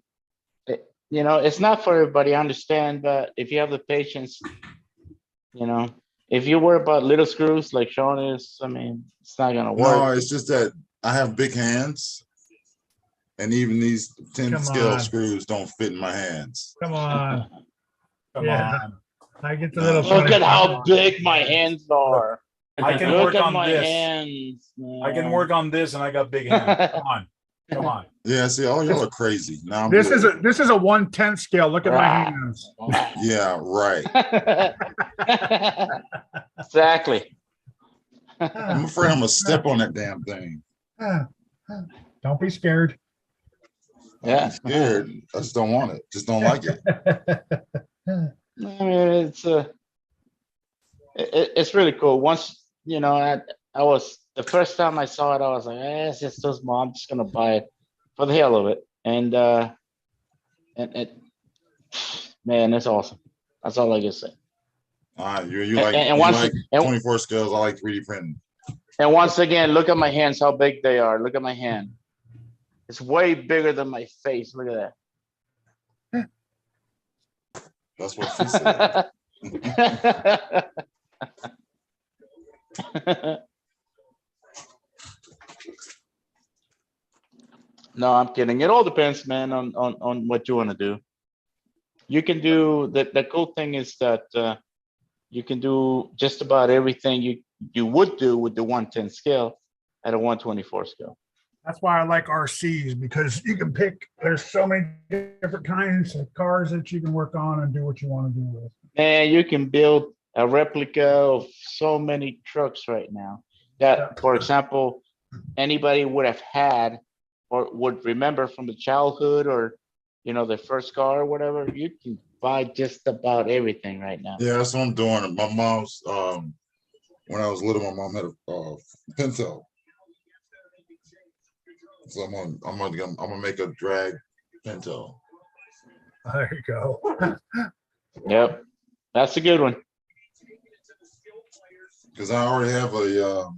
Speaker 8: it's not for everybody. I understand, but if you have the patience, if you worry about little screws like Sean is, I mean, it's not gonna work.
Speaker 9: No, it's just that I have big hands. And even these 10
Speaker 5: Come
Speaker 9: scale
Speaker 5: on.
Speaker 9: screws don't fit in my hands.
Speaker 5: Come on.
Speaker 6: Come
Speaker 5: Yeah.
Speaker 6: on.
Speaker 5: I get the
Speaker 9: No.
Speaker 5: little.
Speaker 8: Look at how
Speaker 5: 25.
Speaker 8: big my hands are.
Speaker 6: I can
Speaker 8: Look
Speaker 6: work
Speaker 8: at
Speaker 6: on
Speaker 8: my
Speaker 6: this.
Speaker 8: hands.
Speaker 6: I can work on this, and I got big hands. Come on.
Speaker 9: Yeah, see, all y'all are crazy. Now I'm
Speaker 5: This
Speaker 9: good.
Speaker 5: is a 1/10 scale. Look at my
Speaker 8: Ah.
Speaker 5: hands.
Speaker 9: Yeah, right.
Speaker 8: Exactly.
Speaker 9: I'm afraid I'm gonna step on that damn thing.
Speaker 5: Don't be scared.
Speaker 8: Yeah.
Speaker 9: I'm scared. I just don't want it. Just don't like it.
Speaker 8: I mean, it's really cool. Once, I was, the first time I saw it, I was like, it's just so small. I'm just gonna buy it for the hell of it. And man, it's awesome. That's all I can say.
Speaker 9: You like
Speaker 8: And
Speaker 9: you
Speaker 8: once-
Speaker 9: like
Speaker 8: and-
Speaker 9: 24 scales. I like 3D printing.
Speaker 8: And once again, look at my hands, how big they are. Look at my hand. It's way bigger than my face. Look at
Speaker 9: That's what she said.
Speaker 8: that. No, I'm kidding. It all depends, man, on what you want to do. You can do the cool thing is that you can do just about everything you would do with the 110 scale at a 124 scale.
Speaker 5: That's why I like RCs, because you can pick, there's so many different kinds of cars that you can work on and do what you want to do with.
Speaker 8: Man, you can build a replica of so many trucks right now that, for example, anybody would have had or would remember from the childhood or, you know, their first car or whatever. You can buy just about everything right now.
Speaker 9: Yeah, that's what I'm doing. My mom's, when I was little, my mom had a Pinto. So I'm gonna make a drag Pinto.
Speaker 5: There you go.
Speaker 8: Yep, that's a good one.
Speaker 9: Because I already have a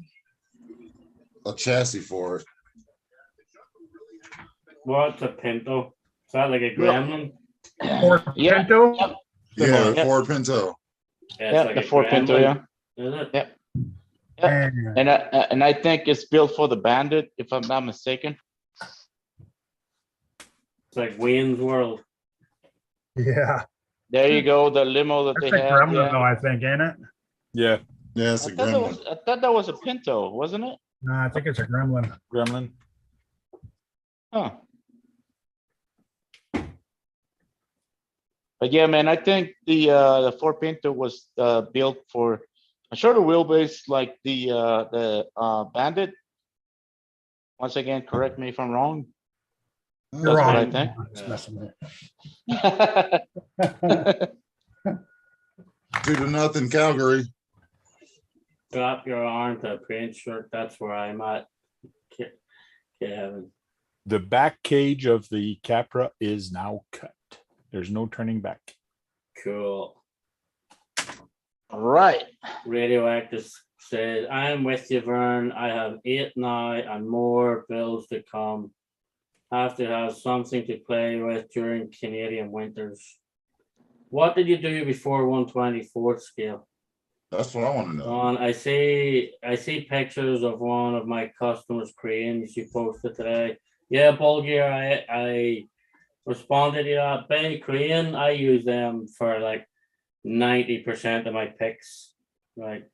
Speaker 9: chassis for it.
Speaker 1: What's a Pinto? Is that like a gremlin?
Speaker 5: Ford
Speaker 8: Yeah,
Speaker 5: Pinto?
Speaker 8: yep,
Speaker 9: Yeah,
Speaker 8: Yep.
Speaker 9: Ford Pinto.
Speaker 1: Yeah, it's
Speaker 8: yeah,
Speaker 1: like
Speaker 8: the
Speaker 1: a
Speaker 8: Ford Pinto, yeah.
Speaker 1: gremlin, is it?
Speaker 8: Yep.
Speaker 5: Man,
Speaker 8: And I think it's built for the Bandit, if I'm not mistaken.
Speaker 1: It's like Wayne's World.
Speaker 5: yeah.
Speaker 8: There you go, the limo that
Speaker 5: That's
Speaker 8: they
Speaker 5: a
Speaker 8: have.
Speaker 5: gremlin though,
Speaker 8: Yeah.
Speaker 5: I think, ain't it?
Speaker 6: Yeah,
Speaker 9: Yeah, it's a gremlin.
Speaker 8: I thought that was a Pinto, wasn't it?
Speaker 5: No, I think it's a gremlin.
Speaker 6: gremlin.
Speaker 8: Huh. But yeah, man, I think the Ford Pinto was built for a shorter wheelbase like the Bandit. Once again, correct me if I'm wrong.
Speaker 5: You're
Speaker 8: That's what I
Speaker 5: wrong.
Speaker 8: think.
Speaker 5: It's messing with
Speaker 8: Yeah,
Speaker 9: 2-0 Calgary.
Speaker 1: Drop your arm to a print shirt. That's where I'm at. Kevin.
Speaker 6: The back cage of the Capra is now cut. There's no turning back.
Speaker 1: Cool.
Speaker 8: All right.
Speaker 1: Radioactive said, I'm with you, Vern. I have 8 now and more bills to come. Have to have something to play with during Canadian winters. What did you do before 124th scale?
Speaker 9: That's what I want to know.
Speaker 1: I see pictures of one of my customers' cranes you posted today. Yeah, Bulgaria, I responded to that. Bay Crane, I use them for like 90% of my picks. Like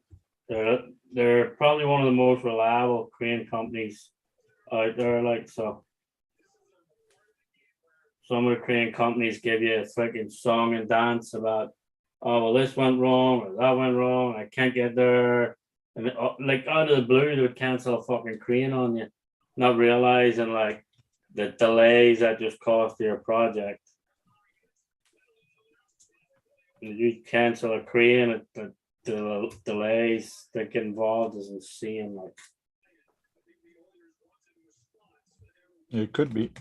Speaker 1: they're probably one of the most reliable crane companies out there. Like, so some of the crane companies give you a freaking song and dance about, oh well, this went wrong or that went wrong, I can't get there, and like out of the blue they would cancel a fucking crane on you, not realizing like the delays that just cost your project. You cancel a crane, the delays that get involved is insane. Like,
Speaker 6: It could be.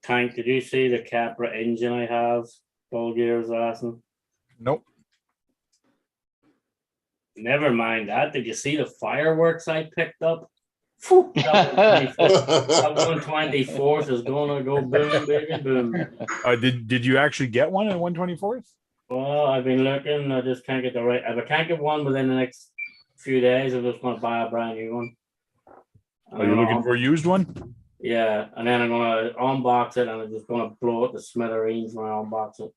Speaker 1: Tank, did you see the Capra engine I have? Bulgaria's asking.
Speaker 6: Nope.
Speaker 1: Never mind that. Did you see the fireworks I picked up? Phew, that 124th is gonna go boom, baby, boom.
Speaker 6: Did you actually get one at 124th?
Speaker 1: Well, I've been looking. I just can't get the right. If I can't get one within the next few days, I'm just gonna buy a brand new one.
Speaker 6: Are you looking for a used one?
Speaker 1: Yeah, and then I'm gonna unbox it, and I'm just gonna blow it to smithereens when I unbox it.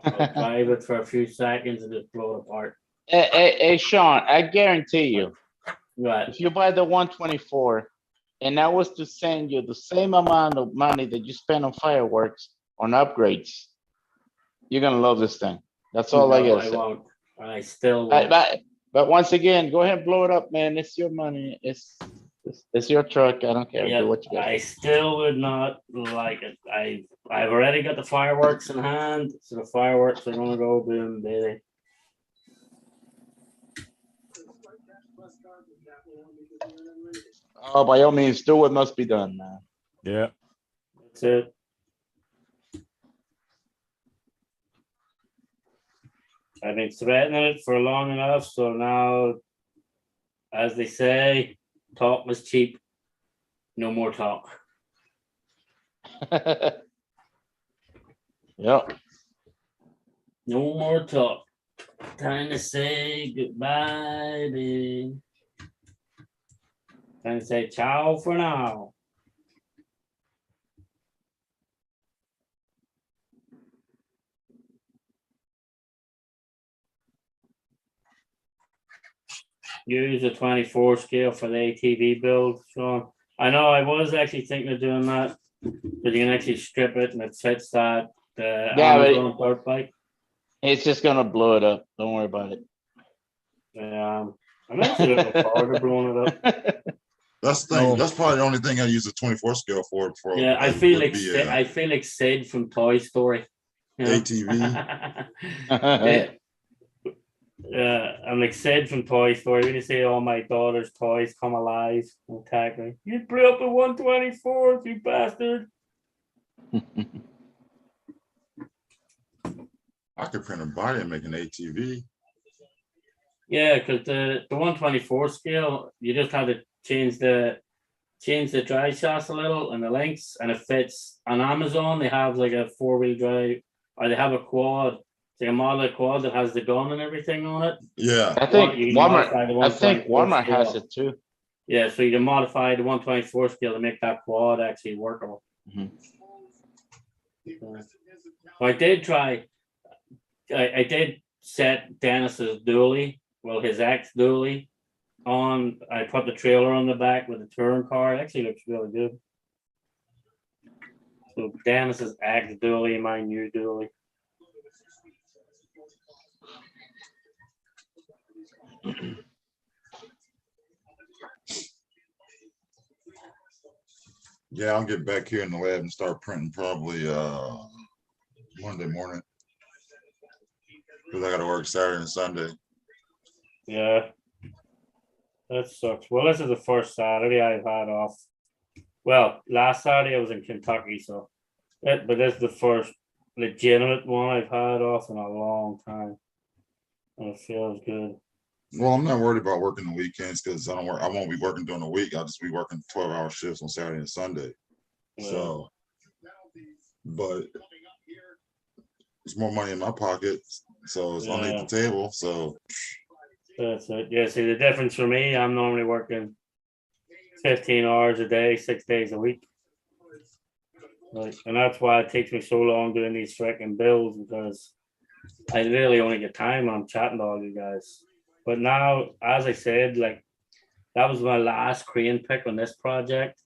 Speaker 1: I'll drive it for a few seconds and just blow it apart.
Speaker 8: Hey, Sean, I guarantee you,
Speaker 1: Right.
Speaker 8: if you buy the 124 and I was to send you the same amount of money that you spend on fireworks on upgrades, you're gonna love this thing. That's all I
Speaker 1: No,
Speaker 8: gotta
Speaker 1: I
Speaker 8: say.
Speaker 1: won't. I still won't.
Speaker 8: But once again, go ahead and blow it up, man. It's your money. It's your truck. I don't care.
Speaker 1: Yeah,
Speaker 8: Do what you got.
Speaker 1: I still would not like it. I've already got the fireworks in hand, so the fireworks are gonna go boom, baby.
Speaker 8: Oh, by all means, do what must be done, man.
Speaker 6: Yeah.
Speaker 1: That's it. I've been threatening it for long enough, so now, as they say, talk was cheap. No more talk.
Speaker 8: Yep.
Speaker 1: No more talk. Time to say goodbye, baby. Time to say ciao for now. use a 24 scale for the ATV build, Sean. I know I was actually thinking of doing that, but you can actually strip it and it fits that
Speaker 8: but
Speaker 1: Amazon dirt bike.
Speaker 8: it's just gonna blow it up. Don't worry about it.
Speaker 1: I'm actually looking forward to blowing it up.
Speaker 9: That's the thing. That's probably the only thing I use a 24 scale for.
Speaker 1: Yeah, I feel like Sid from Toy Story. You know?
Speaker 9: ATV.
Speaker 1: Yeah, I'm like Sid from Toy Story. When you say all my daughter's toys come alive and attack me, you blew up a 124, you bastard.
Speaker 9: I could print a body and make an ATV.
Speaker 1: Yeah, because the 124 scale, you just have to change the drive shafts a little and the lengths, and it fits. On Amazon, they have like a 4-wheel drive, or they have a quad. It's like a model quad that has the gun and everything on it.
Speaker 9: Yeah.
Speaker 8: I think
Speaker 1: You can modify the
Speaker 8: Walmart has
Speaker 1: scale.
Speaker 8: it too.
Speaker 1: Yeah, so you can modify the 124 scale to make that quad actually workable. I did try. I did set Dennis's dually, well, his ex dually, on. I put the trailer on the back with the touring car. It actually looks really good. So Dennis's ex dually, my new dually.
Speaker 9: Yeah, I'll get back here in the lab and start printing probably Monday morning. Because I gotta work Saturday and Sunday.
Speaker 1: Yeah. That sucks. Well, this is the first Saturday I've had off. Well, last Saturday I was in Kentucky, so but this is the first legitimate one I've had off in a long time. And it feels good.
Speaker 9: Well, I'm not worried about working the weekends because I won't be working during the week. I'll just be working 12-hour shifts on Saturday and Sunday.
Speaker 1: Yeah.
Speaker 9: So, but it's more money in my pocket, so it's underneath the table. So
Speaker 1: that's it. Yeah, see the difference for me, I'm normally working 15 hours a day, 6 days a week. Like, and that's why it takes me so long doing these freaking bills, because I really only get time on chatting to all you guys. But now, as I said, like, that was my last crane pick on this project.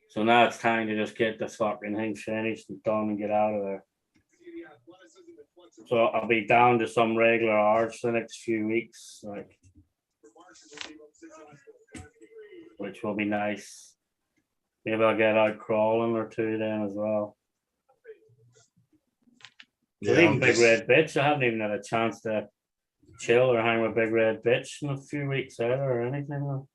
Speaker 1: So now it's time to just get this fucking thing finished and done and get out of there. So I'll be down to some regular hours for the next few weeks, like, which will be nice. Maybe I'll get out crawling or two then as well. So
Speaker 9: yeah,
Speaker 1: even Big Red Bitch, I haven't even had a chance to chill or hang with Big Red Bitch in a few weeks either or anything.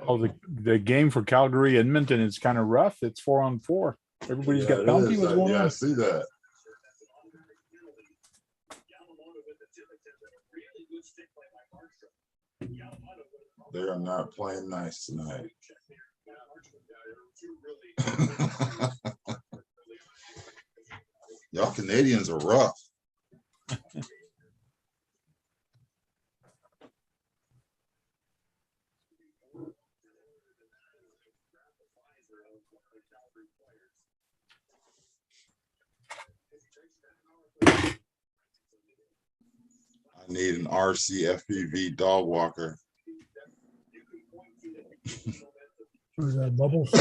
Speaker 6: Oh, the game for Calgary Edmonton is kind of rough. It's 4-on-4. Everybody's got bounty. What's going on?
Speaker 9: I see that. They are not playing nice tonight. Y'all Canadians are rough. I need an RC FPV dog walker.
Speaker 5: Was that Bubbles?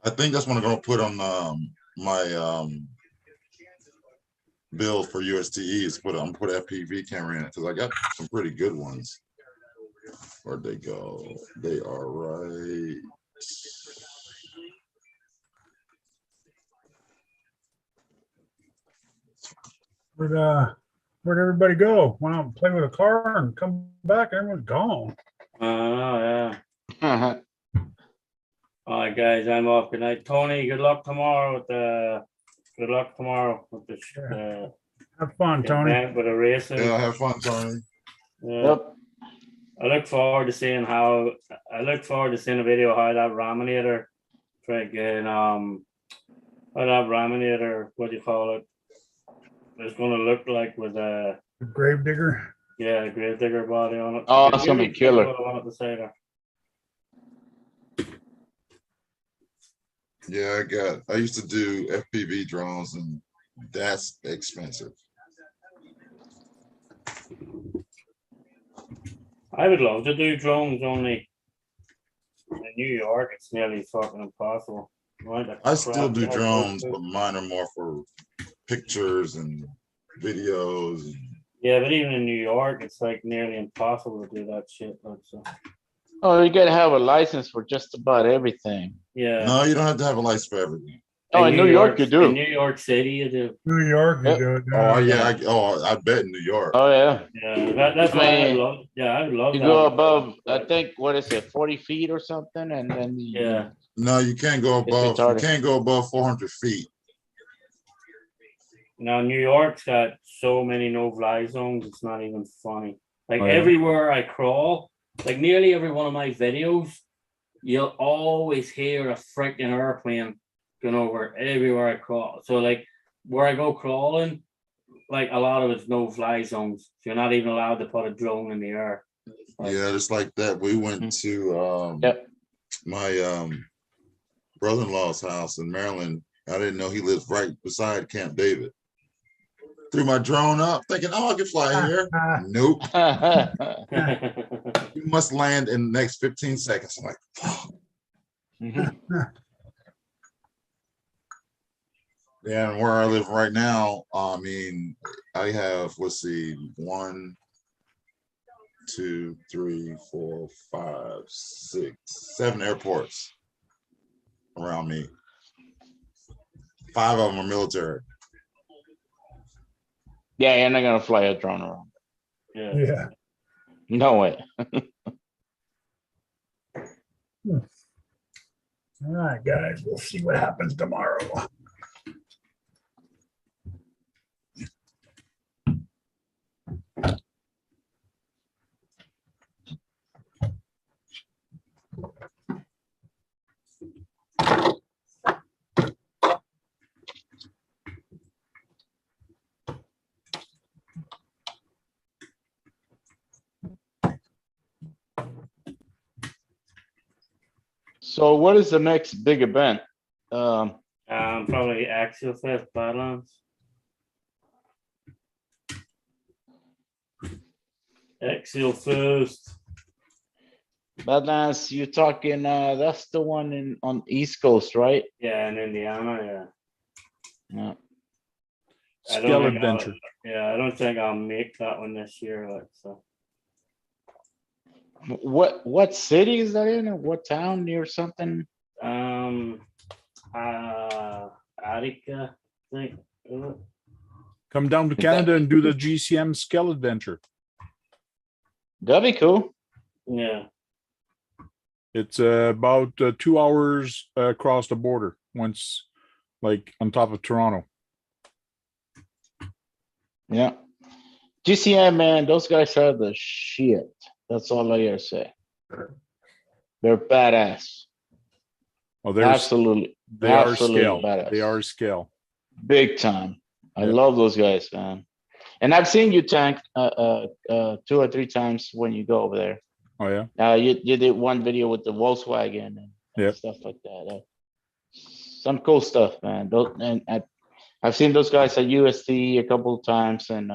Speaker 9: I think that's what I'm gonna put on my bill for USTE is I'm gonna put FPV camera in it because I got some pretty good ones. Where'd they go? They are right.
Speaker 5: Where'd everybody go? Went out and play with a car and come back, everyone's gone.
Speaker 1: Oh, yeah. All right, guys, I'm off. Good night. Tony, good luck tomorrow with the
Speaker 5: Have fun, Tony.
Speaker 1: event with the racing.
Speaker 9: Yeah, have fun, Tony.
Speaker 8: Yep.
Speaker 1: I look forward to seeing a video how that raminator what do you call it? It's gonna look like with a
Speaker 5: Gravedigger.
Speaker 1: Yeah, Gravedigger body on it.
Speaker 8: Oh, that's gonna be killer.
Speaker 1: What I wanted to say there.
Speaker 9: Yeah, I used to do FPV drones and That's expensive.
Speaker 1: I would love to do drones, only in New York, it's nearly fucking impossible. Right?
Speaker 9: I still do
Speaker 1: Crap,
Speaker 9: drones, but mine are more for pictures and videos.
Speaker 1: Yeah, but even in New York, it's like nearly impossible to do that shit. Like, so.
Speaker 8: Oh, you gotta have a license for just about everything.
Speaker 1: Yeah.
Speaker 9: No, you don't have to have a license for everything.
Speaker 8: Oh, in New York you
Speaker 1: In
Speaker 8: do.
Speaker 1: New York City, you do.
Speaker 5: New York, you
Speaker 8: Yep.
Speaker 5: do it.
Speaker 9: Oh
Speaker 5: now.
Speaker 9: yeah, I bet in New York.
Speaker 8: Oh, yeah.
Speaker 1: Yeah, that's
Speaker 8: I
Speaker 1: why I
Speaker 8: mean,
Speaker 1: love. Yeah, I would love
Speaker 8: You
Speaker 1: that.
Speaker 8: go above, I think, what is it, 40 feet or something, and then
Speaker 1: Yeah.
Speaker 9: No, you can't go
Speaker 8: It's
Speaker 9: above. You
Speaker 8: retarded.
Speaker 9: can't go above 400 feet.
Speaker 1: Now New York's got so many no-fly zones. It's not even funny. Like
Speaker 6: Oh, yeah.
Speaker 1: everywhere I crawl, like nearly every one of my videos, you'll always hear a freaking airplane going over everywhere I crawl. So like where I go crawling, like a lot of it's no-fly zones. So you're not even allowed to put a drone in the air. Like,
Speaker 9: Yeah, just like that. We went to
Speaker 8: Yep.
Speaker 9: my brother-in-law's house in Maryland. I didn't know he lives right beside Camp David. Threw my drone up, thinking, "Oh, I can fly here." Nope. You must land in the next 15 seconds. I'm like, fuck. Yeah, and where I live right now, I mean, I have, let's see, 1, 2, 3, 4, 5, 6, 7 airports around me. 5 of them are military.
Speaker 8: Yeah, you're not gonna fly a drone around.
Speaker 1: yeah.
Speaker 5: Yeah.
Speaker 8: No way.
Speaker 5: All right, guys, we'll see what happens tomorrow.
Speaker 8: So what is the next big event?
Speaker 1: Probably Axial Fest Badlands. Axial Fest.
Speaker 8: Badlands, you're talking, that's the one on East Coast, right?
Speaker 1: Yeah, in Indiana, yeah.
Speaker 8: Yeah.
Speaker 1: I don't
Speaker 6: Skill
Speaker 1: think
Speaker 6: adventure.
Speaker 1: I don't think I'll make that one this year. Like so.
Speaker 8: What city is that in, or what town near something?
Speaker 1: Attica, I think.
Speaker 6: Come down to Canada and do the GCM Skill adventure.
Speaker 8: That'd be cool.
Speaker 1: Yeah.
Speaker 6: It's about 2 hours across the border, once like on top of Toronto.
Speaker 8: Yeah. GCM, man, those guys are the shit. That's all I gotta say. They're badass.
Speaker 6: Oh, they're
Speaker 8: Absolutely.
Speaker 6: they are
Speaker 8: Absolutely
Speaker 6: scale.
Speaker 8: badass.
Speaker 6: They are scale.
Speaker 8: Big time. I
Speaker 6: Yep.
Speaker 8: love those guys, man. And I've seen you tank 2 or 3 times when you go over there.
Speaker 6: Oh yeah.
Speaker 8: You did one video with the Volkswagen and
Speaker 6: Yep.
Speaker 8: stuff like that. Some cool stuff, man. I've seen those guys at USD a couple of times, and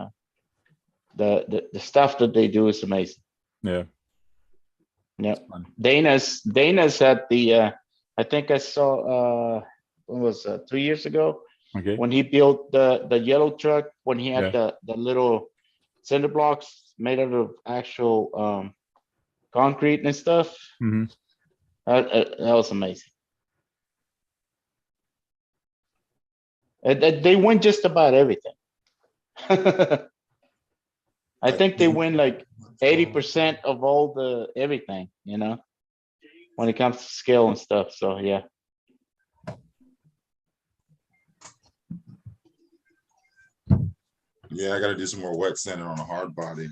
Speaker 8: the stuff that they do is amazing.
Speaker 6: Yeah.
Speaker 8: Yep.
Speaker 6: Fun.
Speaker 8: Dana's at the I think I saw what was 3 years ago
Speaker 6: Okay.
Speaker 8: when he built the yellow truck, when he had
Speaker 6: Yeah.
Speaker 8: the little cinder blocks made out of actual concrete and stuff.
Speaker 6: Hmm.
Speaker 8: That was amazing. They win just about everything. I think they win like 80% of all the everything, when it comes to skill and stuff. So yeah.
Speaker 9: Yeah, I got to do some more wet sanding on a hard body.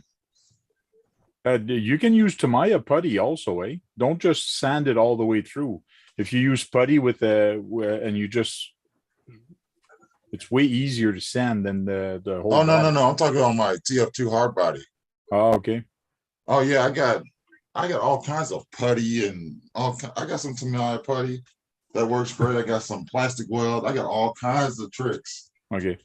Speaker 6: You can use Tamiya putty also, eh? Don't just sand it all the way through. If you use putty with and you just, it's way easier to sand than the whole.
Speaker 9: Oh, no,
Speaker 6: body.
Speaker 9: no. I'm talking about my TF2 hard body.
Speaker 6: Oh, okay.
Speaker 9: Oh, yeah, I got all kinds of putty and I got some Tamiya putty that works great. I got some plastic weld. I got all kinds of tricks.
Speaker 6: Okay.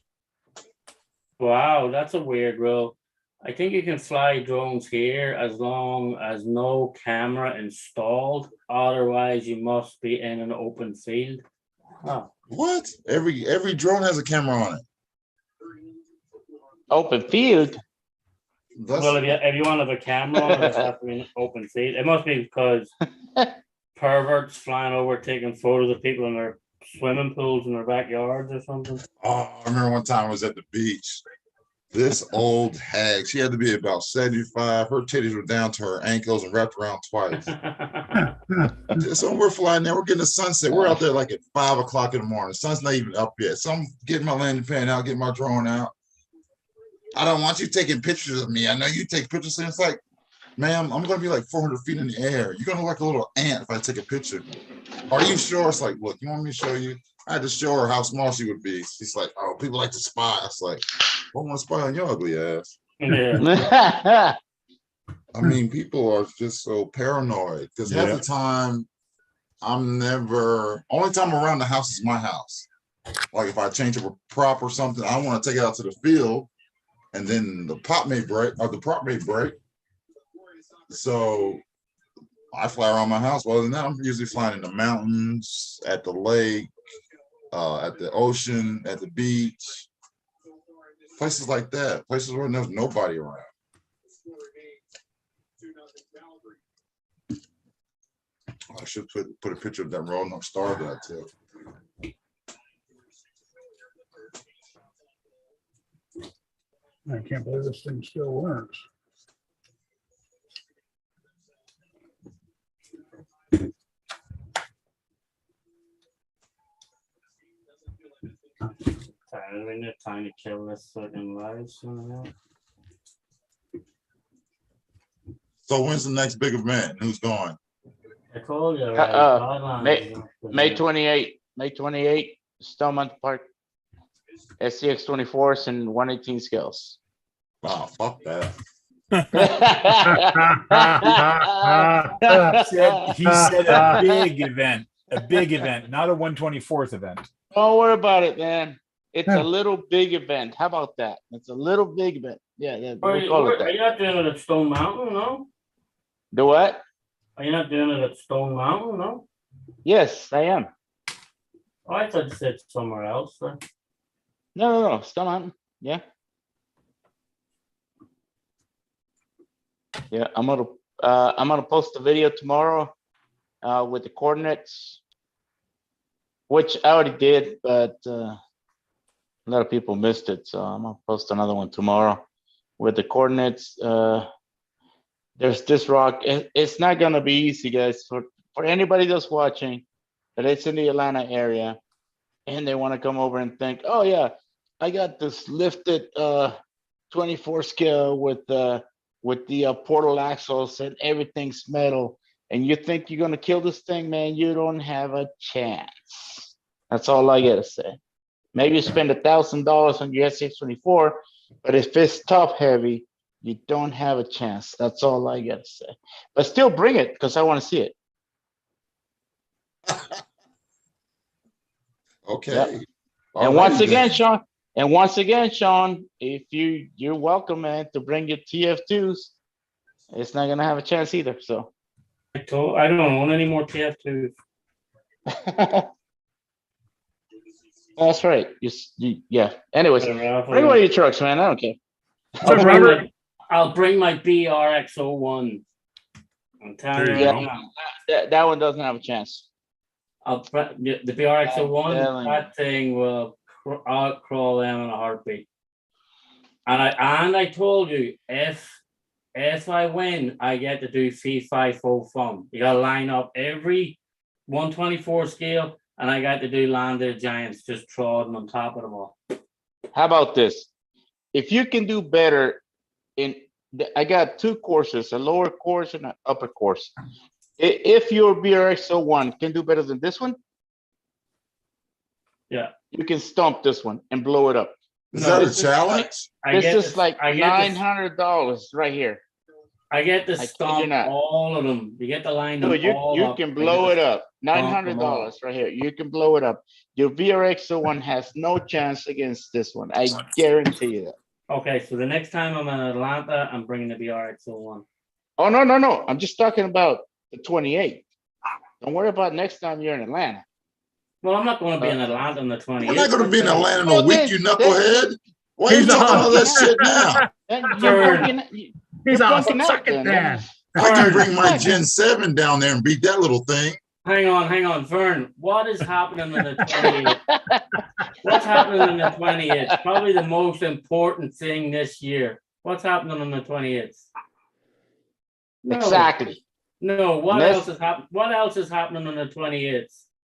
Speaker 1: Wow, that's a weird rule. I think you can fly drones here as long as no camera installed. Otherwise, you must be in an open field. Huh.
Speaker 9: What? Every drone has a camera on it.
Speaker 8: Open field.
Speaker 9: That's
Speaker 1: Well, if you want to have a camera on it, it has to be an open field. It must be because perverts flying over taking photos of people in their swimming pools in their backyards or something.
Speaker 9: oh, I remember one time I was at the beach. This old hag, she had to be about 75. Her titties were down to her ankles and wrapped around twice. So we're flying there, we're getting the sunset. We're out there like at 5 o'clock in the morning. The sun's not even up yet. So I'm getting my landing pan out, getting my drone out. I don't want you taking pictures of me. I know you take pictures. And it's like, ma'am, I'm going to be like 400 feet in the air. You're going to look like a little ant if I take a picture. Are you sure? It's like, look, you want me to show you? I had to show her how small she would be. She's like, oh, people like to spy. I was like, I want to spy on your ugly ass.
Speaker 1: Yeah.
Speaker 9: I mean, people are just so paranoid because half the time only time I'm around the house is my house. Like if I change a prop or something, I want to take it out to the field and then the prop may break. So I fly around my house. Well, than that, I'm usually flying in the mountains, at the lake, at the ocean, at the beach, places like that, places where there's nobody around. I should put a picture of that rolling up star that I took.
Speaker 5: I can't believe this thing still works.
Speaker 1: We need time to kill this fucking live somehow.
Speaker 9: So when's the next big event? Who's going?
Speaker 1: I told you. Right?
Speaker 8: May 28th. May 28th, Stillman Park. SCX 24s and 118 scales.
Speaker 9: Wow, fuck that.
Speaker 6: He said a big event, not a 124th event.
Speaker 8: Don't worry about it, man. It's a little big event. How about that? It's a little big event. Yeah,
Speaker 1: Are
Speaker 8: we call it
Speaker 1: you
Speaker 8: that.
Speaker 1: not doing it at Stone Mountain, no?
Speaker 8: The what?
Speaker 1: Are you not doing it at Stone Mountain, no?
Speaker 8: Yes, I am.
Speaker 1: Oh, I thought you said somewhere else.
Speaker 8: No. Stone Mountain. Yeah. Yeah, I'm gonna post a video tomorrow with the coordinates, which I already did, but a lot of people missed it, so I'm gonna post another one tomorrow with the coordinates. There's this rock. It's not gonna be easy, guys, for anybody that's watching that it's in the Atlanta area and they want to come over and think, oh yeah, I got this lifted 24 scale with the portal axles and everything's metal, and you think you're gonna kill this thing, man, you don't have a chance. That's all I gotta say. Maybe you spend $1,000 on your SX24, but if it's top heavy, you don't have a chance. That's all I gotta say. But still bring it because I want to see it.
Speaker 9: Okay.
Speaker 8: Yep. And once again, Sean, if you're welcome, man, to bring your TF2s. It's not gonna have a chance either. So
Speaker 1: I don't own any more TF2s.
Speaker 8: that's right. Yeah. Anyways,
Speaker 1: Whatever,
Speaker 8: bring one of your trucks, man. I don't care.
Speaker 1: I'll bring my BRX01. I'm telling
Speaker 6: There
Speaker 1: you
Speaker 6: you
Speaker 1: right
Speaker 6: go.
Speaker 1: now.
Speaker 8: That one doesn't have a chance.
Speaker 1: The BRX01,
Speaker 8: I'm telling
Speaker 1: that thing will crawl them in a heartbeat. And I told you, if I win, I get to do fee-fi-fo fun. You gotta line up every 124 scale, and I got to do landed giants just trodden on top of them all.
Speaker 8: How about this? If you can do better I got two courses, a lower course and an upper course. If your BRX01 can do better than this one,
Speaker 1: yeah,
Speaker 8: you can stomp this one and blow it up.
Speaker 9: Is that a challenge?
Speaker 8: This is like $900 right here.
Speaker 1: I get to stomp all of them. You get to line them all
Speaker 8: you
Speaker 1: up.
Speaker 8: can blow it up. $900 right here. You can blow it up. Your VRX01 has no chance against this one. I guarantee you that.
Speaker 1: Okay, so the next time I'm in Atlanta, I'm bringing the BRX-01.
Speaker 8: Oh, no. I'm just talking about the 28th. Don't worry about next time you're in Atlanta.
Speaker 1: Well, I'm not going to be in Atlanta on the 28th.
Speaker 9: We're not gonna be in Atlanta in a
Speaker 8: Well,
Speaker 9: week, you knucklehead. Why are you
Speaker 5: He's
Speaker 9: talking all that
Speaker 5: off.
Speaker 9: shit now?
Speaker 5: He's
Speaker 8: You're
Speaker 5: off.
Speaker 8: bunking out
Speaker 5: Suck it
Speaker 8: then.
Speaker 5: then.
Speaker 9: I can bring my Gen 7 down there and beat that little thing.
Speaker 1: Hang on, Vern. What is happening on the 28th? What's happening on the 28th? Probably the most important thing this year. What's happening on the 28th? No,
Speaker 8: Exactly.
Speaker 1: no. What
Speaker 8: Let's-
Speaker 1: else is happening? What else is happening on the 28th?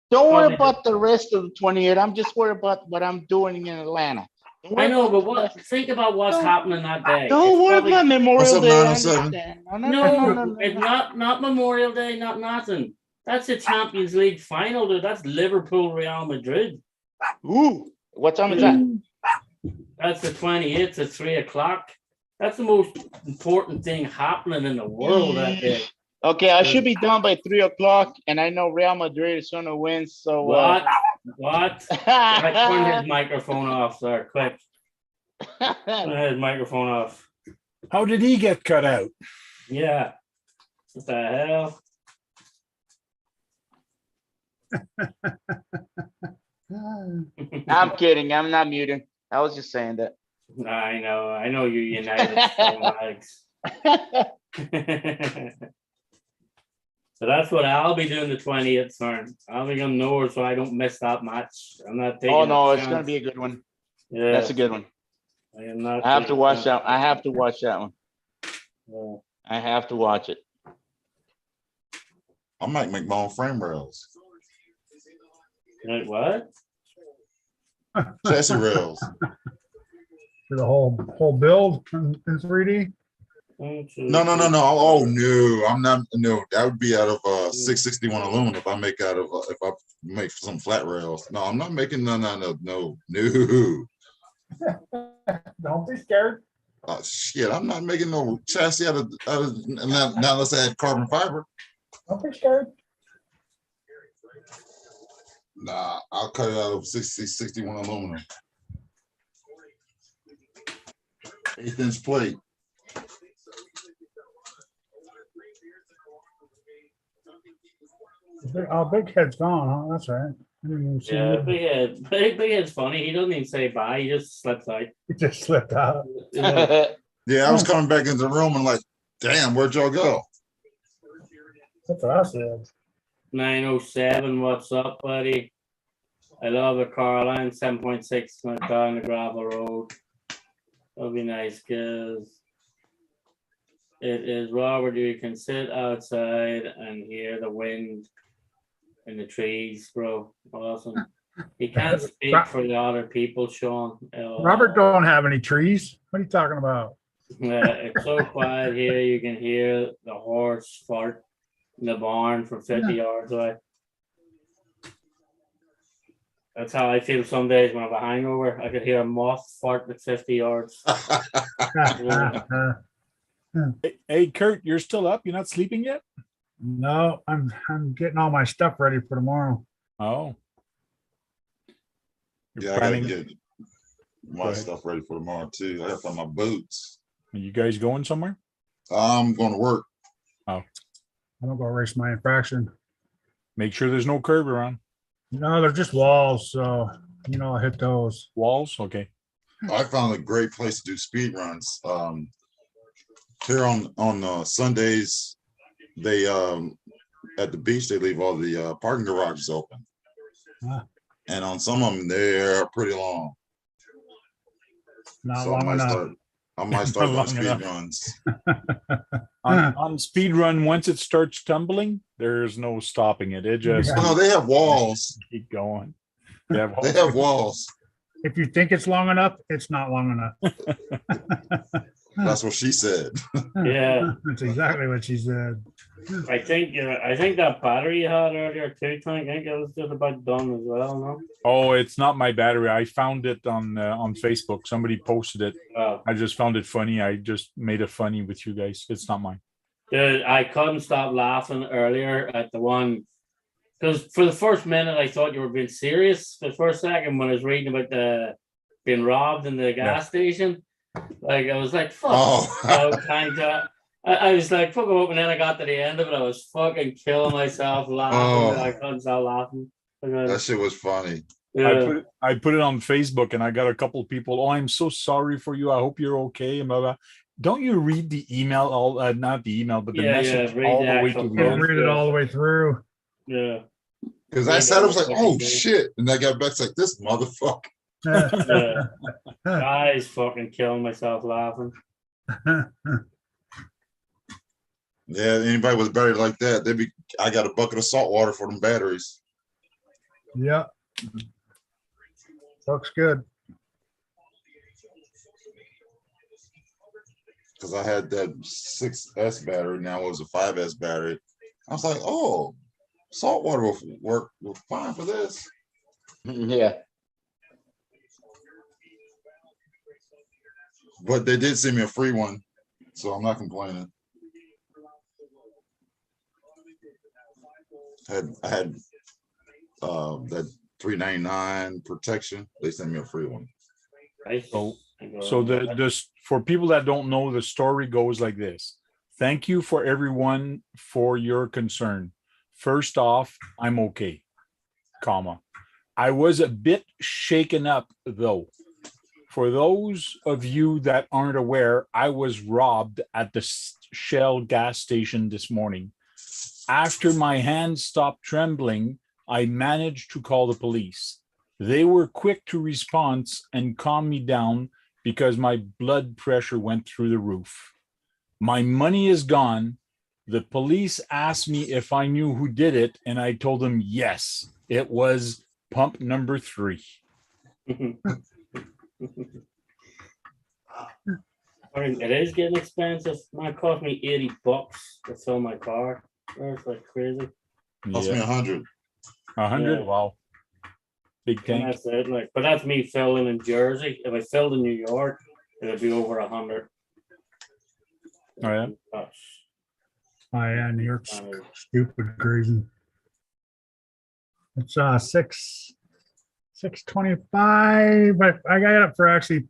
Speaker 8: Don't worry
Speaker 1: Probably
Speaker 8: about the rest of the 28. I'm just worried about what I'm doing in Atlanta. Don't worry
Speaker 1: I know,
Speaker 8: about
Speaker 1: but
Speaker 8: the
Speaker 1: what?
Speaker 8: rest.
Speaker 1: Think about what's happening that day.
Speaker 8: Don't
Speaker 1: It's
Speaker 8: worry
Speaker 1: probably-
Speaker 8: about Memorial
Speaker 9: What's up,
Speaker 8: Day. I
Speaker 9: 907?
Speaker 8: understand.
Speaker 1: No, it's not Memorial Day, not nothing. That's the Champions League final, dude. That's Liverpool, Real Madrid.
Speaker 8: Ooh, what time is that?
Speaker 1: That's the 28th at 3:00. That's the most important thing happening in the world that day.
Speaker 8: Okay, I should be done by 3:00, and I know Real Madrid is gonna win. So
Speaker 1: What? I turn his microphone off, sir. Quick. Turn his microphone off.
Speaker 6: How did he get cut out?
Speaker 1: Yeah. What the hell?
Speaker 8: I'm kidding. I'm not muting. I was just saying that.
Speaker 1: I know you United scumbags. So that's what I'll be doing the 20th, son. I'll be on north so I don't miss that match. I'm not taking
Speaker 8: Oh no,
Speaker 1: a
Speaker 8: it's gonna
Speaker 1: chance.
Speaker 8: be a good one.
Speaker 1: Yeah,
Speaker 8: That's a good one.
Speaker 1: I am not.
Speaker 8: I have to
Speaker 1: taking a
Speaker 8: watch
Speaker 1: chance.
Speaker 8: that. I have to watch that one.
Speaker 1: Yeah.
Speaker 8: I have to watch it.
Speaker 9: I might make my own frame rails,
Speaker 1: Like what?
Speaker 9: chassis rails.
Speaker 5: For the whole build in 3D.
Speaker 9: No. Oh no, I'm not. No, that would be out of 661 aluminum. If I make out of if I make some flat rails. No, I'm not making no.
Speaker 5: Don't be scared.
Speaker 9: Oh shit, I'm not making no chassis out of now unless I had carbon fiber.
Speaker 5: Don't be scared.
Speaker 9: Nah, I'll cut it out of 61 aluminum. 1/8 plate.
Speaker 5: Big Head's gone, huh? That's right. I didn't even see
Speaker 1: Yeah,
Speaker 5: him.
Speaker 1: Big Head's funny. He doesn't even say bye. He just slips out.
Speaker 5: He just slipped out.
Speaker 1: Yeah.
Speaker 9: Yeah, I was coming back into the room and like, damn, where'd y'all go?
Speaker 5: That's what I said.
Speaker 1: 907, what's up, buddy? I love it, Caroline. 7.6 my car on the gravel road. That'll be nice, cause it is Robert. You can sit outside and hear the wind in the trees, bro. Awesome. You can't speak for the other people, Sean.
Speaker 5: Robert don't have any trees. What are you talking about?
Speaker 1: It's so quiet here. You can hear the horse fart in the barn from 50 yards away. That's how I feel some days when I have a hangover. I could hear a moth fart at 50 yards.
Speaker 6: Hey, Kurt, you're still up? You're not sleeping yet?
Speaker 5: No, I'm getting all my stuff ready for tomorrow.
Speaker 6: Oh.
Speaker 9: Yeah, I gotta get my stuff ready for tomorrow too. I gotta find my boots.
Speaker 6: Are you guys going somewhere?
Speaker 9: I'm going to work.
Speaker 5: I'm gonna go erase my infraction.
Speaker 6: Make sure there's no curb around.
Speaker 5: No, they're just walls, so I'll hit those.
Speaker 6: Walls? Okay.
Speaker 9: I found a great place to do speed runs. Here on Sundays, they at the beach they leave all the parking garages open, and on some of them they're pretty long.
Speaker 5: Not
Speaker 9: So
Speaker 5: long enough.
Speaker 9: I might start doing
Speaker 6: Long
Speaker 9: speed
Speaker 6: enough.
Speaker 9: runs.
Speaker 6: On speed run, once it starts tumbling, there's no stopping it. It just
Speaker 9: No, they have walls.
Speaker 6: keep going. They have
Speaker 9: They have walls.
Speaker 5: If you think it's long enough, it's not long enough.
Speaker 9: That's what she said.
Speaker 1: Yeah,
Speaker 5: That's exactly what she said.
Speaker 1: I think that battery you had earlier too, Tony, I think it was just about done as well, no?
Speaker 6: Oh, it's not my battery. I found it on Facebook. Somebody posted it.
Speaker 1: Oh,
Speaker 6: I just found it funny. I just made it funny with you guys. It's not mine.
Speaker 1: dude, I couldn't stop laughing earlier at the one, because for the first minute I thought you were being serious. The first second when I was reading about the being robbed in the gas station, Like I was like, fuck.
Speaker 9: Oh,
Speaker 1: Kind of. I was like, fuck up, and then I got to the end of it. I was fucking killing myself laughing.
Speaker 9: Oh.
Speaker 1: I couldn't stop laughing.
Speaker 9: that shit was funny.
Speaker 1: Yeah.
Speaker 6: I put it on Facebook and I got a couple of people. Oh, I'm so sorry for you. I hope you're okay. And blah, blah. Don't you read the email? All not the email, but the
Speaker 1: Yeah,
Speaker 6: message
Speaker 1: read
Speaker 6: all
Speaker 1: the
Speaker 6: the way
Speaker 1: actual
Speaker 6: to the
Speaker 5: Didn't
Speaker 6: end.
Speaker 5: read it all the way through.
Speaker 1: Yeah.
Speaker 9: Because I said, I was like, oh shit. And I got back it's like this motherfucker.
Speaker 1: Yeah. I was fucking killing myself laughing.
Speaker 9: Yeah, anybody with a battery like that, I got a bucket of salt water for them batteries.
Speaker 5: Yeah. Looks good.
Speaker 9: Because I had that 6S battery, now it was a 5S battery. I was like, oh, salt water will work fine for this.
Speaker 8: Yeah.
Speaker 9: But they did send me a free one, so I'm not complaining. I had that $3.99 protection. They sent me a free one.
Speaker 1: Right?
Speaker 6: So this for people that don't know, the story goes like this. Thank you for everyone for your concern. First off, I'm okay, comma. I was a bit shaken up though. For those of you that aren't aware, I was robbed at the Shell gas station this morning. After my hands stopped trembling, I managed to call the police. They were quick to respond and calm me down because my blood pressure went through the roof. My money is gone. The police asked me if I knew who did it, and I told them yes, it was pump number 3.
Speaker 1: It is getting expensive. It cost me $80 to fill my car. That's like crazy.
Speaker 9: Cost me 100.
Speaker 6: 100?
Speaker 1: Yeah.
Speaker 6: Wow. Big
Speaker 1: And
Speaker 6: tank.
Speaker 1: that's it. Like, but that's me filling in Jersey. If I filled in New York, it would be over 100.
Speaker 6: Oh, yeah?
Speaker 5: Oh yeah, New York's
Speaker 1: Um,
Speaker 5: stupid crazy. It's 6.25, but I got it up for actually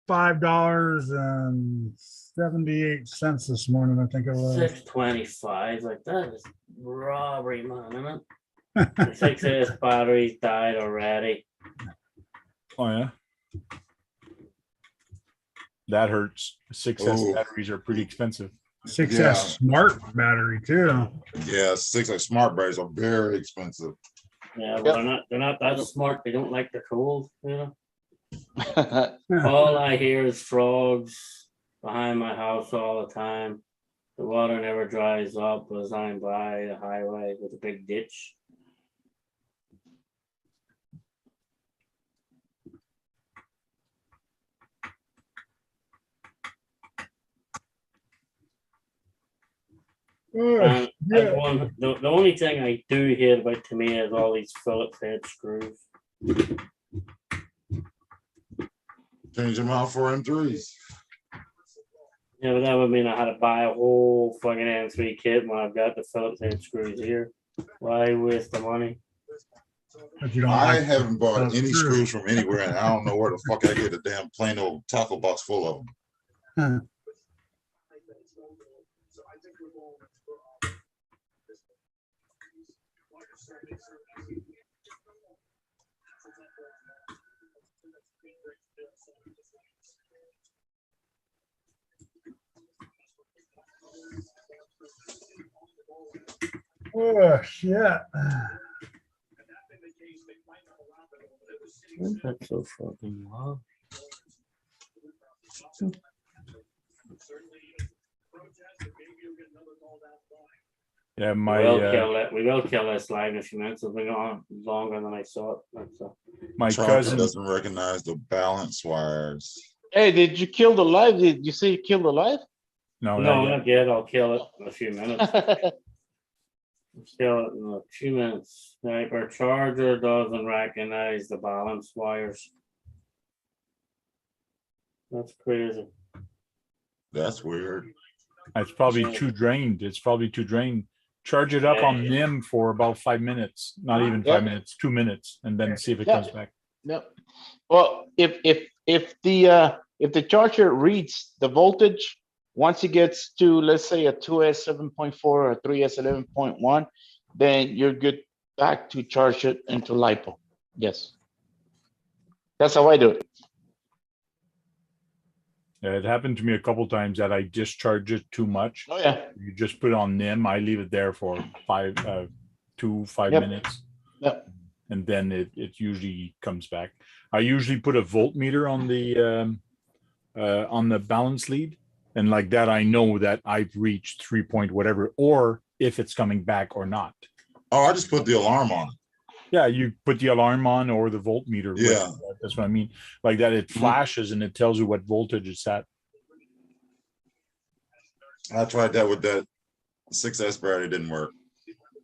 Speaker 5: $5.78 this morning, I think it was.
Speaker 1: 625, like that is robbery, man, isn't it? The 6S batteries died already.
Speaker 6: Oh, yeah. That hurts. 6S
Speaker 9: Ooh.
Speaker 6: batteries are pretty expensive.
Speaker 5: 6S
Speaker 9: Yeah.
Speaker 5: smart battery too.
Speaker 9: Yeah, 6 like smart batteries are very expensive.
Speaker 1: Yeah, well, they're not that smart. They don't like the cold, you know. All I hear is frogs behind my house all the time. The water never dries up as I'm by the highway with a big ditch.
Speaker 5: Oh, yeah.
Speaker 1: The only thing I do hear about to me is all these Phillips head screws.
Speaker 9: Change them out for M3s.
Speaker 1: Yeah, but that would mean I had to buy a whole fucking M3 kit when I've got the Phillips head screws here. Why waste the money?
Speaker 5: But you don't
Speaker 9: I
Speaker 5: like
Speaker 9: haven't bought any
Speaker 5: screw.
Speaker 9: screws from anywhere, and I don't know where the fuck I get a damn plain old tackle box full of them.
Speaker 5: Huh. Oh shit.
Speaker 1: That's so fucking loud.
Speaker 6: Yeah,
Speaker 1: We will kill this live in a few minutes. It's been on longer than I thought.
Speaker 6: my
Speaker 9: Trucker
Speaker 6: cousin
Speaker 9: doesn't recognize the balance wires.
Speaker 8: Hey, did you kill the live? Did you say you killed the live?
Speaker 6: no,
Speaker 1: No,
Speaker 6: not yet.
Speaker 1: not yet. I'll kill it in a few minutes. Kill it in a few minutes. Like our charger doesn't recognize the balance wires. That's crazy.
Speaker 9: That's weird.
Speaker 6: It's probably
Speaker 1: Yeah.
Speaker 6: too drained. It's probably too drained. Charge it up on NIM for about 5 minutes, not even 5 minutes, 2 minutes, and then see if it
Speaker 8: Yeah.
Speaker 6: comes back.
Speaker 8: Yep. Well, if if the charger reads the voltage, once it gets to, let's say, a 2S 7.4 or a 3S 11.1, then you're good back to charge it into LiPo. Yes. That's how I do it.
Speaker 6: Yeah, it happened to me a couple times that I discharge it too much.
Speaker 8: Oh, yeah.
Speaker 6: You just put it on NIM. I leave it there for 5
Speaker 8: Yep.
Speaker 6: minutes.
Speaker 8: Yep.
Speaker 6: And then it usually comes back. I usually put a voltmeter on the balance lead. And like that, I know that I've reached 3 point whatever, or if it's coming back or not.
Speaker 9: Oh, I just put the alarm on it.
Speaker 6: Yeah, you put the alarm on or the voltmeter.
Speaker 9: Yeah.
Speaker 6: That's what I mean. Like that, it flashes and it tells you what voltage it's at.
Speaker 9: I tried that with that 6S battery. It didn't work.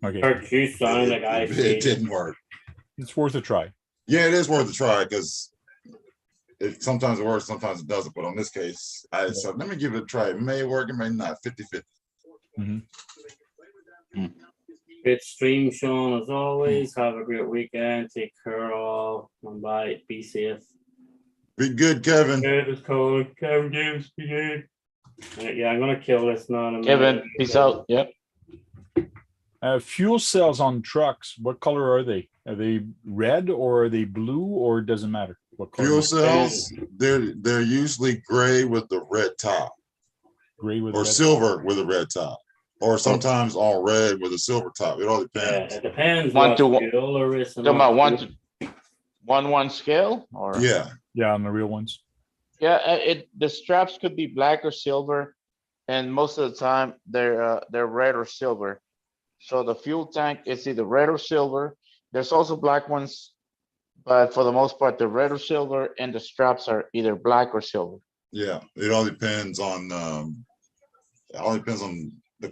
Speaker 6: Okay,
Speaker 1: Kirk, you sound like I
Speaker 9: It
Speaker 1: see.
Speaker 9: didn't work.
Speaker 6: it's worth a try.
Speaker 9: Yeah, it is worth a try because it sometimes it works, sometimes it doesn't. But on this case, I said, let me give it a try. It may work, it may not. 50-50.
Speaker 1: Good stream, Sean, as always. Have a great weekend. Take care all. And bye. Be safe.
Speaker 9: Be good, Kevin.
Speaker 1: Good is cold. Kevin James, be good. Yeah, I'm gonna kill this now. in a
Speaker 8: Kevin,
Speaker 1: minute.
Speaker 8: peace out. Yep.
Speaker 6: Fuel cells on trucks, what color are they? Are they red or are they blue, or it doesn't matter? What color?
Speaker 9: Fuel cells, they're usually gray with the red top,
Speaker 6: Gray with
Speaker 9: or
Speaker 6: red?
Speaker 9: silver with a red top, or sometimes all red with a silver top. It all
Speaker 1: Yeah,
Speaker 9: depends.
Speaker 1: it depends
Speaker 8: One
Speaker 1: what
Speaker 8: to one.
Speaker 1: fuel there is. and
Speaker 8: Talking about
Speaker 1: what
Speaker 8: 1:1 scale, or
Speaker 9: Yeah.
Speaker 6: Yeah, on the real ones.
Speaker 8: yeah, the straps could be black or silver, and most of the time they're red or silver. So the fuel tank is either red or silver. There's also black ones, but for the most part, they're red or silver, and the straps are either black or silver.
Speaker 9: Yeah. It all depends on the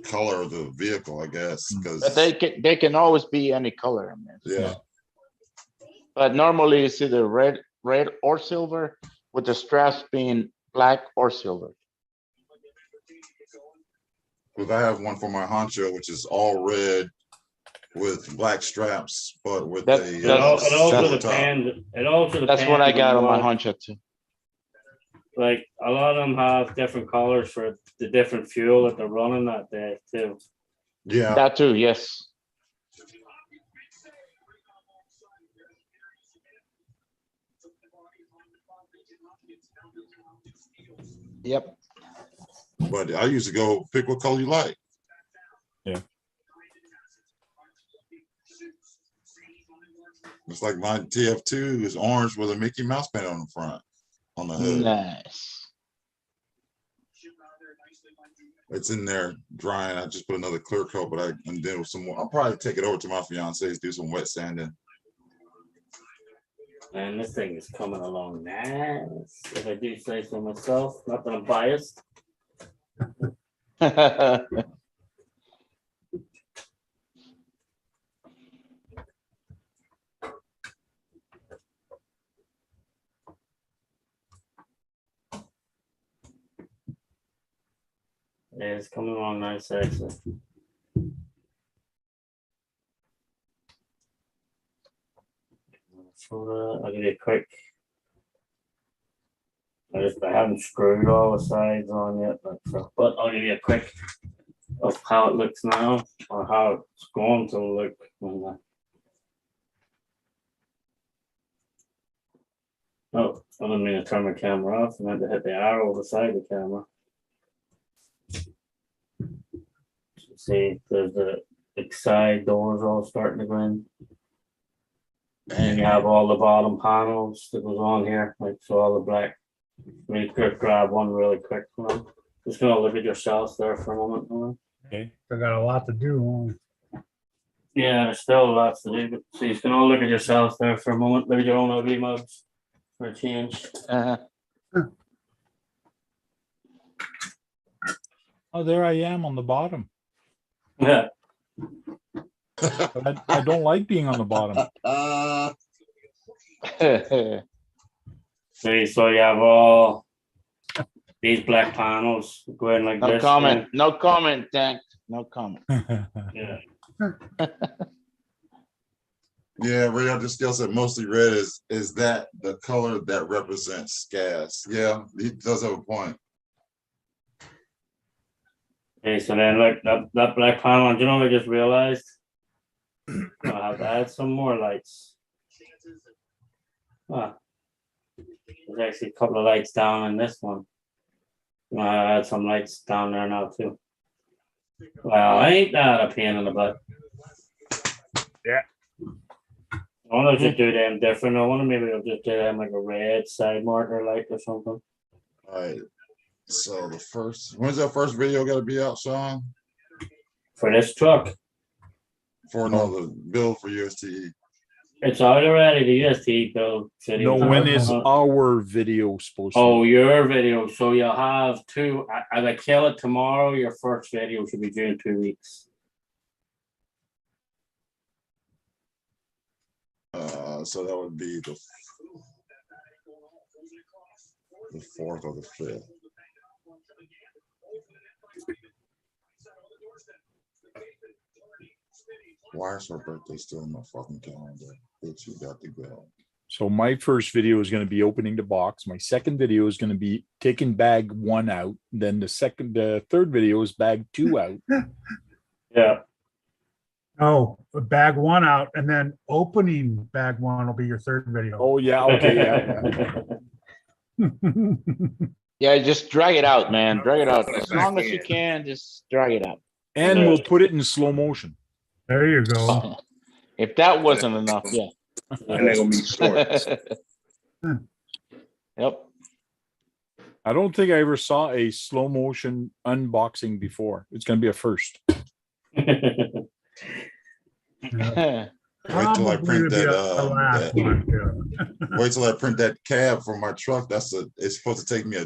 Speaker 9: color of the vehicle, I guess.
Speaker 8: But
Speaker 9: Because
Speaker 8: they can always be any color. I mean.
Speaker 9: yeah.
Speaker 8: But normally it's either red or silver, with the straps being black or silver.
Speaker 9: Because I have one for my honcho, which is all red with black straps, but with
Speaker 8: That-
Speaker 9: a
Speaker 1: It also
Speaker 9: silver top.
Speaker 1: depends. It also depends.
Speaker 8: That's what I got on my
Speaker 1: what-
Speaker 8: Honda too.
Speaker 1: Like a lot of them have different colors for the different fuel that they're running that day too.
Speaker 9: Yeah.
Speaker 8: That too, yes. Yep.
Speaker 9: But I used to go pick what color you like.
Speaker 6: Yeah.
Speaker 9: It's like my TF2 is orange with a Mickey Mouse paint on the front, on the hood.
Speaker 8: Nice.
Speaker 9: It's in there drying. I just put another clear coat, but and then with some more. I'll probably take it over to my fiance's, do some wet sanding.
Speaker 1: And this thing is coming along nice. If I do say so myself, not that I'm biased. Yeah, it's coming along nice actually. So I'll give you a quick. I haven't screwed all the sides on yet, but I'll give you a quick of how it looks now, or how it's going to look when oh, I didn't mean to turn my camera off. I meant to hit the arrow beside the camera. See, there's the side doors all starting to go in. And you have all the bottom panels that goes on here, like so all the black. Let me grab one really quick. Just gonna look at yourself there for a moment.
Speaker 6: Okay.
Speaker 5: I got a lot to do.
Speaker 1: Yeah, there's still lots to do, but so you can all look at yourself there for a moment. Look at your own ugly mugs for a change.
Speaker 6: Oh, there I am on the bottom.
Speaker 1: Yeah.
Speaker 6: But I don't like being on the bottom.
Speaker 1: See, so you have all these black panels going like
Speaker 8: No
Speaker 1: this.
Speaker 8: comment. No comment, Tank. No comment.
Speaker 1: Yeah.
Speaker 9: Yeah, radar just skill set mostly red is that the color that represents gas. Yeah, he does have a point.
Speaker 1: Okay, so then look, that black panel, do you know what I just realized? I have to add some more lights. Ah, there's actually a couple of lights down in this one. I add some lights down there now too. Well, ain't that a pain in the butt?
Speaker 5: Yeah.
Speaker 1: I wonder if you do them different. I wonder maybe I'll just do them like a red side marker light or something.
Speaker 9: All right. So when's that first video got to be out, Sean?
Speaker 1: For this truck,
Speaker 9: For another build for USTE.
Speaker 1: it's out already. The UST build video.
Speaker 6: No, when is our video supposed to?
Speaker 1: Oh, your video. So you'll have two. If I kill it tomorrow, your first video should be due in 2 weeks.
Speaker 9: So that would be the 4th or the 5th. Why is her birthday still in my fucking calendar? Bitch, you got to go.
Speaker 6: So my first video is going to be opening the box. My second video is going to be taking bag 1 out. Then the third video is bag 2 out.
Speaker 1: Yeah.
Speaker 5: Oh, bag 1 out, and then opening bag 1 will be your third video.
Speaker 6: Oh yeah, okay, yeah.
Speaker 8: Yeah, just drag it out, man. Drag it out. As long as you can, just drag it out.
Speaker 6: And we'll put it in slow motion.
Speaker 5: There you go.
Speaker 8: If that wasn't enough, yeah.
Speaker 4: And they're gonna be shorts.
Speaker 8: Yep.
Speaker 6: I don't think I ever saw a slow motion unboxing before. It's going to be a first.
Speaker 9: Wait till I print
Speaker 5: Probably
Speaker 9: that.
Speaker 5: the last one, too.
Speaker 9: Wait till I print that cab for my truck. It's supposed to take me a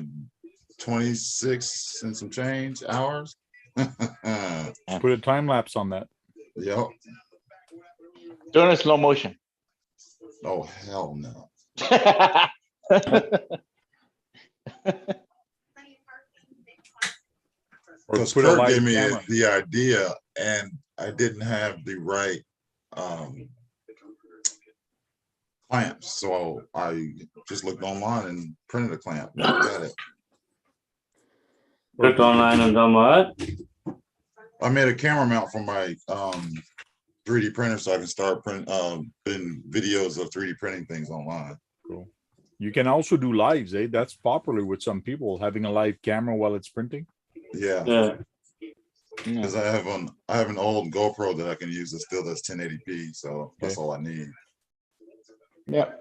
Speaker 9: 26 and some change hours.
Speaker 6: Put a time lapse on that.
Speaker 9: Yep.
Speaker 8: Doing it slow motion.
Speaker 9: Oh hell no.
Speaker 6: Or
Speaker 9: Because
Speaker 6: put a
Speaker 9: Kurt
Speaker 6: live
Speaker 9: gave me
Speaker 6: camera.
Speaker 9: the idea, and I didn't have the right clamps, so I just looked online and printed a clamp. Never got it.
Speaker 1: Looked online and done what?
Speaker 9: I made a camera mount for my 3D printer, so I can start putting videos of 3D printing things online.
Speaker 6: Cool. You can also do lives, eh? That's popular with some people, having a live camera while it's printing.
Speaker 9: Yeah,
Speaker 1: Yeah.
Speaker 9: because I have an old GoPro that I can use that still does 1080p, so that's all I need.
Speaker 8: Yeah.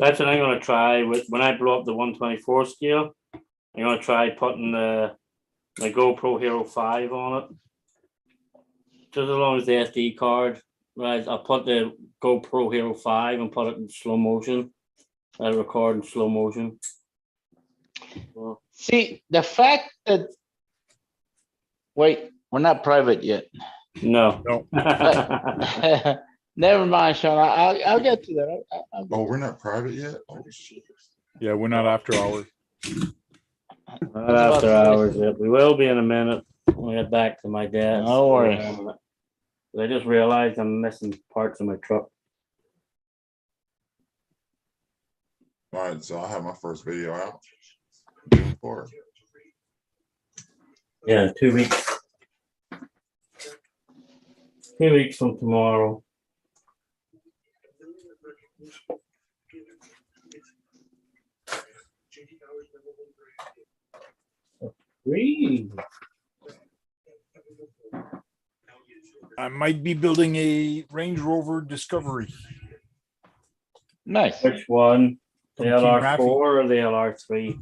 Speaker 1: That's what I'm gonna try with when I blow up the 124 scale. I'm gonna try putting the GoPro Hero 5 on it. Just as long as the SD card, right? I'll put the GoPro Hero 5 and put it in slow motion. I record in slow motion. Well,
Speaker 8: See, the fact that, wait, we're not private yet.
Speaker 1: no.
Speaker 8: Never mind, Sean. I'll get to that.
Speaker 9: Oh, we're not private yet? Oh shit.
Speaker 6: Yeah, we're not after hours.
Speaker 1: Not after hours yet. We will be in a minute when I get back to my desk.
Speaker 8: No worries.
Speaker 1: I just realized I'm missing parts of my truck.
Speaker 9: All right, so I have my first video out. For it.
Speaker 1: Yeah, 2 weeks. 2 weeks from tomorrow. Three.
Speaker 6: I might be building a Range Rover Discovery.
Speaker 8: Nice.
Speaker 1: Which one? The
Speaker 6: From Team
Speaker 1: LR4
Speaker 6: Rafi.
Speaker 1: or the LR3?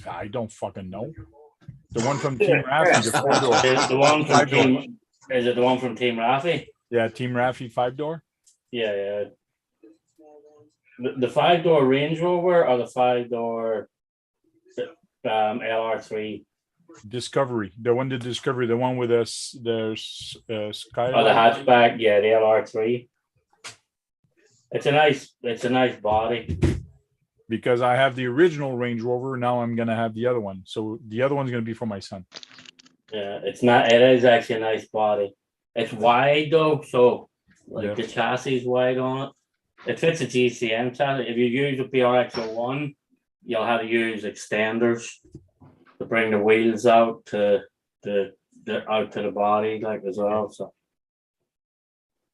Speaker 6: I don't fucking know. The one from Team Rafi, the 4-door.
Speaker 1: The one from
Speaker 6: 5-door.
Speaker 1: Team. Is it the one from Team Rafi?
Speaker 6: Yeah, Team Rafi 5-door.
Speaker 1: Yeah, yeah. The 5-door Range Rover or the 5-door LR3?
Speaker 6: Discovery. The one, the Discovery, the one with the skylight.
Speaker 1: Oh, the hatchback. Yeah, the LR3. It's a nice body.
Speaker 6: Because I have the original Range Rover, now I'm gonna have the other one. So the other one's gonna be for my son.
Speaker 1: Yeah, it's not. It is actually a nice body. It's wide though, so like
Speaker 6: Yeah.
Speaker 1: the chassis is wide on it. It fits a GCM chassis. If you use a PRX01, you'll have to use extenders to bring the wheels out to the out to the body, like as well. So,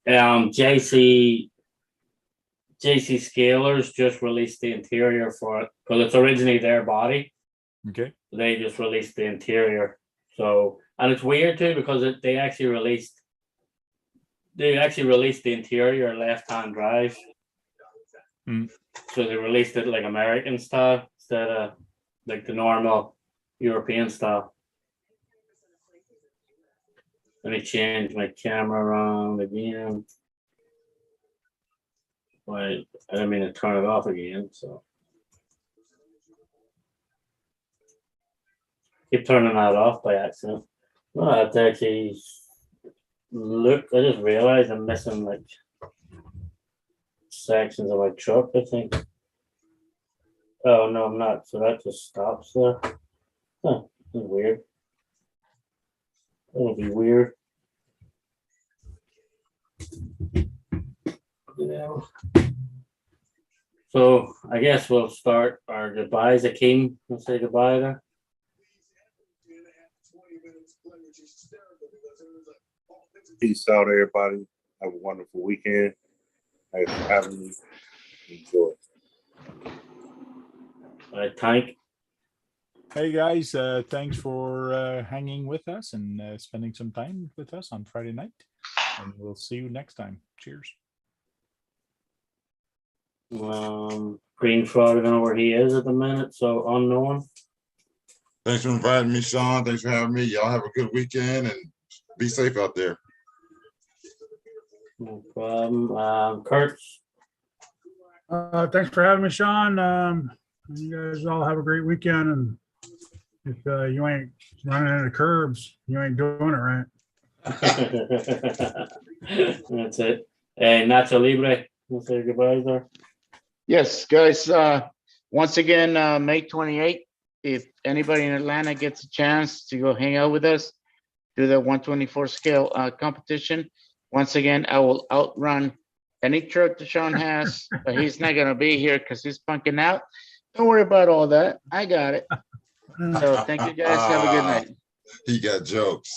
Speaker 1: JC Scalers just released the interior for it because it's originally their body.
Speaker 6: Okay.
Speaker 1: They just released the interior. So, and it's weird too because they actually released the interior left-hand drive.
Speaker 6: Mm.
Speaker 1: So they released it like American style instead of like the normal European style. Let me change my camera around again. Wait, I didn't mean to turn it off again, so. Keep turning that off by accident. No, I have to actually look. I just realized I'm missing like sections of my truck, I think. Oh, no, I'm not. So that just stops there. Huh, that's weird. That'll be weird. Yeah. So I guess we'll start our goodbyes. Akeem, let's say goodbye there.
Speaker 4: Peace out, everybody. Have a wonderful weekend. Thanks for having me. Enjoy.
Speaker 1: Tank.
Speaker 6: Hey guys, thanks for hanging with us and spending some time with us on Friday night. And we'll see you next time. Cheers.
Speaker 1: Green Frog, I don't know where he is at the minute, so unknown.
Speaker 9: Thanks for inviting me, Sean. Thanks for having me. Y'all have a good weekend and be safe out there.
Speaker 1: No problem. Kurtz.
Speaker 5: Thanks for having me, Sean. You guys all have a great weekend, and if you ain't running into curbs, you ain't doing it right.
Speaker 1: That's it. And Nacho Libre, we'll say goodbye there.
Speaker 8: Yes, guys, once again, May 28th, if anybody in Atlanta gets a chance to go hang out with us, do the 124 scale competition. Once again, I will outrun any truck that Sean has, but he's not gonna be here because he's punking out. Don't worry about all that. I got it. So thank you guys. Have a good night.
Speaker 9: He got jokes.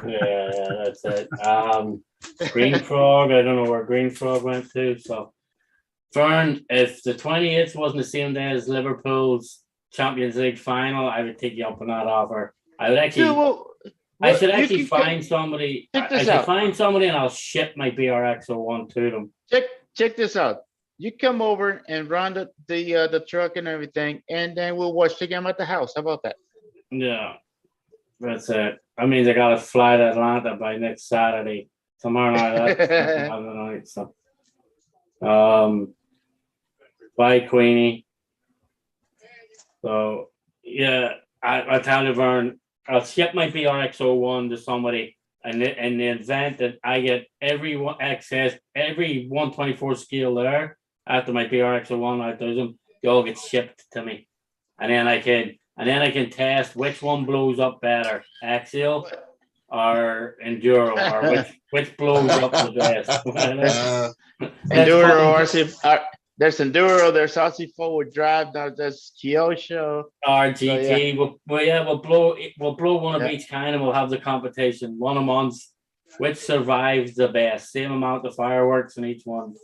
Speaker 1: Yeah, that's it. Green Frog, I don't know where Green Frog went to. So, Fern, if the 28th wasn't the same day as Liverpool's Champions League final, I would take you up on that offer. I would actually.
Speaker 8: Dude, well,
Speaker 1: I should
Speaker 8: you
Speaker 1: actually
Speaker 8: can
Speaker 1: find somebody.
Speaker 8: Check
Speaker 1: I
Speaker 8: this
Speaker 1: should
Speaker 8: out.
Speaker 1: find somebody, and I'll ship my BRX01 to them.
Speaker 8: Check this out. You come over and run the truck and everything, and then we'll watch the game at the house. How about that?
Speaker 1: Yeah, that's it. That means I gotta fly to Atlanta by next Saturday. Tomorrow night, that's another night. So, bye, Queenie. So, yeah, I tell you, Vern, I'll ship my BRX01 to somebody, and in the event that I get every access, every 124 scale there after my BRX01 out does them, they all get shipped to me, and then I can test which one blows up better, axial or enduro, or which blows up the best.
Speaker 8: Enduro, RC, there's enduro, there's RC forward drive, there's Kyosho,
Speaker 1: RGT. So, yeah. We'll blow one of each kind, and we'll have the competition. One a month, which survives the best. Same amount of fireworks in each one.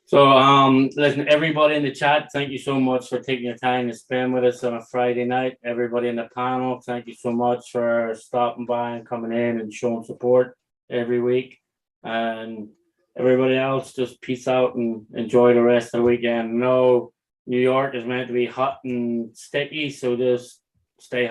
Speaker 1: So, listen, everybody in the chat, thank you so much for taking your time to spend with us on a Friday night. Everybody in the panel, thank you so much for stopping by and coming in and showing support every week. And everybody else, just peace out and enjoy the rest of the weekend. No, New York is meant to be hot and sticky, so just stay